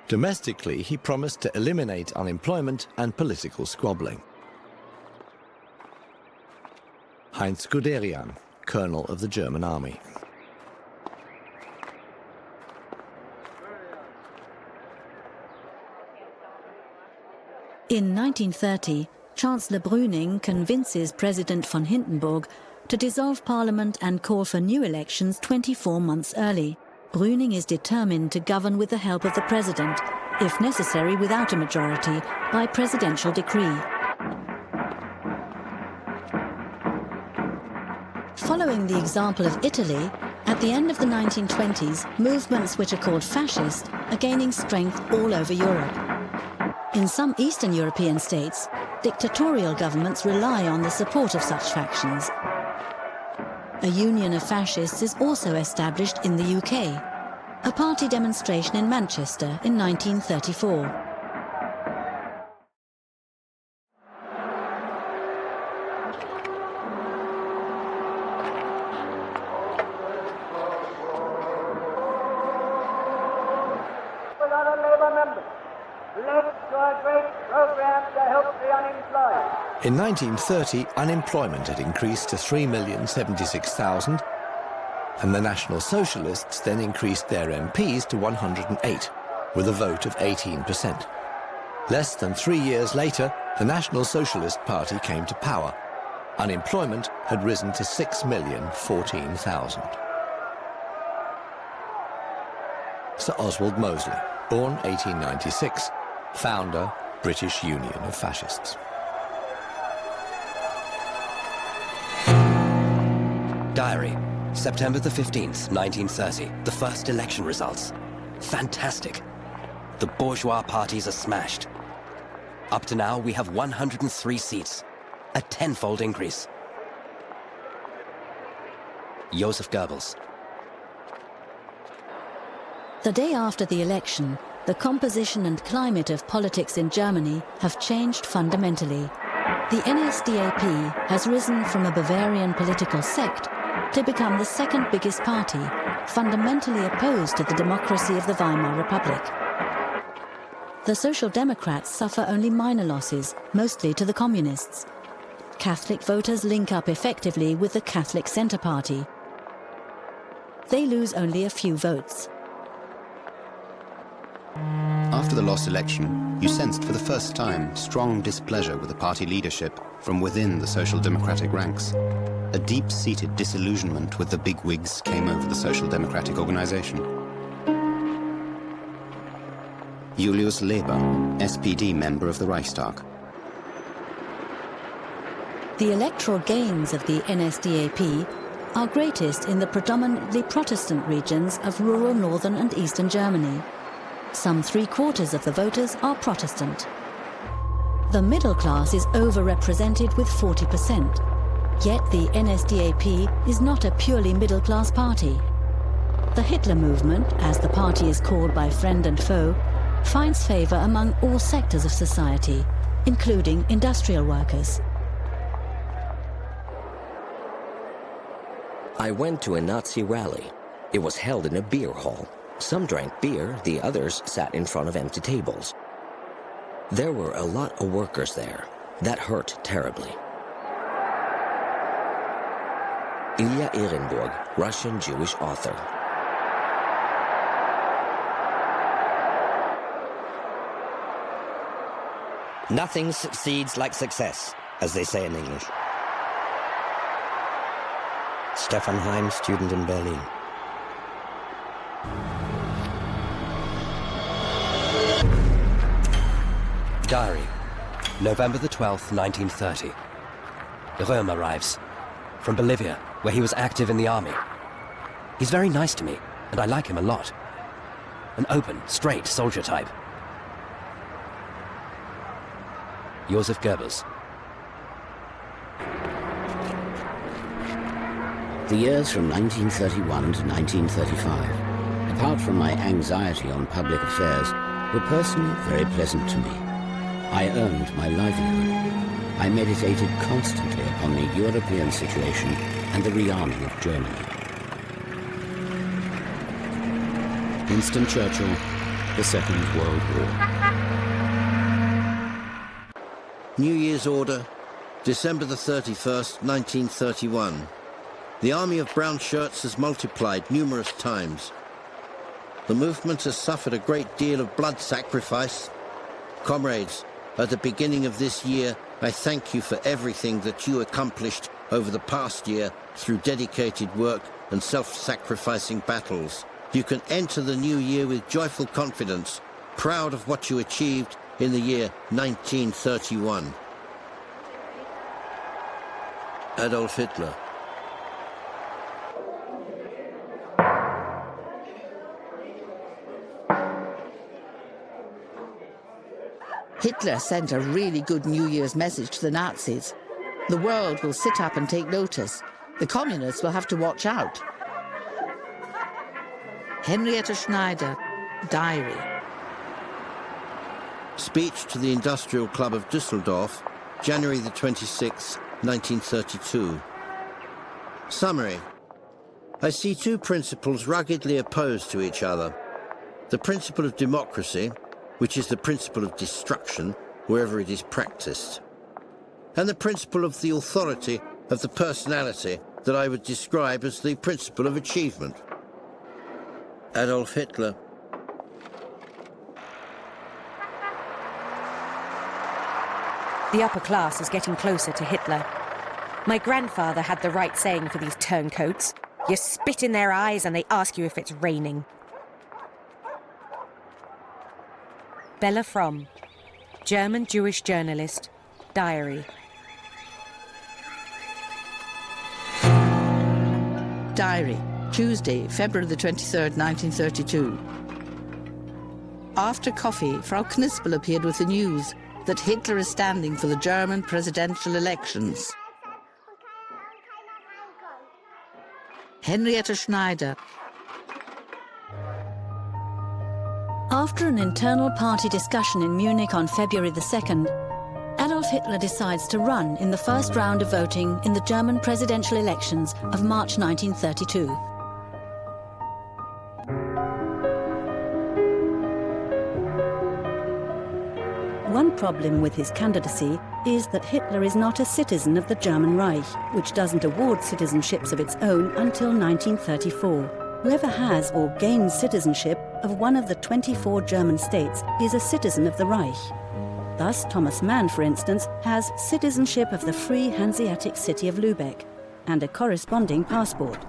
Domestically, he promised to eliminate unemployment and political squabbling. Heinz Guderian, Colonel of the German Army. In 1930, Chancellor Brüning convinces President von Hindenburg to dissolve Parliament and call for new elections 24 months early. Brüning is determined to govern with the help of the President, if necessary without a majority, by presidential decree. Following the example of Italy, at the end of the 1920s, movements which are called fascist are gaining strength all over Europe. In some Eastern European states, dictatorial governments rely on the support of such factions. A union of fascists is also established in the UK, a party demonstration in Manchester in 1934. In 1930, unemployment had increased to 3,076,000, and the National Socialists then increased their MPs to 108, with a vote of 18%. Less than 3 years later, the National Socialist Party came to power. Unemployment had risen to 6,014,000. Sir Oswald Mosley, born 1896, founder, British Union of Fascists. Diary, September the 15th, 1930. The first election results. Fantastic. The bourgeois parties are smashed. Up to now, we have 103 seats. A 10-fold increase. Joseph Goebbels. The day after the election, the composition and climate of politics in Germany have changed fundamentally. The NSDAP has risen from a Bavarian political sect to become the second biggest party, fundamentally opposed to the democracy of the Weimar Republic. The Social Democrats suffer only minor losses, mostly to the Communists. Catholic voters link up effectively with the Catholic Centre Party. They lose only a few votes. After the lost election, you sensed for the first time strong displeasure with the party leadership from within the Social Democratic ranks. A deep-seated disillusionment with the bigwigs came over the Social Democratic organization. Julius Leber, SPD member of the Reichstag. The electoral gains of the NSDAP are greatest in the predominantly Protestant regions of rural northern and eastern Germany. Some 3/4 of the voters are Protestant. The middle class is overrepresented with 40%. Yet the NSDAP is not a purely middle-class party. The Hitler movement, as the party is called by friend and foe, finds favor among all sectors of society, including industrial workers. I went to a Nazi rally. It was held in a beer hall. Some drank beer, the others sat in front of empty tables. There were a lot of workers there. That hurt terribly. Ilya Ehrenburg, Russian Jewish author. Nothing succeeds like success, as they say in English. Stefan Heim, student in Berlin. Diary, November the 12th, 1930. Rohm arrives, from Bolivia, where he was active in the army. He's very nice to me, and I like him a lot. An open, straight soldier type. Joseph Goebbels. The years from 1931 to 1935, apart from my anxiety on public affairs, were personally very pleasant to me. I earned my livelihood. I meditated constantly upon the European situation and the rearming of Germany. Winston Churchill, the Second World War. New Year's Order, December the 31st, 1931. The army of brown shirts has multiplied numerous times. The movement has suffered a great deal of blood sacrifice. Comrades, at the beginning of this year, I thank you for everything that you accomplished over the past year through dedicated work and self-sacrificing battles. You can enter the new year with joyful confidence, proud of what you achieved in the year 1931. Adolf Hitler. Hitler sent a really good New Year's message to the Nazis. The world will sit up and take notice. The communists will have to watch out. Henrietta Schneider, Diary. Speech to the Industrial Club of Düsseldorf, January the 26th, 1932. Summary. I see two principles ruggedly opposed to each other. The principle of democracy, which is the principle of destruction wherever it is practiced, and the principle of the authority of the personality that I would describe as the principle of achievement. Adolf Hitler. The upper class is getting closer to Hitler. My grandfather had the right saying for these turncoats. You spit in their eyes and they ask you if it's raining. Bella Fromm, German Jewish journalist, Diary. Diary, Tuesday, February the 23rd, 1932. After coffee, Frau Knispel appeared with the news that Hitler is standing for the German presidential elections. Henrietta Schneider. After an internal party discussion in Munich on February the 2nd, Adolf Hitler decides to run in the first round of voting in the German presidential elections of March 1932. One problem with his candidacy is that Hitler is not a citizen of the German Reich, which doesn't award citizenships of its own until 1934. Whoever has or gains citizenship of one of the 24 German states is a citizen of the Reich. Thus, Thomas Mann, for instance, has citizenship of the Free Hanseatic city of Lübeck and a corresponding passport.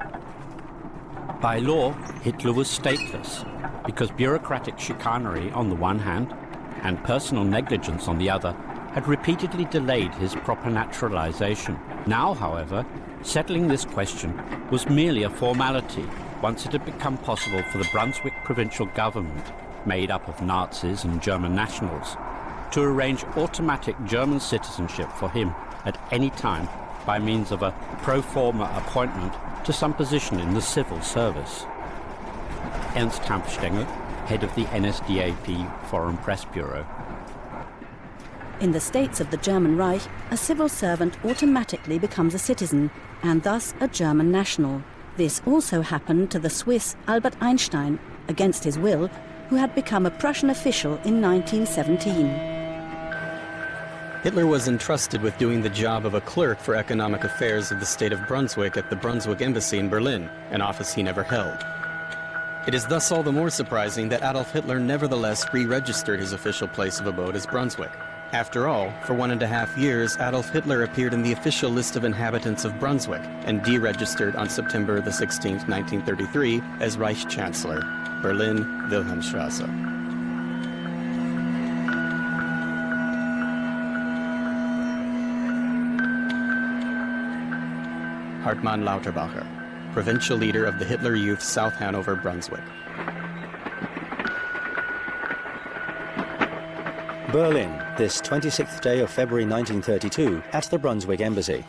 By law, Hitler was stateless, because bureaucratic chicanery on the one hand and personal negligence on the other had repeatedly delayed his proper naturalization. Now, however, settling this question was merely a formality once it had become possible for the Brunswick provincial government, made up of Nazis and German nationals, to arrange automatic German citizenship for him at any time by means of a pro forma appointment to some position in the civil service. Ernst Kampfstengel, head of the NSDAP Foreign Press Bureau. In the states of the German Reich, a civil servant automatically becomes a citizen and thus a German national. This also happened to the Swiss Albert Einstein, against his will, who had become a Prussian official in 1917. Hitler was entrusted with doing the job of a clerk for economic affairs of the state of Brunswick at the Brunswick Embassy in Berlin, an office he never held. It is thus all the more surprising that Adolf Hitler nevertheless re-registered his official place of abode as Brunswick. After all, for 1.5 years, Adolf Hitler appeared in the official list of inhabitants of Brunswick and deregistered on September the 16th, 1933 as Reichschancellor, Berlin, Wilhelmstrasse. Hartmann Lauterbacher, provincial leader of the Hitler Youth South Hanover, Brunswick. Berlin, this 26th day of February 1932, at the Brunswick Embassy.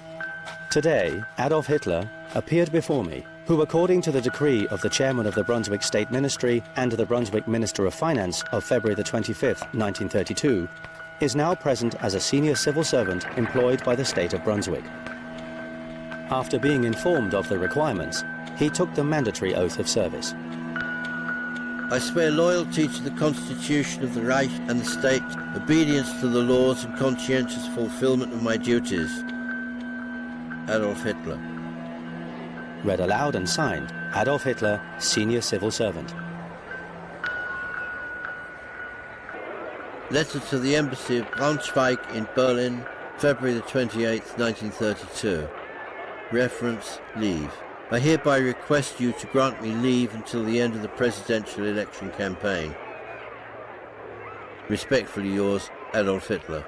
Today, Adolf Hitler appeared before me, who according to the decree of the chairman of the Brunswick State Ministry and the Brunswick Minister of Finance of February the 25th, 1932, is now present as a senior civil servant employed by the state of Brunswick. After being informed of the requirements, he took the mandatory oath of service. I swear loyalty to the Constitution of the Reich and the state, obedience to the laws and conscientious fulfillment of my duties. Adolf Hitler. Read aloud and signed, Adolf Hitler, Senior Civil Servant. Letter to the Embassy of Braunschweig in Berlin, February the 28th, 1932. Reference, leave. I hereby request you to grant me leave until the end of the presidential election campaign. Respectfully yours, Adolf Hitler.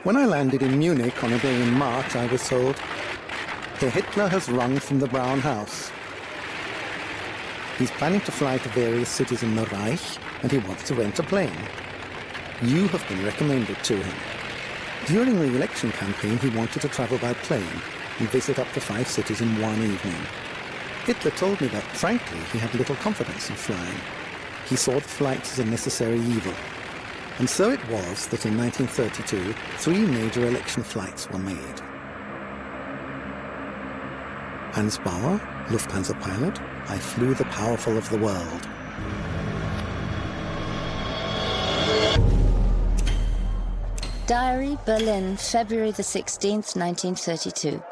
When I landed in Munich on a day in March, I was told, Herr Hitler has rung from the Brown House. He's planning to fly to various cities in the Reich, and he wants to rent a plane. You have been recommended to him. During the election campaign, he wanted to travel by plane and visit up to 5 cities in one evening. Hitler told me that, frankly, he had little confidence in flying. He saw the flights as a necessary evil. And so it was that in 1932, 3 major election flights were made. Hans Bauer, Lufthansa pilot, I flew the powerful of the world. Diary, Berlin, February the 16th, 1932.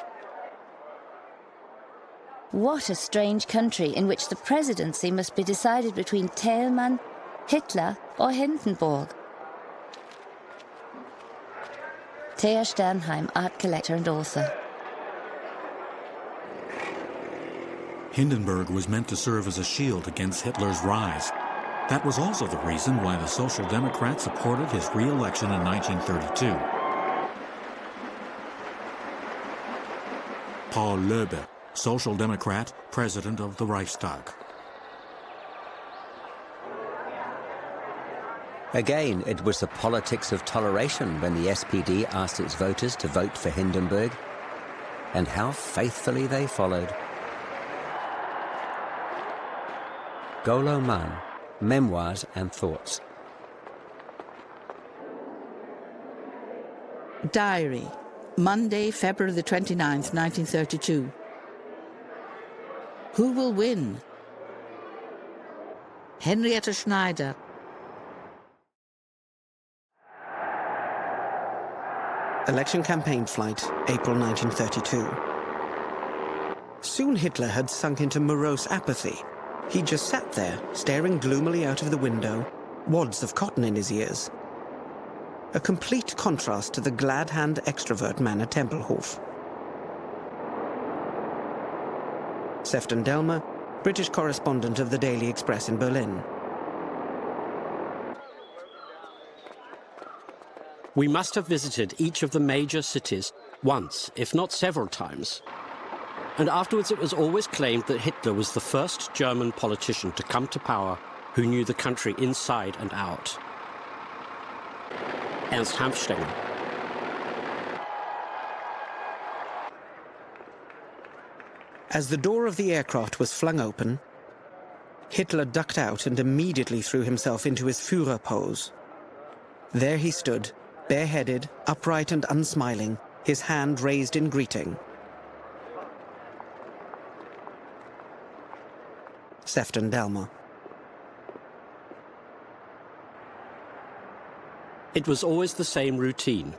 What a strange country in which the presidency must be decided between Thälmann, Hitler or Hindenburg. Thea Sternheim, art collector and author. Hindenburg was meant to serve as a shield against Hitler's rise. That was also the reason why the Social Democrats supported his re-election in 1932. Paul Löbe, Social Democrat, President of the Reichstag. Again, it was the politics of toleration when the SPD asked its voters to vote for Hindenburg, and how faithfully they followed. Golo Mann, Memoirs and Thoughts. Diary, Monday, February the 29th, 1932. Who will win? Henrietta Schneider. Election campaign flight, April 1932. Soon Hitler had sunk into morose apathy. He just sat there, staring gloomily out of the window, wads of cotton in his ears. A complete contrast to the glad-hand extrovert man at Tempelhof. Sefton Delmer, British correspondent of the Daily Express in Berlin. We must have visited each of the major cities once, if not several times. And afterwards it was always claimed that Hitler was the first German politician to come to power who knew the country inside and out. Ernst Hanfstaengl. As the door of the aircraft was flung open, Hitler ducked out and immediately threw himself into his Führer pose. There he stood, bareheaded, upright and unsmiling, his hand raised in greeting. Sefton Delmer. It was always the same routine.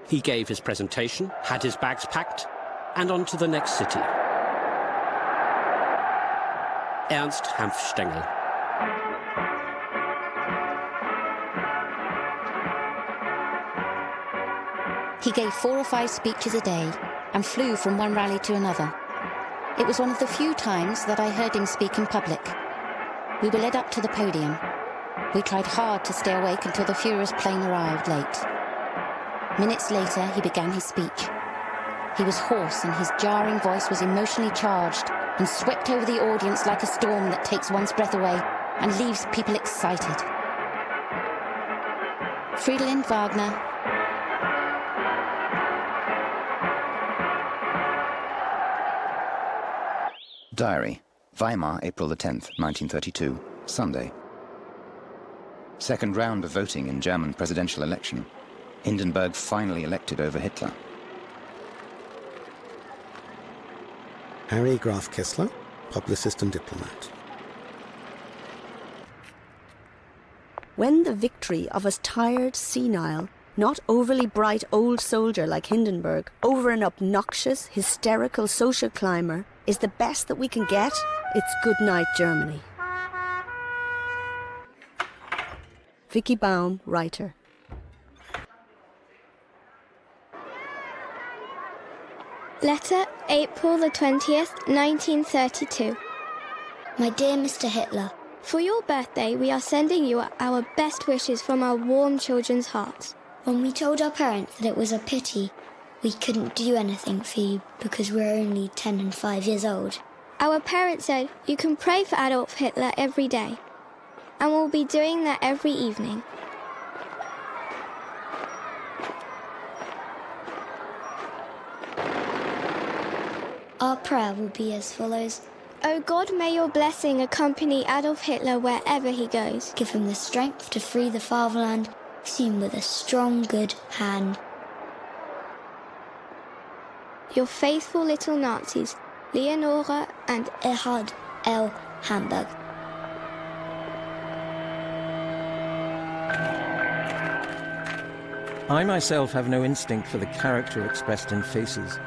He gave his presentation, had his bags packed, and on to the next city. Ernst Hanfstengel. He gave 4 or 5 speeches a day and flew from one rally to another. It was one of the few times that I heard him speak in public. We were led up to the podium. We tried hard to stay awake until the Führer's plane arrived late. Minutes later, he began his speech. He was hoarse and his jarring voice was emotionally charged and swept over the audience like a storm that takes one's breath away and leaves people excited. Fridolin Wagner. Diary, Weimar, April the 10th, 1932, Sunday. Second round of voting in German presidential election. Hindenburg finally elected over Hitler. Harry Graf Kessler, publicist and diplomat. When the victory of a tired, senile, not overly bright old soldier like Hindenburg over an obnoxious, hysterical social climber is the best that we can get, it's good night, Germany. Vicky Baum, writer. Letter, April the 20th, 1932. My dear Mr. Hitler, for your birthday, we are sending you our best wishes from our warm children's hearts. When we told our parents that it was a pity we couldn't do anything for you because we're only 10 and 5 years old, our parents said you can pray for Adolf Hitler every day, and we'll be doing that every evening. Our prayer will be as follows. O God, may your blessing accompany Adolf Hitler wherever he goes. Give him the strength to free the fatherland, seen with a strong, good hand. Your faithful little Nazis, Leonora and Erhard L. Hamburg. I myself have no instinct for the character expressed in faces.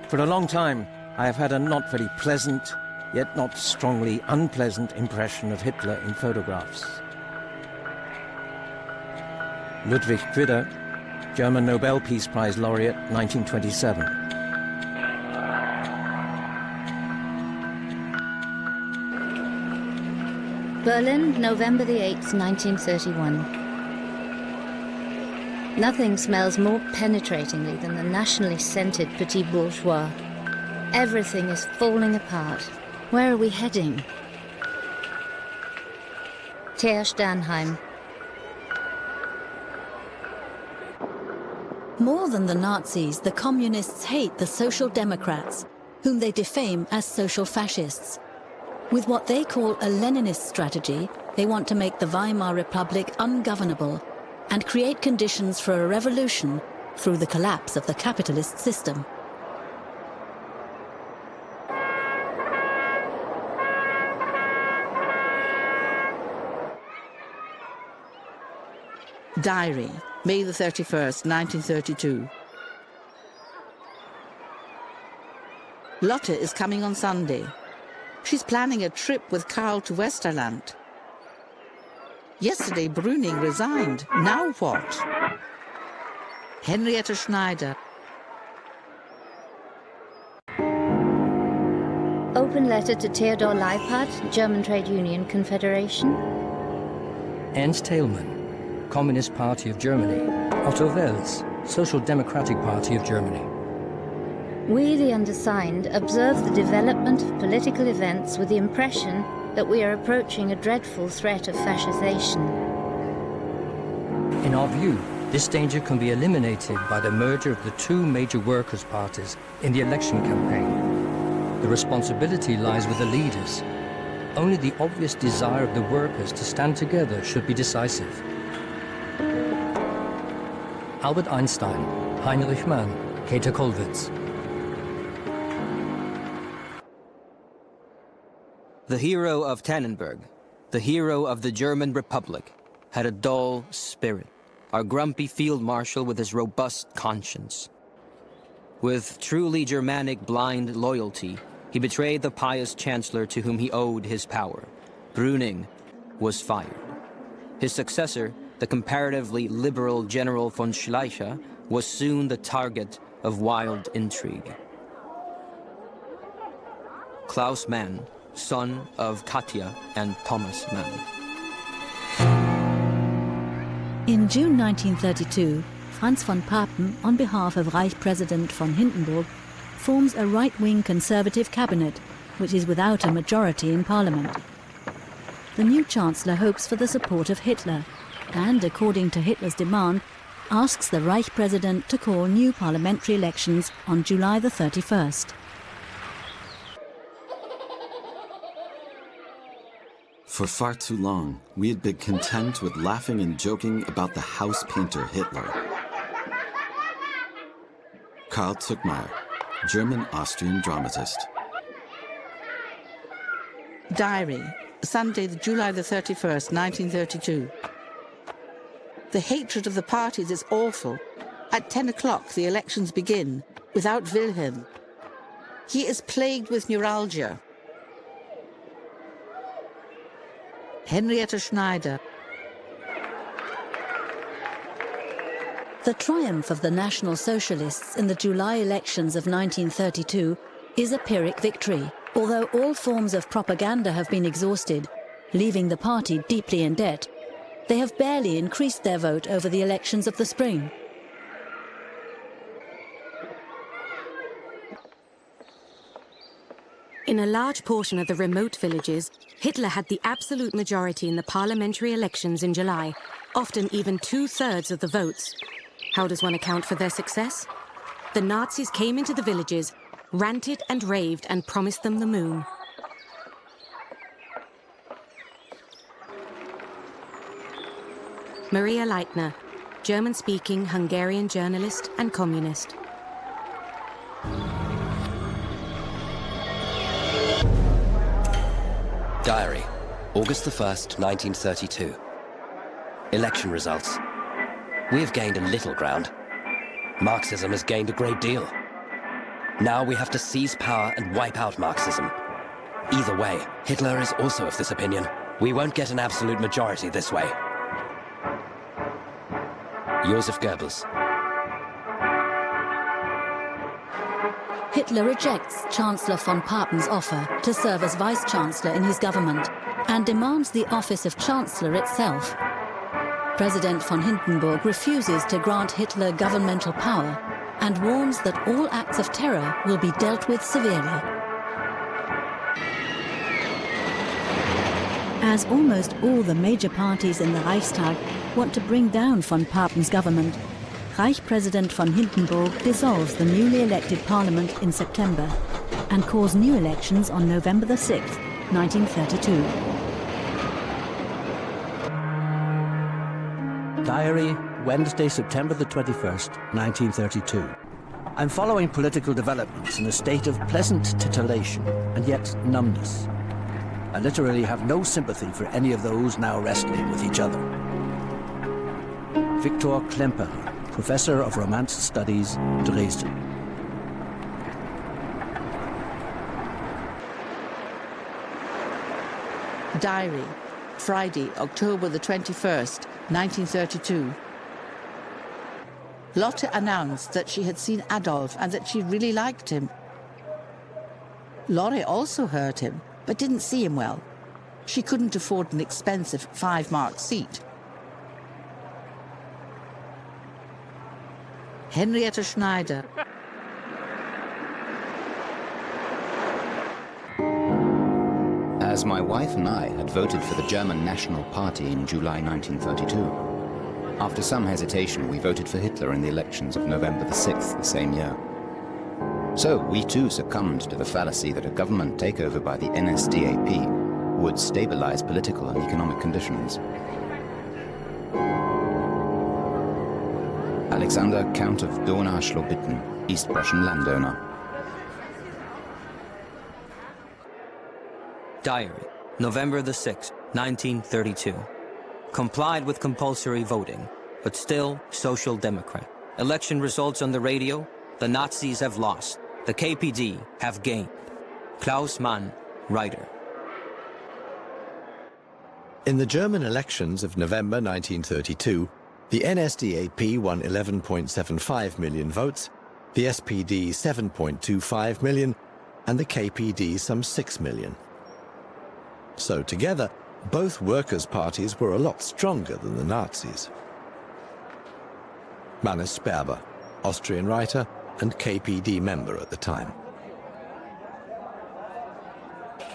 For a long time, I have had a not very pleasant, yet not strongly unpleasant impression of Hitler in photographs. Ludwig Quidder, German Nobel Peace Prize laureate, 1927. Berlin, November the 8th, 1931. Nothing smells more penetratingly than the nationally scented petit bourgeois. Everything is falling apart. Where are we heading? Ter Sternheim. More than the Nazis, the communists hate the Social Democrats, whom they defame as social fascists. With what they call a Leninist strategy, they want to make the Weimar Republic ungovernable and create conditions for a revolution through the collapse of the capitalist system. Diary, May the 31st, 1932. Lotte is coming on Sunday. She's planning a trip with Karl to Westerland. Yesterday, Brüning resigned. Now what? Henriette Schneider. Open letter to Theodor Leiphardt, German Trade Union Confederation. Ernst Thälmann, Communist Party of Germany. Otto Wels, Social Democratic Party of Germany. We, the undersigned, observe the development of political events with the impression that we are approaching a dreadful threat of fascisation. In our view, this danger can be eliminated by the merger of the two major workers' parties in the election campaign. The responsibility lies with the leaders. Only the obvious desire of the workers to stand together should be decisive. Albert Einstein, Heinrich Mann, Käthe Kollwitz. The hero of Tannenberg, the hero of the German Republic, had a dull spirit, our grumpy field marshal with his robust conscience. With truly Germanic blind loyalty, he betrayed the pious chancellor to whom he owed his power. Brüning was fired. His successor, the comparatively liberal General von Schleicher, was soon the target of wild intrigue. Klaus Mann, son of Katja and Thomas Mann. In June 1932, Franz von Papen, on behalf of Reich President von Hindenburg, forms a right-wing conservative cabinet, which is without a majority in parliament. The new chancellor hopes for the support of Hitler and, according to Hitler's demand, asks the Reich President to call new parliamentary elections on July the 31st. For far too long, we had been content with laughing and joking about the house painter Hitler. Karl Zuckmayer, German-Austrian dramatist. Diary, Sunday, July the 31st, 1932. The hatred of the parties is awful. At 10 o'clock, the elections begin, without Wilhelm. He is plagued with neuralgia. Henrietta Schneider. The triumph of the National Socialists in the July elections of 1932 is a Pyrrhic victory, although all forms of propaganda have been exhausted, leaving the party deeply in debt. They have barely increased their vote over the elections of the spring. In a large portion of the remote villages, Hitler had the absolute majority in the parliamentary elections in July, often even 2/3 of the votes. How does one account for their success? The Nazis came into the villages, ranted and raved and promised them the moon. Maria Leitner, German-speaking Hungarian journalist and communist. Diary, August the 1st, 1932. Election results. We have gained a little ground. Marxism has gained a great deal. Now we have to seize power and wipe out Marxism. Either way, Hitler is also of this opinion. We won't get an absolute majority this way. Joseph Goebbels. Hitler rejects Chancellor von Papen's offer to serve as Vice-Chancellor in his government and demands the office of Chancellor itself. President von Hindenburg refuses to grant Hitler governmental power and warns that all acts of terror will be dealt with severely. As almost all the major parties in the Reichstag want to bring down von Papen's government, Reich President von Hindenburg dissolves the newly elected parliament in September and calls new elections on November the 6th, 1932. Diary, Wednesday, September the 21st, 1932. I'm following political developments in a state of pleasant titillation and yet numbness. I literally have no sympathy for any of those now wrestling with each other. Viktor Klemperer, Professor of Romance Studies, Dresden. Diary, Friday, October the 21st, 1932. Lotte announced that she had seen Adolf and that she really liked him. Lore also heard him, but didn't see him well. She couldn't afford an expensive 5-mark seat. Henrietta Schneider. As my wife and I had voted for the German National Party in July 1932, after some hesitation we voted for Hitler in the elections of November the 6th the same year. So we too succumbed to the fallacy that a government takeover by the NSDAP would stabilize political and economic conditions. Alexander, Count of Donau-Schlobitten, East Prussian landowner. Diary, November the 6th, 1932. Complied with compulsory voting, but still Social Democrat. Election results on the radio, the Nazis have lost, the KPD have gained. Klaus Mann, writer. In the German elections of November 1932, the NSDAP won 11.75 million votes, the SPD 7.25 million, and the KPD some 6 million. So together, both workers' parties were a lot stronger than the Nazis. Mannes Sperber, Austrian writer and KPD member at the time.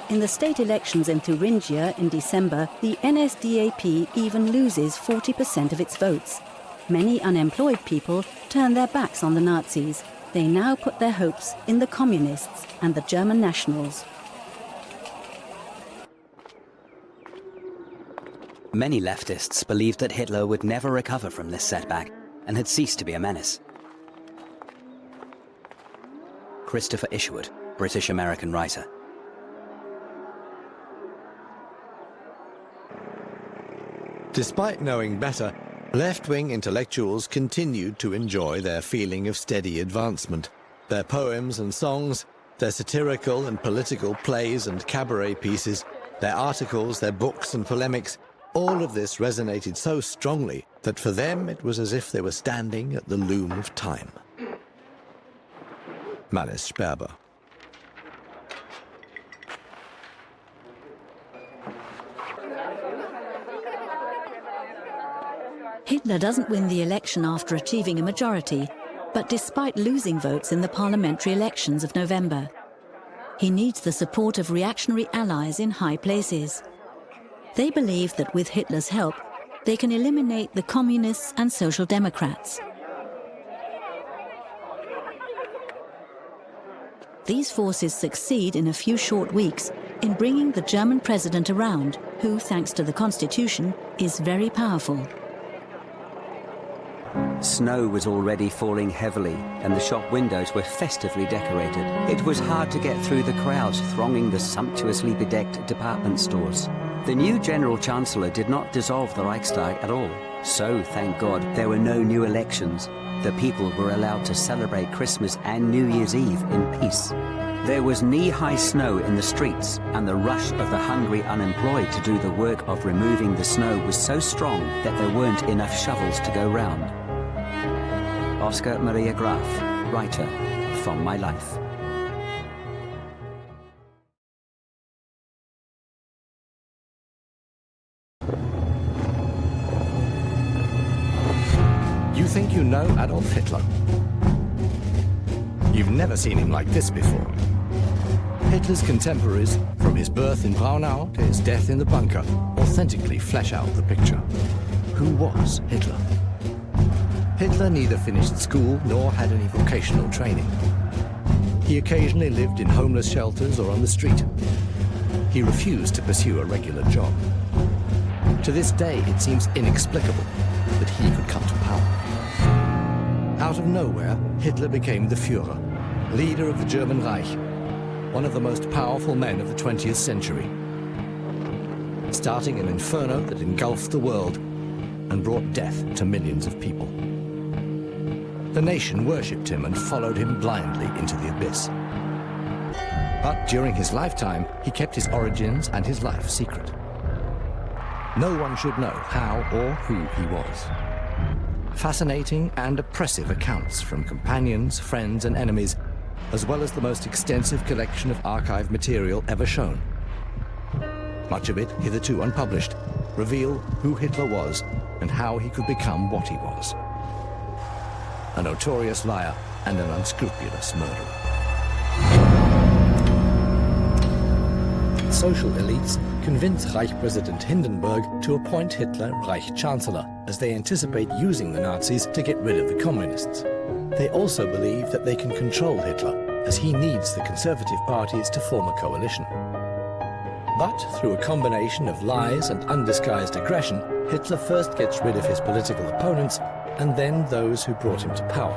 In the state elections in Thuringia in December, the NSDAP even loses 40% of its votes. Many unemployed people turn their backs on the Nazis. They now put their hopes in the communists and the German nationals. Many leftists believed that Hitler would never recover from this setback and had ceased to be a menace. Christopher Isherwood, British-American writer. Despite knowing better, left-wing intellectuals continued to enjoy their feeling of steady advancement. Their poems and songs, their satirical and political plays and cabaret pieces, their articles, their books and polemics, all of this resonated so strongly that for them it was as if they were standing at the loom of time. Mannes Sperber. Hitler doesn't win the election after achieving a majority, but despite losing votes in the parliamentary elections of November. He needs the support of reactionary allies in high places. They believe that with Hitler's help, they can eliminate the communists and social democrats. These forces succeed in a few short weeks in bringing the German president around, who, thanks to the Constitution, is very powerful. Snow was already falling heavily, and the shop windows were festively decorated. It was hard to get through the crowds thronging the sumptuously bedecked department stores. The new General Chancellor did not dissolve the Reichstag at all. So, thank God, there were no new elections. The people were allowed to celebrate Christmas and New Year's Eve in peace. There was knee-high snow in the streets, and the rush of the hungry unemployed to do the work of removing the snow was so strong that there weren't enough shovels to go round. Oscar Maria Graf, writer, From My Life. You think you know Adolf Hitler? You've never seen him like this before. Hitler's contemporaries, from his birth in Braunau to his death in the bunker, authentically flesh out the picture. Who was Hitler? Hitler neither finished school nor had any vocational training. He occasionally lived in homeless shelters or on the street. He refused to pursue a regular job. To this day, it seems inexplicable that he could come to power. Out of nowhere, Hitler became the Führer, leader of the German Reich, one of the most powerful men of the 20th century, starting an inferno that engulfed the world and brought death to millions of people. The nation worshipped him and followed him blindly into the abyss. But during his lifetime, he kept his origins and his life secret. No one should know how or who he was. Fascinating and oppressive accounts from companions, friends, and enemies, as well as the most extensive collection of archive material ever shown. Much of it, hitherto unpublished, reveal who Hitler was and how he could become what he was. A notorious liar and an unscrupulous murderer. Social elites convince Reich President Hindenburg to appoint Hitler Reich Chancellor, as they anticipate using the Nazis to get rid of the communists. They also believe that they can control Hitler, as he needs the conservative parties to form a coalition. But through a combination of lies and undisguised aggression, Hitler first gets rid of his political opponents and then those who brought him to power.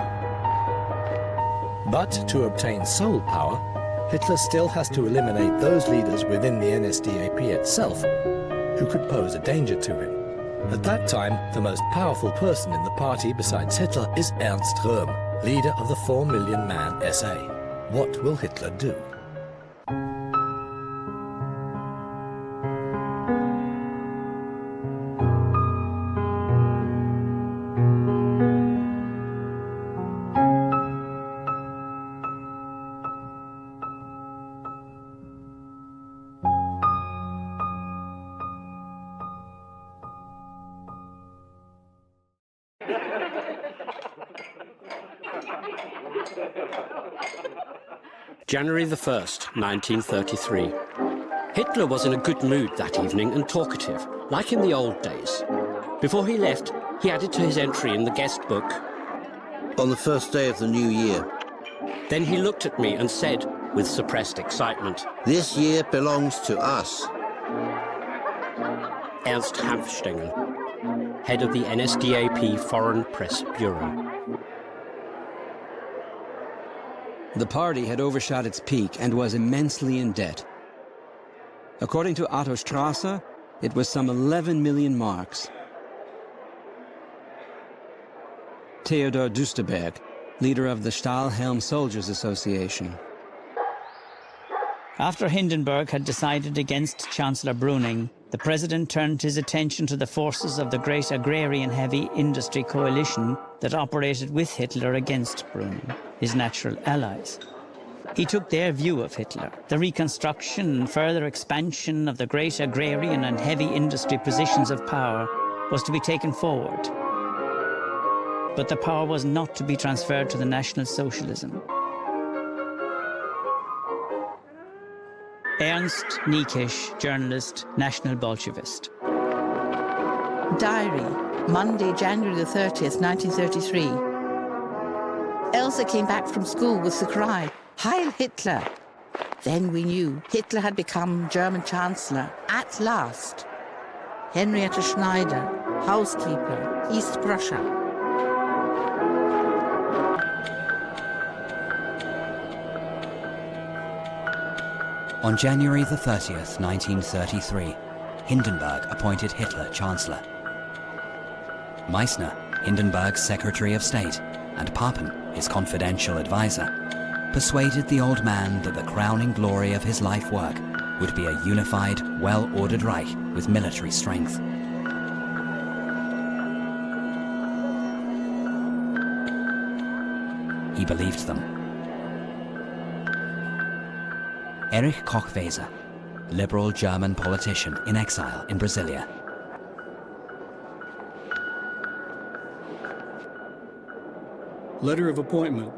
But to obtain sole power, Hitler still has to eliminate those leaders within the NSDAP itself who could pose a danger to him. At that time, the most powerful person in the party besides Hitler is Ernst Röhm, leader of the 4 million man SA. What will Hitler do? January the 1st, 1933. Hitler was in a good mood that evening and talkative, like in the old days. Before he left, he added to his entry in the guest book, "On the first day of the new year." Then he looked at me and said, with suppressed excitement, "This year belongs to us." Ernst Hanfstengel, head of the NSDAP Foreign Press Bureau. The party had overshot its peak and was immensely in debt. According to Otto Strasser, it was some 11 million marks. Theodor Duesterberg, leader of the Stahlhelm Soldiers Association. After Hindenburg had decided against Chancellor Brüning, the president turned his attention to the forces of the great agrarian heavy industry coalition that operated with Hitler against Brüning, his natural allies. He took their view of Hitler. The reconstruction and further expansion of the great agrarian and heavy industry positions of power was to be taken forward. But the power was not to be transferred to the National Socialism. Ernst Niekisch, journalist, National Bolshevist. Diary, Monday, January the 30th, 1933. Elsa came back from school with the cry, "Heil Hitler!" Then we knew Hitler had become German Chancellor, at last. Henrietta Schneider, housekeeper, East Prussia. On January the 30th, 1933, Hindenburg appointed Hitler Chancellor. Meissner, Hindenburg's Secretary of State, and Papen, his confidential advisor, persuaded the old man that the crowning glory of his life work would be a unified, well-ordered Reich with military strength. He believed them. Erich Kochweser, liberal German politician in exile in Brasilia. Letter of appointment.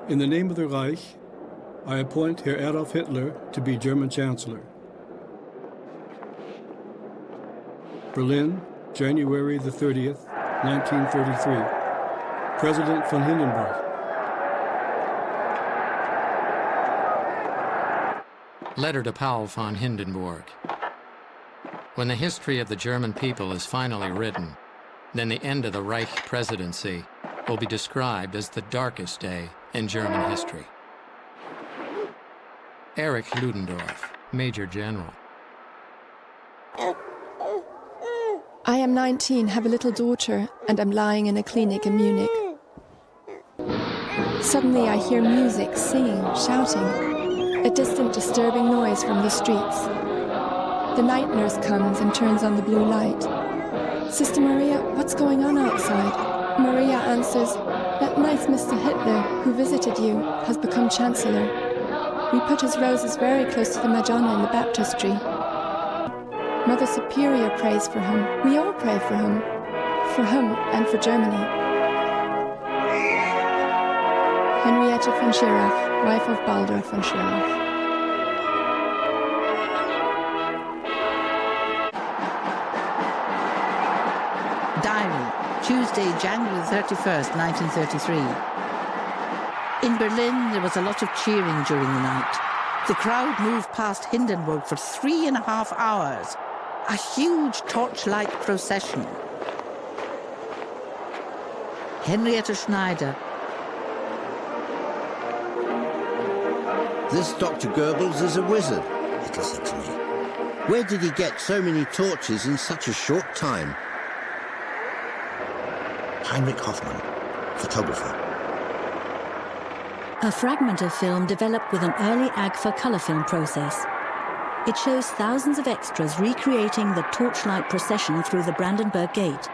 In the name of the Reich, I appoint Herr Adolf Hitler to be German Chancellor. Berlin, January the 30th, 1933. President von Hindenburg. Letter to Paul von Hindenburg. When the history of the German people is finally written, then the end of the Reich presidency will be described as the darkest day in German history. Erich Ludendorff, Major General. I am 19, have a little daughter, and am lying in a clinic in Munich. Suddenly I hear music, singing, shouting. A distant, disturbing noise from the streets. The night nurse comes and turns on the blue light. "Sister Maria, what's going on outside?" Maria answers, "That nice Mr. Hitler, who visited you, has become Chancellor. We put his roses very close to the Madonna in the baptistry. Mother Superior prays for him. We all pray for him and for Germany." Henriette von Schirach, wife of Baldur von Schirach. Diary, Tuesday, January 31st, 1933. In Berlin, there was a lot of cheering during the night. The crowd moved past Hindenburg for 3.5 hours. A huge torchlight procession. Henriette Schneider. This Dr. Goebbels is a wizard, Hitler said to me. Where did he get so many torches in such a short time? Heinrich Hoffmann, photographer. A fragment of film developed with an early AGFA colour film process. It shows thousands of extras recreating the torchlight procession through the Brandenburg Gate.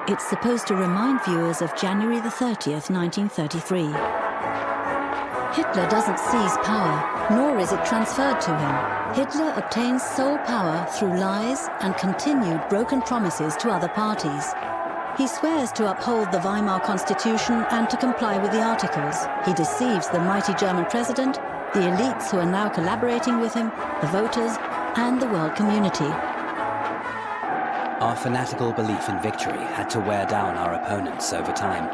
It's supposed to remind viewers of January the 30th, 1933. Hitler doesn't seize power, nor is it transferred to him. Hitler obtains sole power through lies and continued broken promises to other parties. He swears to uphold the Weimar Constitution and to comply with the Articles. He deceives the mighty German president, the elites who are now collaborating with him, the voters, and the world community. Our fanatical belief in victory had to wear down our opponents over time.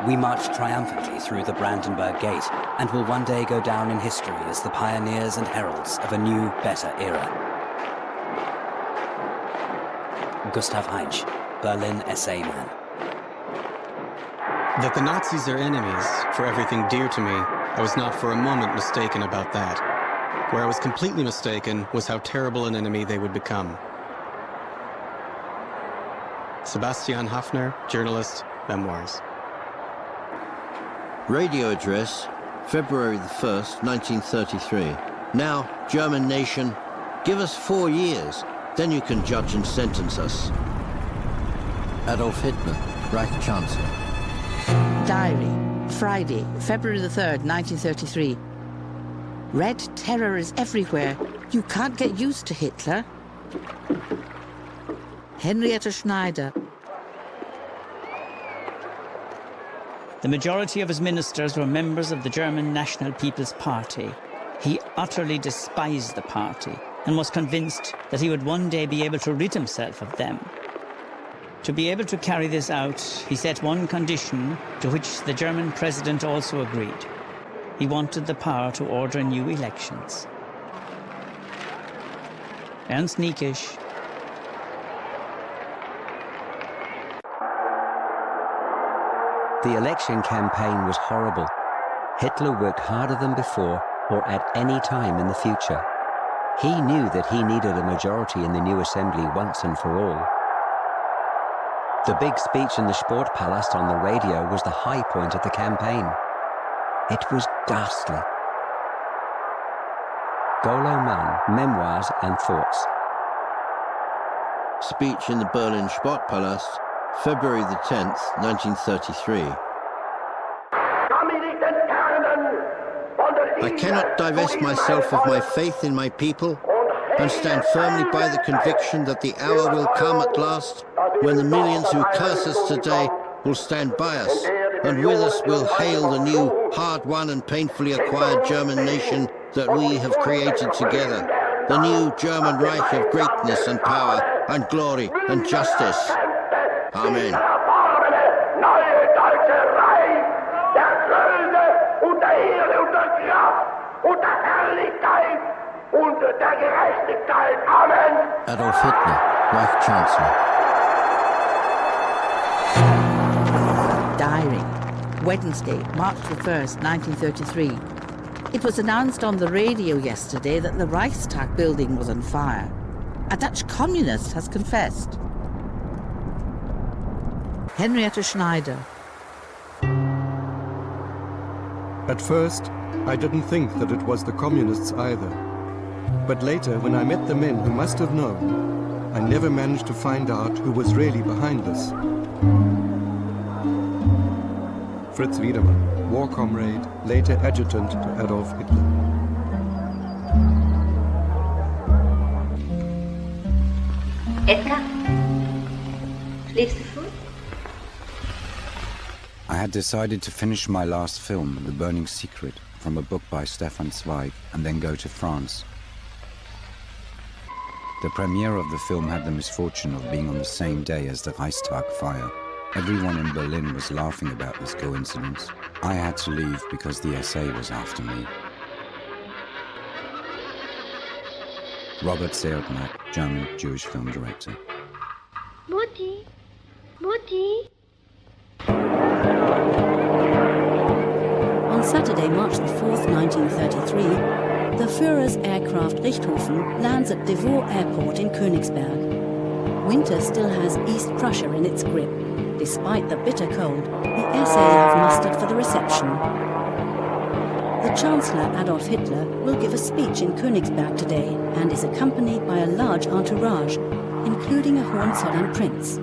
We marched triumphantly through the Brandenburg Gate and will one day go down in history as the pioneers and heralds of a new, better era. Gustav Heinz, Berlin essay man. That the Nazis are enemies for everything dear to me, I was not for a moment mistaken about that. Where I was completely mistaken was how terrible an enemy they would become. Sebastian Hafner, journalist, Memoirs. Radio address, February the 1st, 1933. Now, German nation, give us 4 years, then you can judge and sentence us. Adolf Hitler, Reich Chancellor. Diary, Friday, February the 3rd, 1933. Red terror is everywhere. You can't get used to Hitler. Henrietta Schneider. The majority of his ministers were members of the German National People's Party. He utterly despised the party and was convinced that he would one day be able to rid himself of them. To be able to carry this out, he set one condition to which the German president also agreed. He wanted the power to order new elections. Ernst Niekisch. The election campaign was horrible. Hitler worked harder than before or at any time in the future. He knew that he needed a majority in the new assembly once and for all. The big speech in the Sportpalast on the radio was the high point of the campaign. It was ghastly. Golo Mann, Memoirs and Thoughts. Speech in the Berlin Sportpalast, February the 10th, 1933. I cannot divest myself of my faith in my people and stand firmly by the conviction that the hour will come at last when the millions who curse us today will stand by us, and with us will hail the new, hard-won and painfully acquired German nation that we have created together, the new German Reich of greatness and power and glory and justice. Amen. Adolf Hitler, Reich Chancellor. Diary, Wednesday, March the 1st, 1933. It was announced on the radio yesterday that the Reichstag building was on fire. A Dutch communist has confessed. Henrietta Schneider. At first, I didn't think that it was the communists either. But later, when I met the men who must have known, I never managed to find out who was really behind this. Fritz Wiedemann, war comrade, later adjutant to Adolf Hitler. Edgar, schläfst du früh? I had decided to finish my last film, The Burning Secret, from a book by Stefan Zweig, and then go to France. The premiere of the film had the misfortune of being on the same day as the Reichstag Fire. Everyone in Berlin was laughing about this coincidence. I had to leave because the SA was after me. Robert Seelbach, German Jewish film director. Mutti, Mutti. On On Saturday, March the 4th, 1933, the Führer's aircraft Richthofen lands at Devaux Airport in Königsberg. Winter still has East Prussia in its grip. Despite the bitter cold, the SA have mustered for the reception. The Chancellor Adolf Hitler will give a speech in Königsberg today and is accompanied by a large entourage, including a Hohenzollern prince.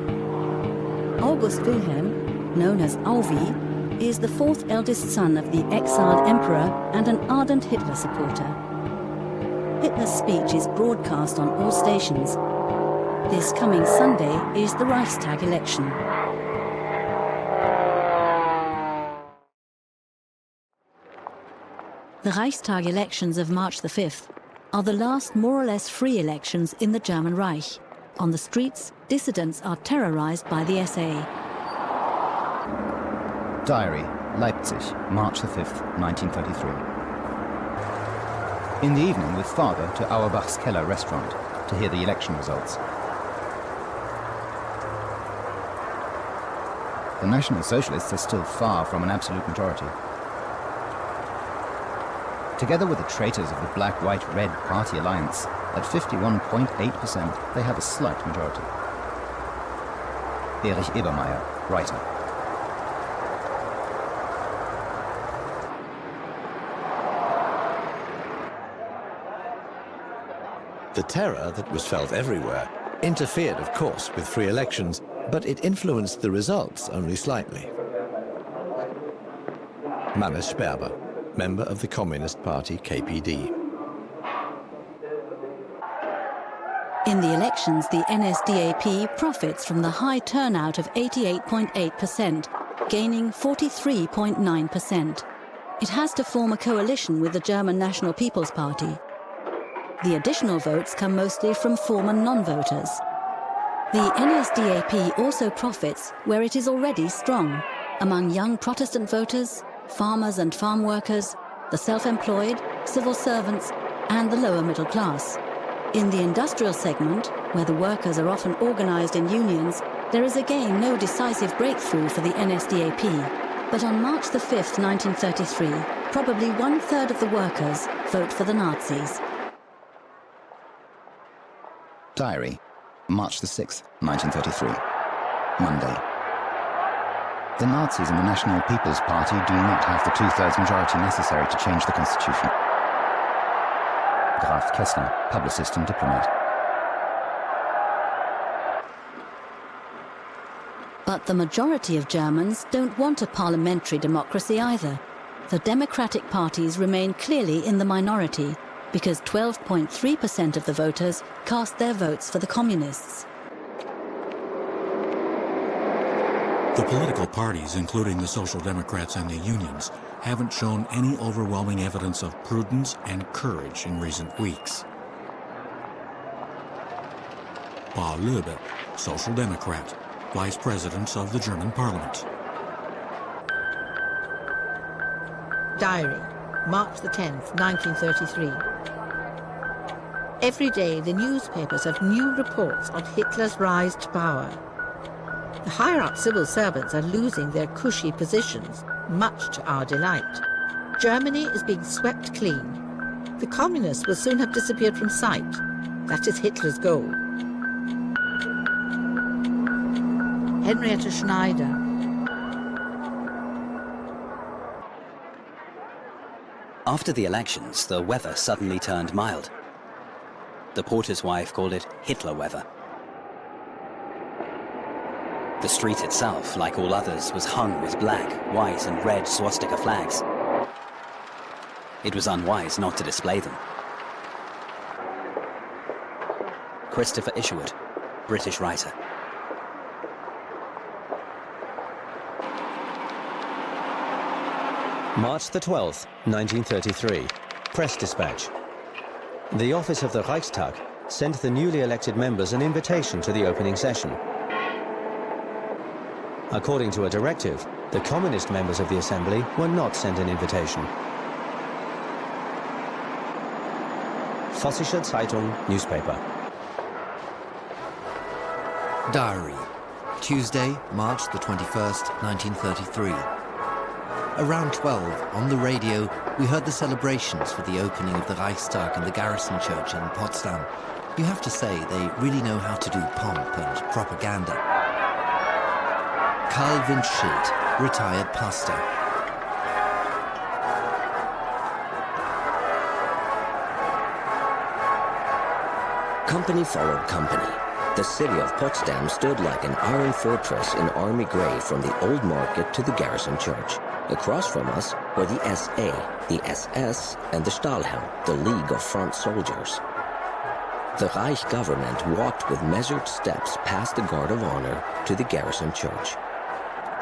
August Wilhelm, known as Auvi, is the fourth eldest son of the exiled emperor and an ardent Hitler supporter. Hitler's speech is broadcast on all stations. This coming Sunday is the Reichstag election. The Reichstag elections of March the 5th are the last more or less free elections in the German Reich. On the streets, dissidents are terrorized by the SA. Diary, Leipzig, March the 5th, 1933. In the evening with father to Auerbach's Keller restaurant to hear the election results. The National Socialists are still far from an absolute majority. Together with the traitors of the Black-White-Red Party Alliance, at 51.8%, they have a slight majority. Erich Ebermeier, writer. The terror that was felt everywhere interfered, of course, with free elections, but it influenced the results only slightly. Mannes Sperber, member of the Communist Party KPD. In the elections, the NSDAP profits from the high turnout of 88.8%, gaining 43.9%. It has to form a coalition with the German National People's Party. The additional votes come mostly from former non-voters. The NSDAP also profits where it is already strong, among young Protestant voters, farmers and farm workers, the self-employed, civil servants, and the lower middle class. In the industrial segment, where the workers are often organized in unions, there is again no decisive breakthrough for the NSDAP. But on March the 5th, 1933, probably 1/3 of the workers vote for the Nazis. Diary, March the 6th, 1933. Monday. The Nazis and the National People's Party do not have the 2/3 majority necessary to change the constitution. Graf Kessler, publicist and diplomat. But the majority of Germans don't want a parliamentary democracy either. The democratic parties remain clearly in the minority, because 12.3% of the voters cast their votes for the communists. The political parties, including the Social Democrats and the unions, haven't shown any overwhelming evidence of prudence and courage in recent weeks. Paul Löbe, Social Democrat, Vice President of the German Parliament. Diary, March the 10th, 1933. Every day the newspapers have new reports on Hitler's rise to power. The higher-up civil servants are losing their cushy positions, much to our delight. Germany is being swept clean. The communists will soon have disappeared from sight. That is Hitler's goal. Henrietta Schneider. After the elections, the weather suddenly turned mild. The porter's wife called it Hitler weather. The street itself, like all others, was hung with black, white and red swastika flags. It was unwise not to display them. Christopher Isherwood, British writer. March the 12th, 1933. Press dispatch. The office of the Reichstag sent the newly elected members an invitation to the opening session. According to a directive, the communist members of the assembly were not sent an invitation. Vossische Zeitung newspaper. Diary, Tuesday, March the 21st, 1933. Around 12, on the radio, we heard the celebrations for the opening of the Reichstag and the garrison church in Potsdam. You have to say they really know how to do pomp and propaganda. Karl Windschild, retired pastor. Company followed company. The city of Potsdam stood like an iron fortress in army grey from the old market to the garrison church. Across from us were the SA, the SS, and the Stahlhelm, the League of Front Soldiers. The Reich government walked with measured steps past the Guard of Honor to the garrison church.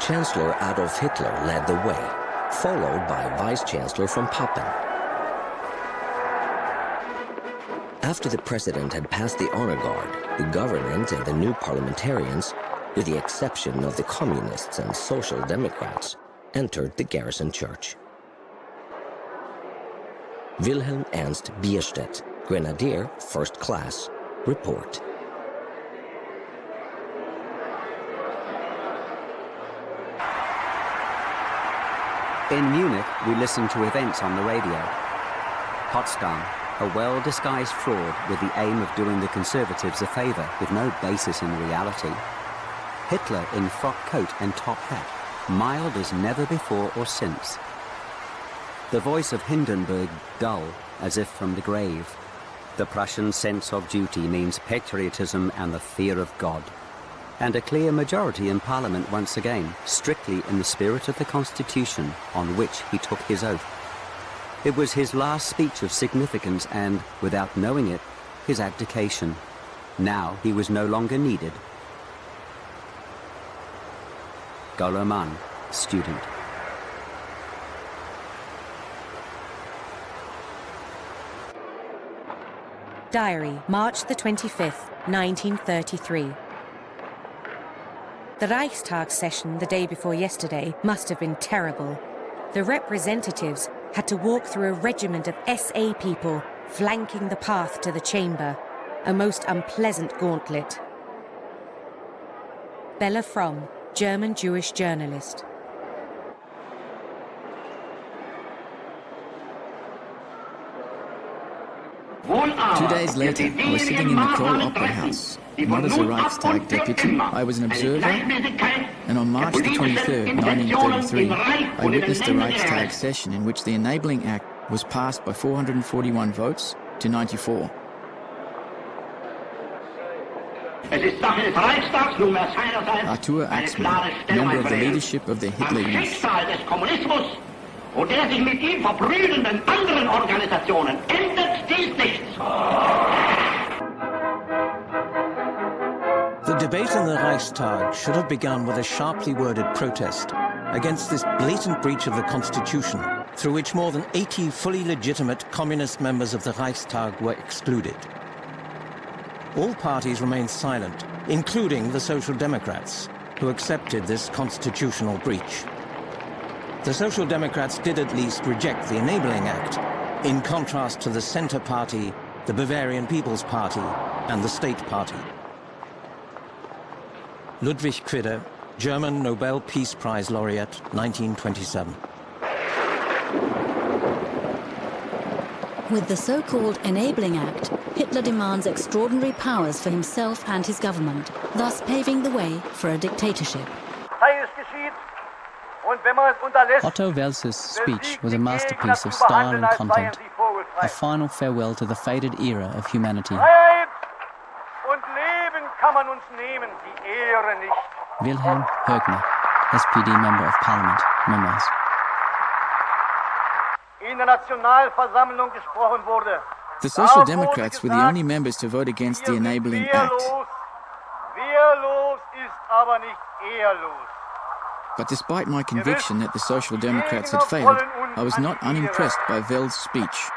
Chancellor Adolf Hitler led the way, followed by Vice-Chancellor von Papen. After the president had passed the honor guard, the government and the new parliamentarians, with the exception of the communists and social democrats, entered the garrison church. Wilhelm Ernst Bierstedt, Grenadier, First Class, report. In Munich, we listened to events on the radio. Potsdam, a well-disguised fraud with the aim of doing the conservatives a favor with no basis in reality. Hitler in frock coat and top hat, mild as never before or since. The voice of Hindenburg dull, as if from the grave. The Prussian sense of duty means patriotism and the fear of God. And a clear majority in Parliament once again, strictly in the spirit of the Constitution on which he took his oath. It was his last speech of significance and, without knowing it, his abdication. Now he was no longer needed. Goloman, student. Diary, March the 25th, 1933. The Reichstag session the day before yesterday must have been terrible. The representatives had to walk through a regiment of SA people flanking the path to the chamber, a most unpleasant gauntlet. Bella Fromm, German Jewish journalist. 2 days later, I was sitting in the Kroll Opera House, not as a Reichstag deputy, I was an observer, and on March the 23rd, 1933, I witnessed the Reichstag session in which the Enabling Act was passed by 441 votes to 94. Arthur Axmann, member of the leadership of the Hitler Youth. Und der sich mit ihm verbrüdernden anderen Organisationen ändert dies nichts. The debate in the Reichstag should have begun with a sharply worded protest against this blatant breach of the Constitution, through which more than 80 fully legitimate communist members of the Reichstag were excluded. All parties remained silent, including the Social Democrats, who accepted this constitutional breach. The Social Democrats did at least reject the Enabling Act, in contrast to the Centre Party, the Bavarian People's Party, and the State Party. Ludwig Quidde, German Nobel Peace Prize laureate, 1927. With the so-called Enabling Act, Hitler demands extraordinary powers for himself and his government, thus paving the way for a dictatorship. Otto Wels's speech was a masterpiece of style and content, a final farewell to the faded era of humanity. Wilhelm Högner, SPD Member of Parliament, Memos. The Social Democrats were the only members to vote against the Enabling Act. But despite my conviction that the Social Democrats had failed, I was not unimpressed by Wels' speech.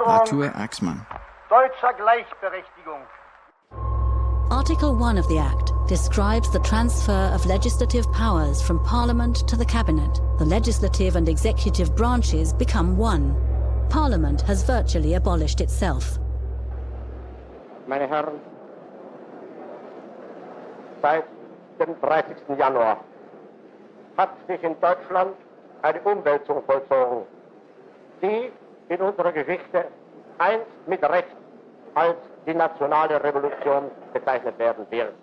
Arthur Axmann. Article 1 of the Act describes the transfer of legislative powers from Parliament to the Cabinet. The legislative and executive branches become one. Parliament has virtually abolished itself. Meine Herren, seit dem 30. Januar hat sich in Deutschland eine Umwälzung vollzogen, die in unserer Geschichte einst mit Recht als die nationale Revolution bezeichnet werden wird.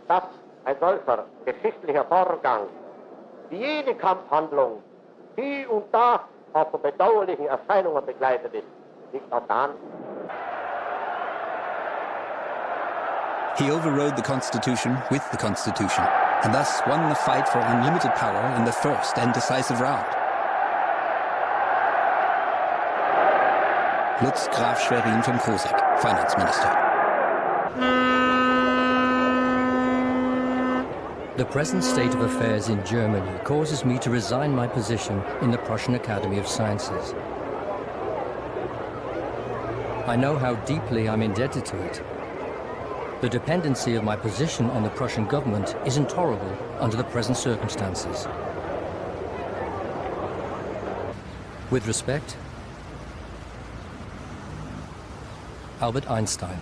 Dass ein solcher geschichtlicher Vorgang wie jede Kampfhandlung hier und da auch von bedauerlichen Erscheinungen begleitet ist, liegt auf der Hand. He overrode the Constitution with the Constitution, and thus won the fight for unlimited power in the first and decisive round. Lutz Graf Schwerin von Krosigk, Finance Minister. The present state of affairs in Germany causes me to resign my position in the Prussian Academy of Sciences. I know how deeply I'm indebted to it. The dependency of my position on the Prussian government is intolerable under the present circumstances. With respect, Albert Einstein.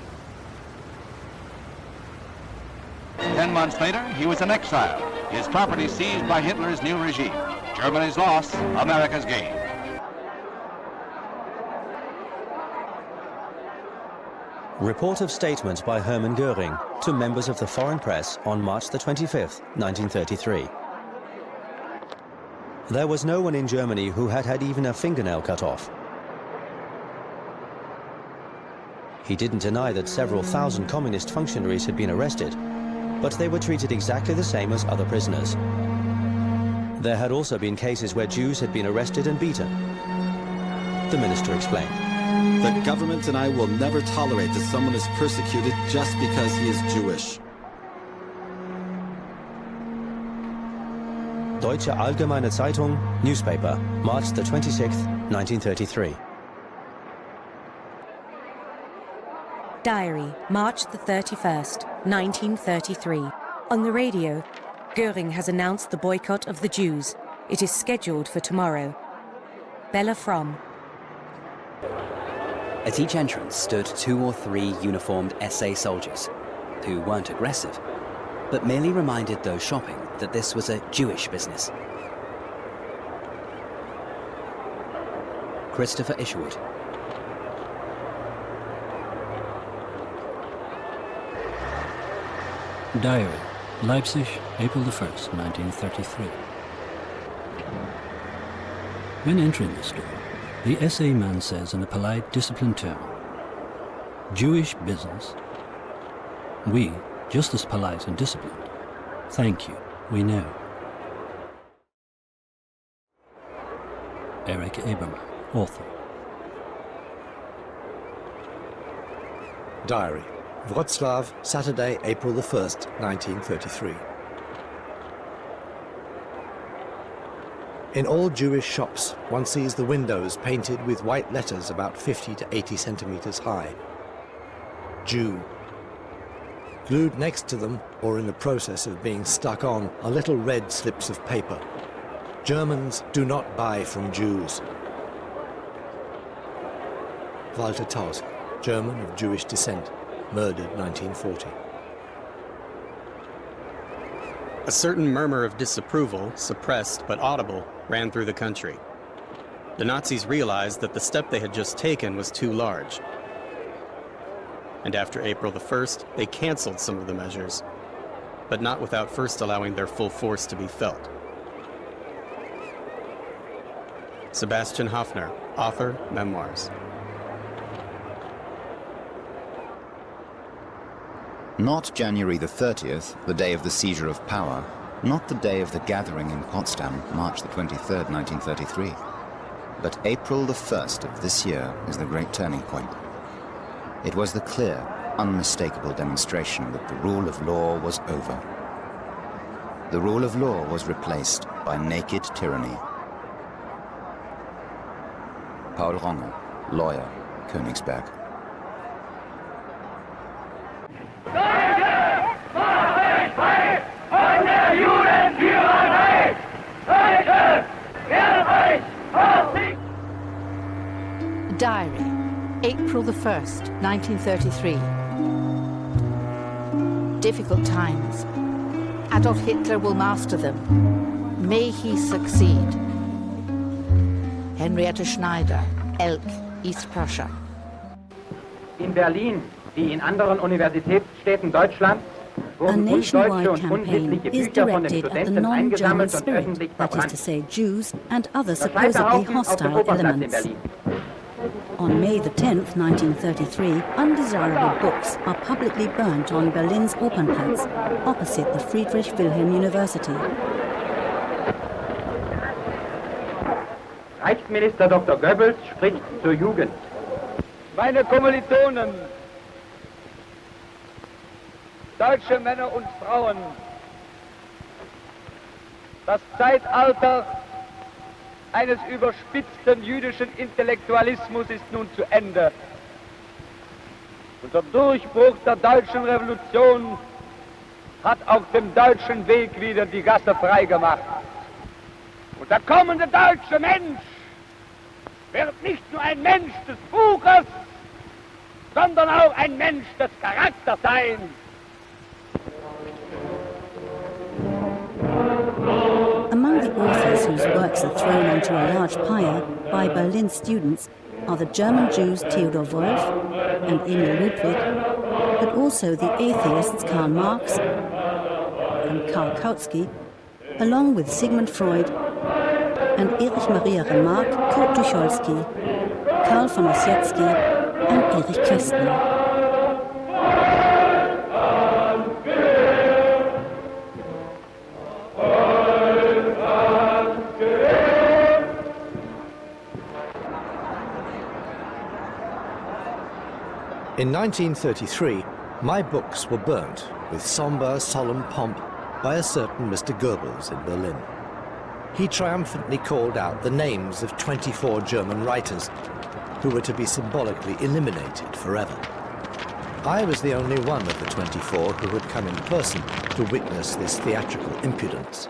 10 months later, he was in exile, his property seized by Hitler's new regime. Germany's loss, America's gain. Report of statement by Hermann Göring to members of the foreign press on March the 25th, 1933. There was no one in Germany who had had even a fingernail cut off. He didn't deny that several thousand communist functionaries had been arrested, but they were treated exactly the same as other prisoners. There had also been cases where Jews had been arrested and beaten. The minister explained. The government and I will never tolerate that someone is persecuted just because he is Jewish. Deutsche Allgemeine Zeitung, newspaper, March the 26th, 1933. Diary, March the 31st, 1933. On the radio, Göring has announced the boycott of the Jews. It is scheduled for tomorrow. Bella From. At each entrance stood 2 or 3 uniformed SA soldiers, who weren't aggressive, but merely reminded those shopping that this was a Jewish business. Christopher Isherwood. Diary, Leipzig, April the 1st, 1933. When entering the store, the SA man says in a polite, disciplined tone, "Jewish business." We, just as polite and disciplined. "Thank you, we know." Eric Aberman, author. Diary, Wroclaw, Saturday, April the 1st, 1933. In all Jewish shops, one sees the windows painted with white letters about 50 to 80 centimeters high. Jew. Glued next to them, or in the process of being stuck on, are little red slips of paper. Germans do not buy from Jews. Walter Tausk, German of Jewish descent, murdered 1940. A certain murmur of disapproval, suppressed but audible, ran through the country. The Nazis realized that the step they had just taken was too large. And after April the 1st, they canceled some of the measures, but not without first allowing their full force to be felt. Sebastian Hafner, author, Memoirs. Not January the 30th, the day of the seizure of power, not the day of the gathering in Potsdam, March the 23rd, 1933, but April the 1st of this year is the great turning point. It was the clear, unmistakable demonstration that the rule of law was over. The rule of law was replaced by naked tyranny. Paul Ronger, lawyer, Königsberg. Diary, April the 1st, 1933. Difficult times. Adolf Hitler will master them. May he succeed. Henriette Schneider, Elk, East Prussia. In Berlin, wie in anderen Universitätsstädten Deutschlands, A nationwide campaign is directed at the non-German spirit, that is to say Jews and other supposedly hostile elements. On May the 10th, 1933, undesirable books are publicly burnt on Berlin's Opernplatz, opposite the Friedrich Wilhelm University. Reichsminister Dr. Goebbels spricht zur Jugend. Meine Kommilitonen, deutsche Männer und Frauen, das Zeitalter eines überspitzten jüdischen Intellektualismus ist nun zu Ende. Und der Durchbruch der deutschen Revolution hat auf dem deutschen Weg wieder die Gasse freigemacht. Und der kommende deutsche Mensch wird nicht nur ein Mensch des Buches, sondern auch ein Mensch des Charakters sein. Among the authors whose works are thrown onto a large pyre by Berlin students are the German Jews Theodor Wolff and Emil Ludwig, but also the atheists Karl Marx and Karl Kautsky, along with Sigmund Freud and Erich Maria Remarque, Kurt Tucholsky, Karl von Ossietzky and Erich Kästner. In 1933, my books were burnt with somber, solemn pomp by a certain Mr. Goebbels in Berlin. He triumphantly called out the names of 24 German writers who were to be symbolically eliminated forever. I was the only one of the 24 who had come in person to witness this theatrical impudence.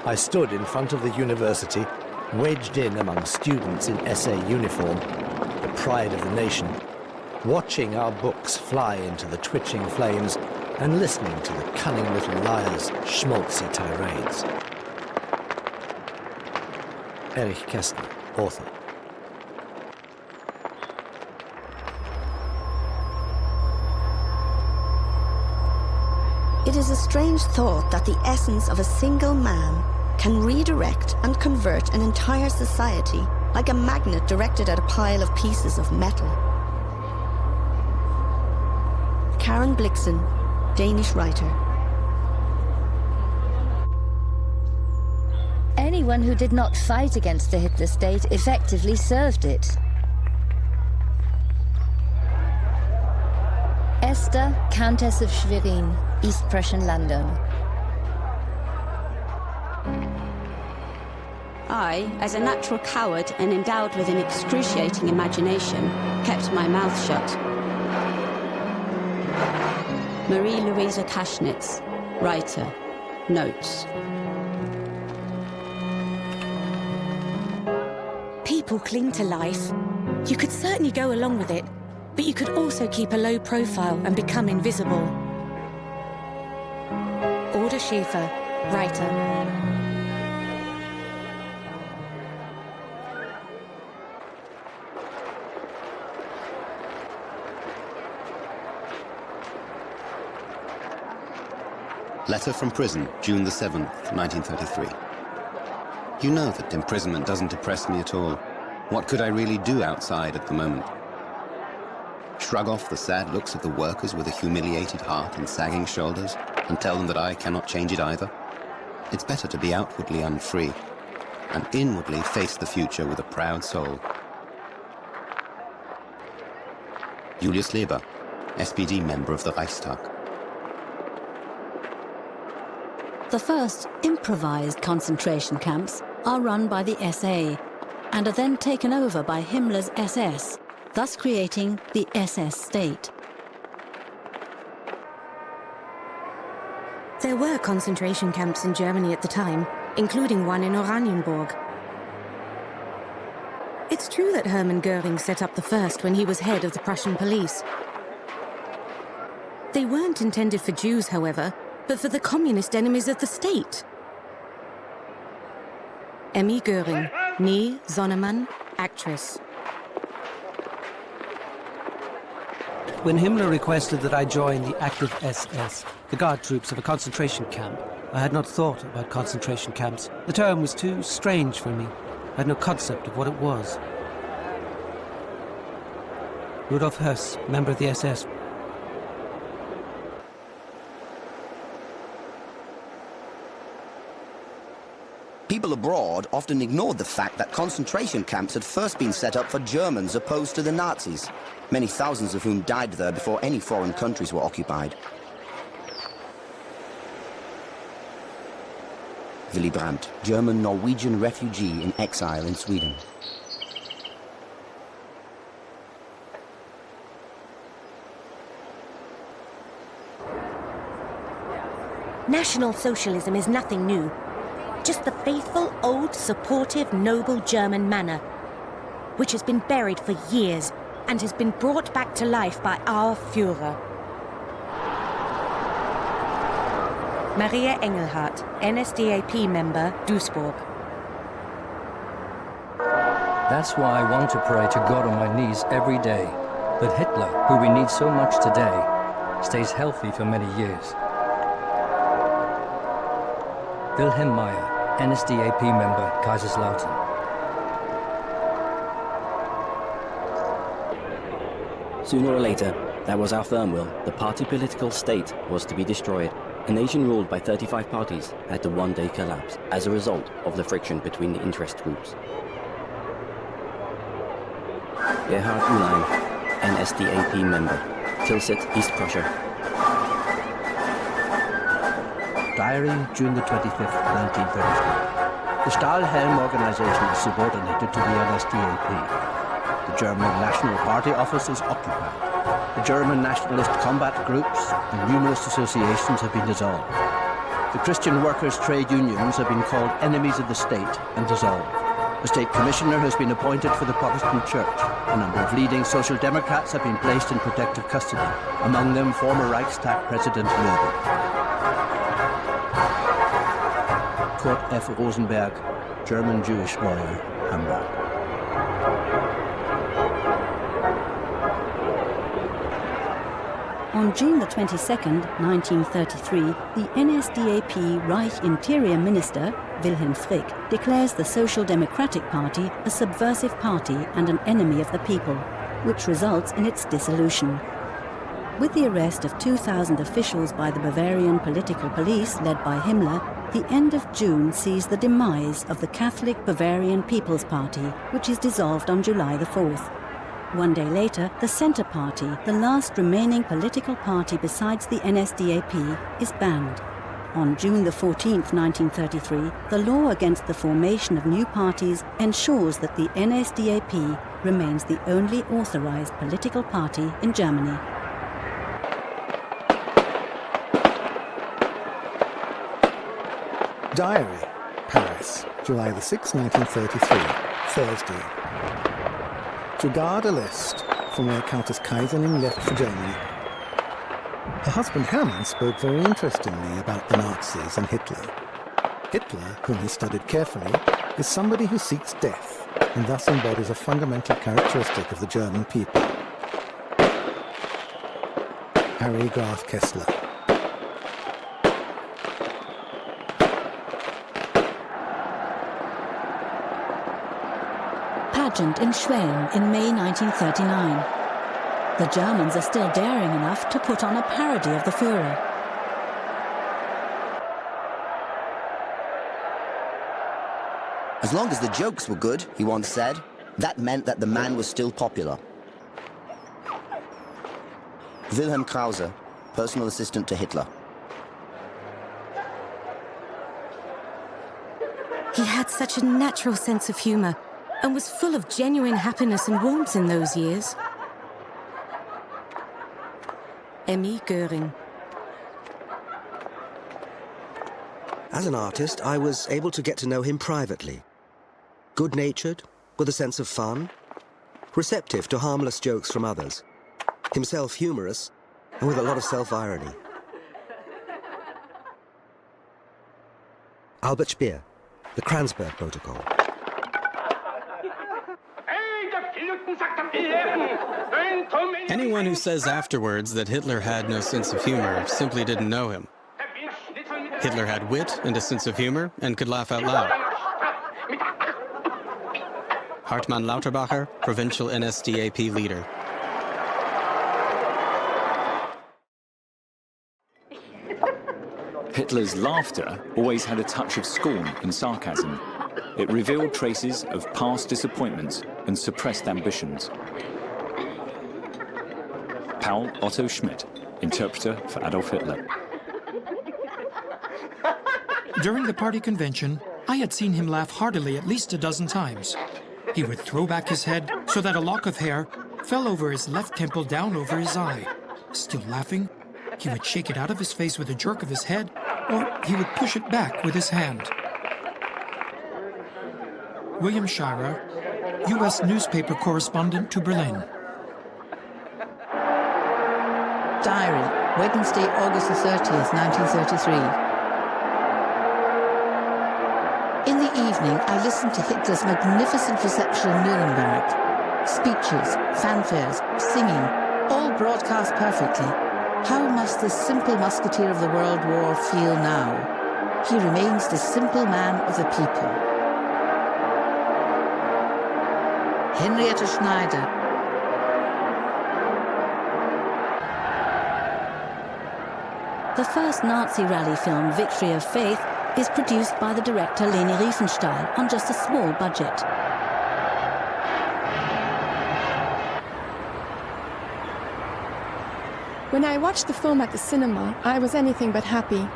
I stood in front of the university, wedged in among students in SA uniform, the pride of the nation, watching our books fly into the twitching flames and listening to the cunning little liars' schmaltzy tirades. Erich Kästner, author. It is a strange thought that the essence of a single man can redirect and convert an entire society like a magnet directed at a pile of pieces of metal. Karen Blixen, Danish writer. Anyone who did not fight against the Hitler state effectively served it. Esther, Countess of Schwerin, East Prussian landowner. I, as a natural coward and endowed with an excruciating imagination, kept my mouth shut. Marie-Louise Kaschnitz, writer, notes. People cling to life. You could certainly go along with it, but you could also keep a low profile and become invisible. Alda Schäfer, writer. Letter from prison, June the 7th, 1933. You know that imprisonment doesn't depress me at all. What could I really do outside at the moment? Shrug off the sad looks of the workers with a humiliated heart and sagging shoulders, and tell them that I cannot change it either? It's better to be outwardly unfree, and inwardly face the future with a proud soul. Julius Leber, SPD member of the Reichstag. The first improvised concentration camps are run by the SA and are then taken over by Himmler's SS, thus creating the SS state. There were concentration camps in Germany at the time, including one in Oranienburg. It's true that Hermann Göring set up the first when he was head of the Prussian police. They weren't intended for Jews, however, but for the communist enemies of the state. Emmy Göring, née Sonnemann, actress. When Himmler requested that I join the active SS, the guard troops of a concentration camp, I had not thought about concentration camps. The term was too strange for me. I had no concept of what it was. Rudolf Höss, member of the SS. People abroad often ignored the fact that concentration camps had first been set up for Germans opposed to the Nazis, many thousands of whom died there before any foreign countries were occupied. Willy Brandt, German-Norwegian refugee in exile in Sweden. National Socialism is nothing new. Just the faithful, old, supportive, noble German manner, which has been buried for years and has been brought back to life by our Führer. Maria Engelhardt, NSDAP member, Duisburg. That's why I want to pray to God on my knees every day, that Hitler, who we need so much today, stays healthy for many years. Wilhelm Meyer, NSDAP member, Kaiserslautern. Sooner or later, that was our firm will. The party political state was to be destroyed. A nation ruled by 35 parties had to one day collapse as a result of the friction between the interest groups. Gerhard Ulein, NSDAP member, Tilsit, East Prussia. Diary, June the 25th, 1933. The Stahlhelm organization is subordinated to the NSDAP. The German National Party office is occupied. The German nationalist combat groups and numerous associations have been dissolved. The Christian workers' trade unions have been called enemies of the state and dissolved. A state commissioner has been appointed for the Protestant Church. A number of leading social democrats have been placed in protective custody, among them former Reichstag President Nuremberg. Kurt F. Rosenberg, German Jewish lawyer, Hamburg. On June the 22nd, 1933, the NSDAP Reich Interior Minister, Wilhelm Frick, declares the Social Democratic Party a subversive party and an enemy of the people, which results in its dissolution. With the arrest of 2,000 officials by the Bavarian political police led by Himmler, the end of June sees the demise of the Catholic Bavarian People's Party, which is dissolved on July the 4th. One day later, the Centre Party, the last remaining political party besides the NSDAP, is banned. On June the 14th, 1933, the law against the formation of new parties ensures that the NSDAP remains the only authorized political party in Germany. Diary, Paris, July the 6th, 1933, Thursday. To guard a list from where Countess Kaiserling left for Germany. Her husband Hermann spoke very interestingly about the Nazis and Hitler. Hitler, whom he studied carefully, is somebody who seeks death and thus embodies a fundamental characteristic of the German people. Harry Graf Kessler. Pageant in Schwelm in May 1939. The Germans are still daring enough to put on a parody of the Führer. As long as the jokes were good, he once said, that meant that the man was still popular. Wilhelm Krause, personal assistant to Hitler. He had such a natural sense of humor and was full of genuine happiness and warmth in those years. Emmy Göring. As an artist, I was able to get to know him privately. Good-natured, with a sense of fun, receptive to harmless jokes from others, himself humorous, and with a lot of self-irony. Albert Speer, the Kranzberg Protocol. Anyone who says afterwards that Hitler had no sense of humor simply didn't know him. Hitler had wit and a sense of humor and could laugh out loud. Hartmann Lauterbacher, provincial NSDAP leader. Hitler's laughter always had a touch of scorn and sarcasm. It revealed traces of past disappointments and suppressed ambitions. Paul Otto Schmidt, interpreter for Adolf Hitler. During the party convention, I had seen him laugh heartily at least a dozen times. He would throw back his head so that a lock of hair fell over his left temple down over his eye. Still laughing, he would shake it out of his face with a jerk of his head, or he would push it back with his hand. William Shirer, U.S. newspaper correspondent to Berlin. Diary, Wednesday, August the 30th, 1933. In the evening, I listened to Hitler's magnificent reception in Nuremberg. Speeches, fanfares, singing, all broadcast perfectly. How must this simple musketeer of the World War feel now? He remains the simple man of the people. Henriette Schneider. The first Nazi rally film, Victory of Faith, is produced by the director Leni Riefenstahl on just a small budget. When I watched the film at the cinema, I was anything but happy.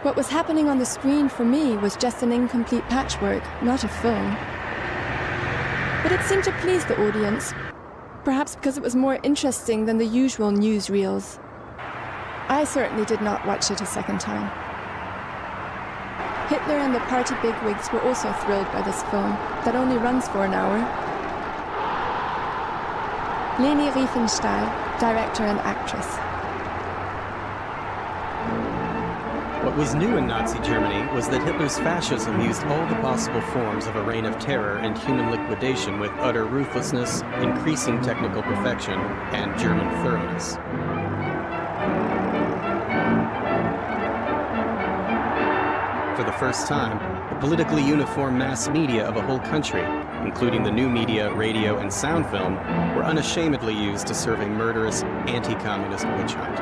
What was happening on the screen for me was just an incomplete patchwork, not a film. But it seemed to please the audience, perhaps because it was more interesting than the usual newsreels. I certainly did not watch it a second time. Hitler and the party bigwigs were also thrilled by this film, that only runs for an hour. Leni Riefenstahl, director and actress. What was new in Nazi Germany was that Hitler's fascism used all the possible forms of a reign of terror and human liquidation with utter ruthlessness, increasing technical perfection, and German thoroughness. For the first time, the politically uniform mass media of a whole country, including the new media, radio, and sound film, were unashamedly used to serve a murderous, anti-communist witch hunt.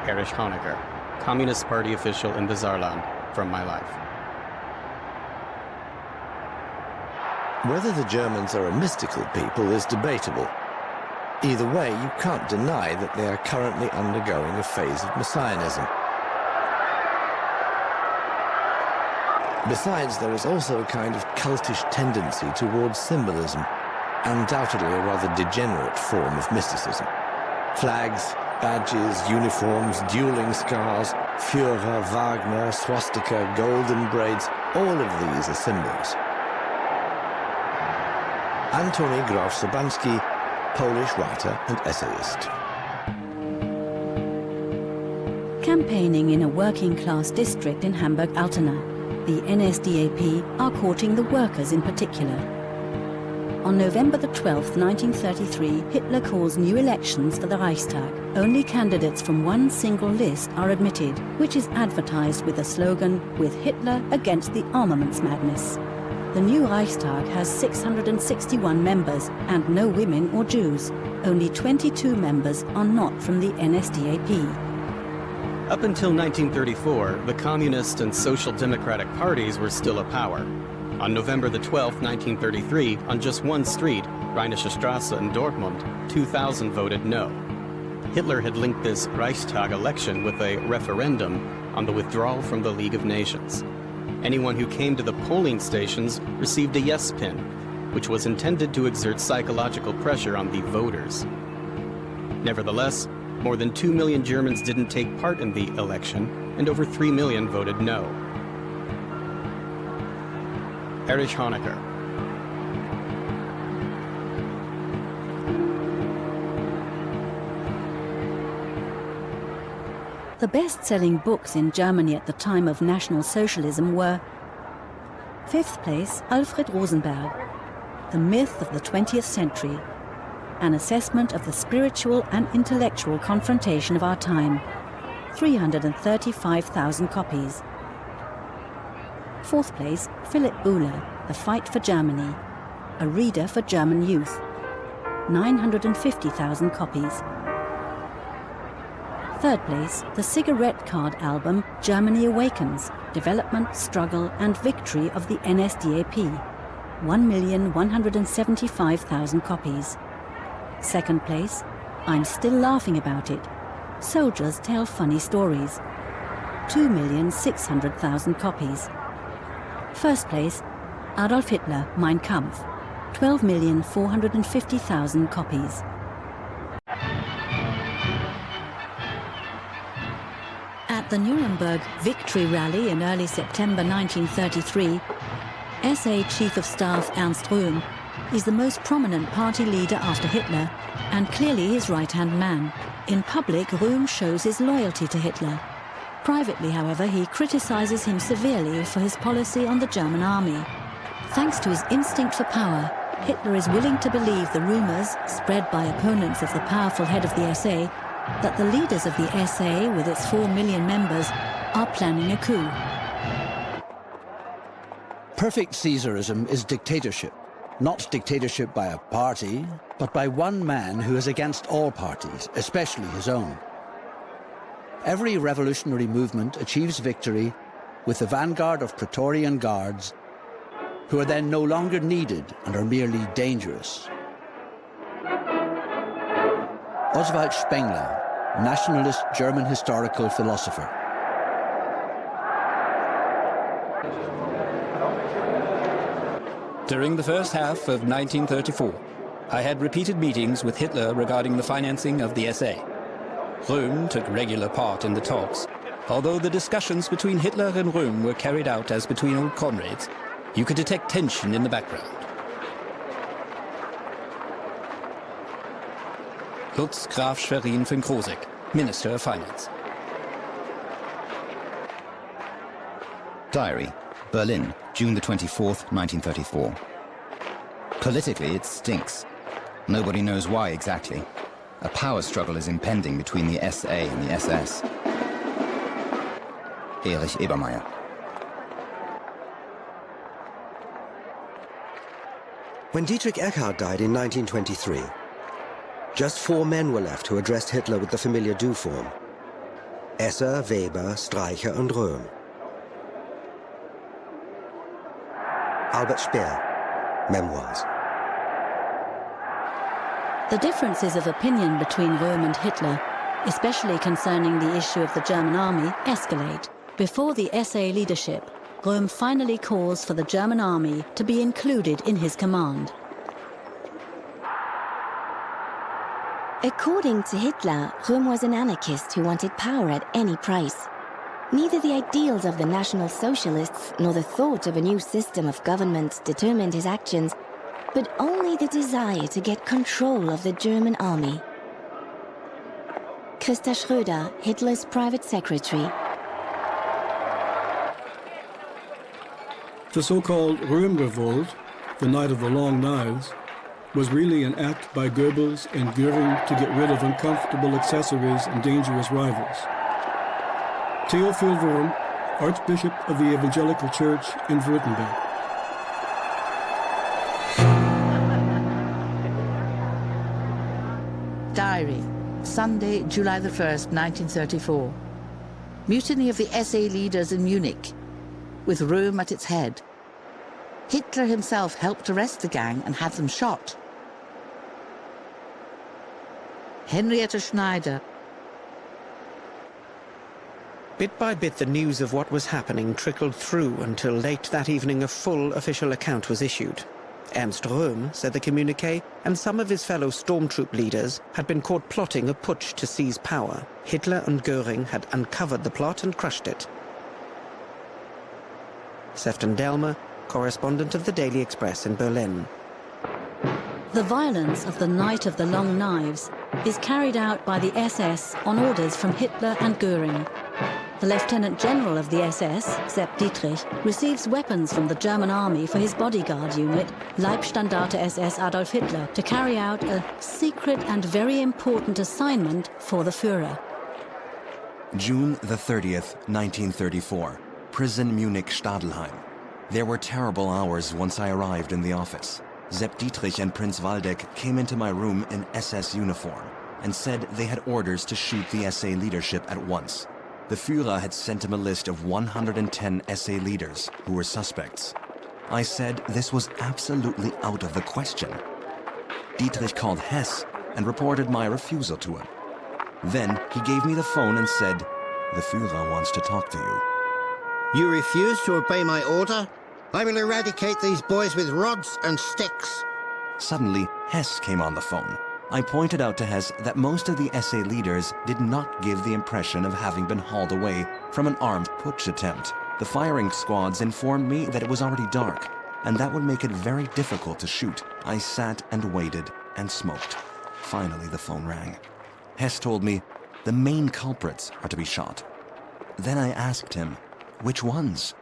Erich Honecker, Communist Party official in the Saarland, from my life. Whether the Germans are a mystical people is debatable. Either way, you can't deny that they are currently undergoing a phase of messianism. Besides, there is also a kind of cultish tendency towards symbolism, undoubtedly a rather degenerate form of mysticism. Flags, badges, uniforms, dueling scars, Führer, Wagner, swastika, golden braids, all of these are symbols. Antoni Graf-Sobański, Polish writer and essayist. Campaigning in a working-class district in Hamburg-Altona, the NSDAP are courting the workers in particular. On November the 12th, 1933, Hitler calls new elections for the Reichstag. Only candidates from one single list are admitted, which is advertised with the slogan, "With Hitler against the armaments madness." The new Reichstag has 661 members and no women or Jews. Only 22 members are not from the NSDAP. Up until 1934, the Communist and Social Democratic parties were still a power. On November the 12th, 1933, on just one street, Rheinische Straße in Dortmund, 2,000 voted no. Hitler had linked this Reichstag election with a referendum on the withdrawal from the League of Nations. Anyone who came to the polling stations received a yes pin, which was intended to exert psychological pressure on the voters. Nevertheless, more than 2 million Germans didn't take part in the election, and over 3 million voted no. Erich Honecker. The best-selling books in Germany at the time of National Socialism were: 5th place, Alfred Rosenberg, The Myth of the 20th Century, an assessment of the spiritual and intellectual confrontation of our time, 335,000 copies. 4th place, Philip Buhler, The Fight for Germany, a reader for German youth, 950,000 copies. 3rd place, the cigarette card album Germany Awakens, Development, Struggle and Victory of the NSDAP, 1,175,000 copies. 2nd place, I'm Still Laughing About It, Soldiers Tell Funny Stories, 2,600,000 copies. 1st place, Adolf Hitler, Mein Kampf, 12,450,000 copies. At the Nuremberg Victory Rally in early September 1933, SA Chief of Staff Ernst Röhm is the most prominent party leader after Hitler and clearly his right-hand man. In public, Röhm shows his loyalty to Hitler. Privately, however, he criticizes him severely for his policy on the German army. Thanks to his instinct for power, Hitler is willing to believe the rumors, spread by opponents of the powerful head of the SA, that the leaders of the SA, with its 4 million members, are planning a coup. Perfect Caesarism is dictatorship. Not dictatorship by a party, but by one man who is against all parties, especially his own. Every revolutionary movement achieves victory with the vanguard of Praetorian guards, who are then no longer needed and are merely dangerous. Oswald Spengler, nationalist German historical philosopher. During the first half of 1934, I had repeated meetings with Hitler regarding the financing of the SA. Röhm took regular part in the talks. Although the discussions between Hitler and Röhm were carried out as between old comrades, you could detect tension in the background. Lutz Graf Schwerin von Krosigk, Minister of Finance. Diary, Berlin, June the 24th, 1934. Politically, it stinks. Nobody knows why exactly. A power struggle is impending between the SA and the SS. Erich Ebermeier. When Dietrich Eckart died in 1923, just 4 men were left who addressed Hitler with the familiar du form: Esser, Weber, Streicher and Röhm. Albert Speer, Memoirs. The differences of opinion between Röhm and Hitler, especially concerning the issue of the German army, escalate. Before the SA leadership, Röhm finally calls for the German army to be included in his command. According to Hitler, Röhm was an anarchist who wanted power at any price. Neither the ideals of the National Socialists nor the thought of a new system of government determined his actions, but only the desire to get control of the German army. Christa Schröder, Hitler's private secretary. The so-called Röhm Revolt, the Night of the Long Knives, was really an act by Goebbels and Göring to get rid of uncomfortable accessories and dangerous rivals. Theophil Wurm, Archbishop of the Evangelical Church in Württemberg. Diary, Sunday, July the 1st, 1934. Mutiny of the SA leaders in Munich, with Röhm at its head. Hitler himself helped arrest the gang and had them shot. Henrietta Schneider. Bit by bit, the news of what was happening trickled through until late that evening a full official account was issued. Ernst Röhm, said the communiqué, and some of his fellow stormtroop leaders had been caught plotting a putsch to seize power. Hitler and Göring had uncovered the plot and crushed it. Sefton Delmer, correspondent of the Daily Express in Berlin. The violence of the Night of the Long Knives is carried out by the SS on orders from Hitler and Göring. The Lieutenant General of the SS, Sepp Dietrich, receives weapons from the German army for his bodyguard unit, Leibstandarte SS Adolf Hitler, to carry out a secret and very important assignment for the Führer. June the 30th, 1934. Prison Munich Stadelheim. There were terrible hours once I arrived in the office. Sepp Dietrich and Prince Waldeck came into my room in SS uniform and said they had orders to shoot the SA leadership at once. The Führer had sent him a list of 110 SA leaders who were suspects. I said this was absolutely out of the question. Dietrich called Hess and reported my refusal to him. Then he gave me the phone and said, "The Führer wants to talk to you." "You refuse to obey my order? I will eradicate these boys with rods and sticks." Suddenly, Hess came on the phone. I pointed out to Hess that most of the SA leaders did not give the impression of having been hauled away from an armed putsch attempt. The firing squads informed me that it was already dark, and that would make it very difficult to shoot. I sat and waited and smoked. Finally, the phone rang. Hess told me the main culprits are to be shot. Then I asked him, which ones?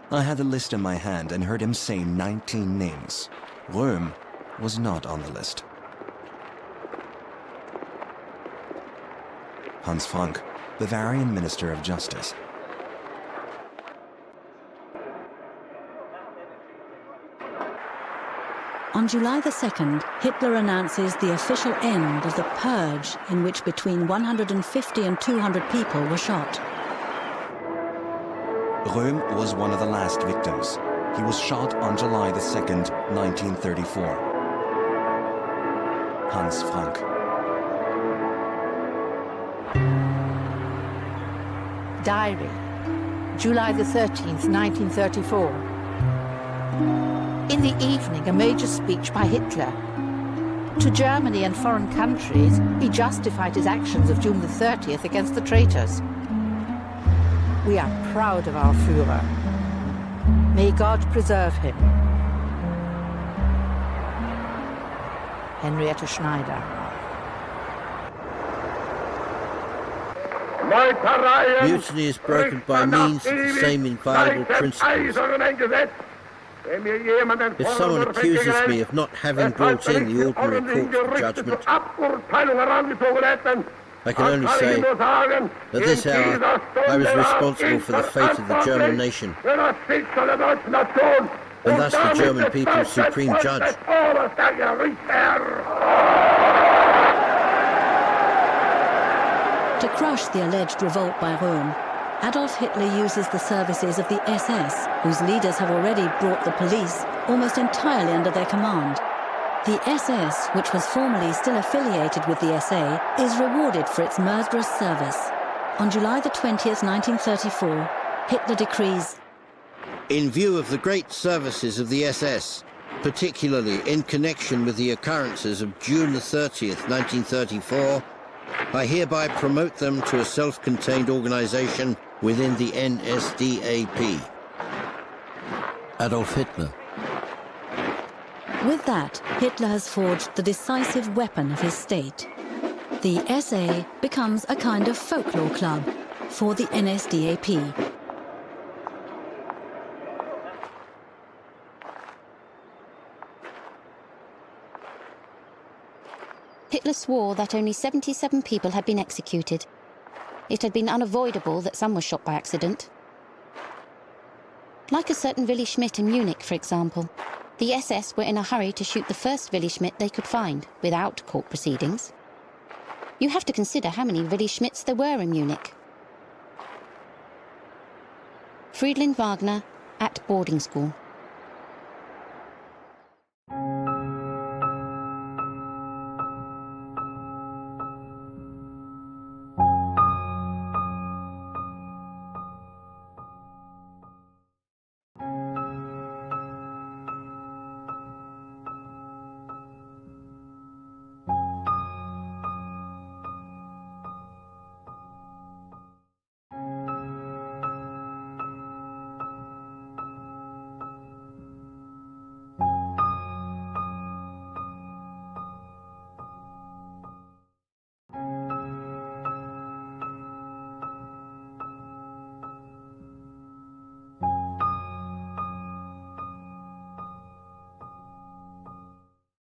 I had the list in my hand and heard him say 19 names. Röhm was not on the list. Hans Frank, Bavarian Minister of Justice. On July the 2nd, Hitler announces the official end of the purge in which between 150 and 200 people were shot. Röhm was one of the last victims. He was shot on July the 2nd, 1934. Hans Frank. Diary, July the 13th, 1934. In the evening, a major speech by Hitler. To Germany and foreign countries, he justified his actions of June the 30th against the traitors. We are proud of our Führer. May God preserve him. Henrietta Schneider. Mutiny is broken by means of the same inviolable principles. If someone accuses me of not having brought in the ordinary court for judgment, I can only say, at this hour, I was responsible for the fate of the German nation, and thus the German people's supreme judge. To crush the alleged revolt by Röhm, Adolf Hitler uses the services of the SS, whose leaders have already brought the police almost entirely under their command. The SS, which was formerly still affiliated with the SA, is rewarded for its murderous service. On July the 20th, 1934, Hitler decrees, "In view of the great services of the SS, particularly in connection with the occurrences of June the 30th, 1934, I hereby promote them to a self-contained organization within the NSDAP." Adolf Hitler. With that, Hitler has forged the decisive weapon of his state. The SA becomes a kind of folklore club for the NSDAP. Hitler swore that only 77 people had been executed. It had been unavoidable that some were shot by accident. Like a certain Willi Schmidt in Munich, for example, the SS were in a hurry to shoot the first Willi Schmidt they could find, without court proceedings. You have to consider how many Willi Schmidts there were in Munich. Friedlin Wagner at boarding school.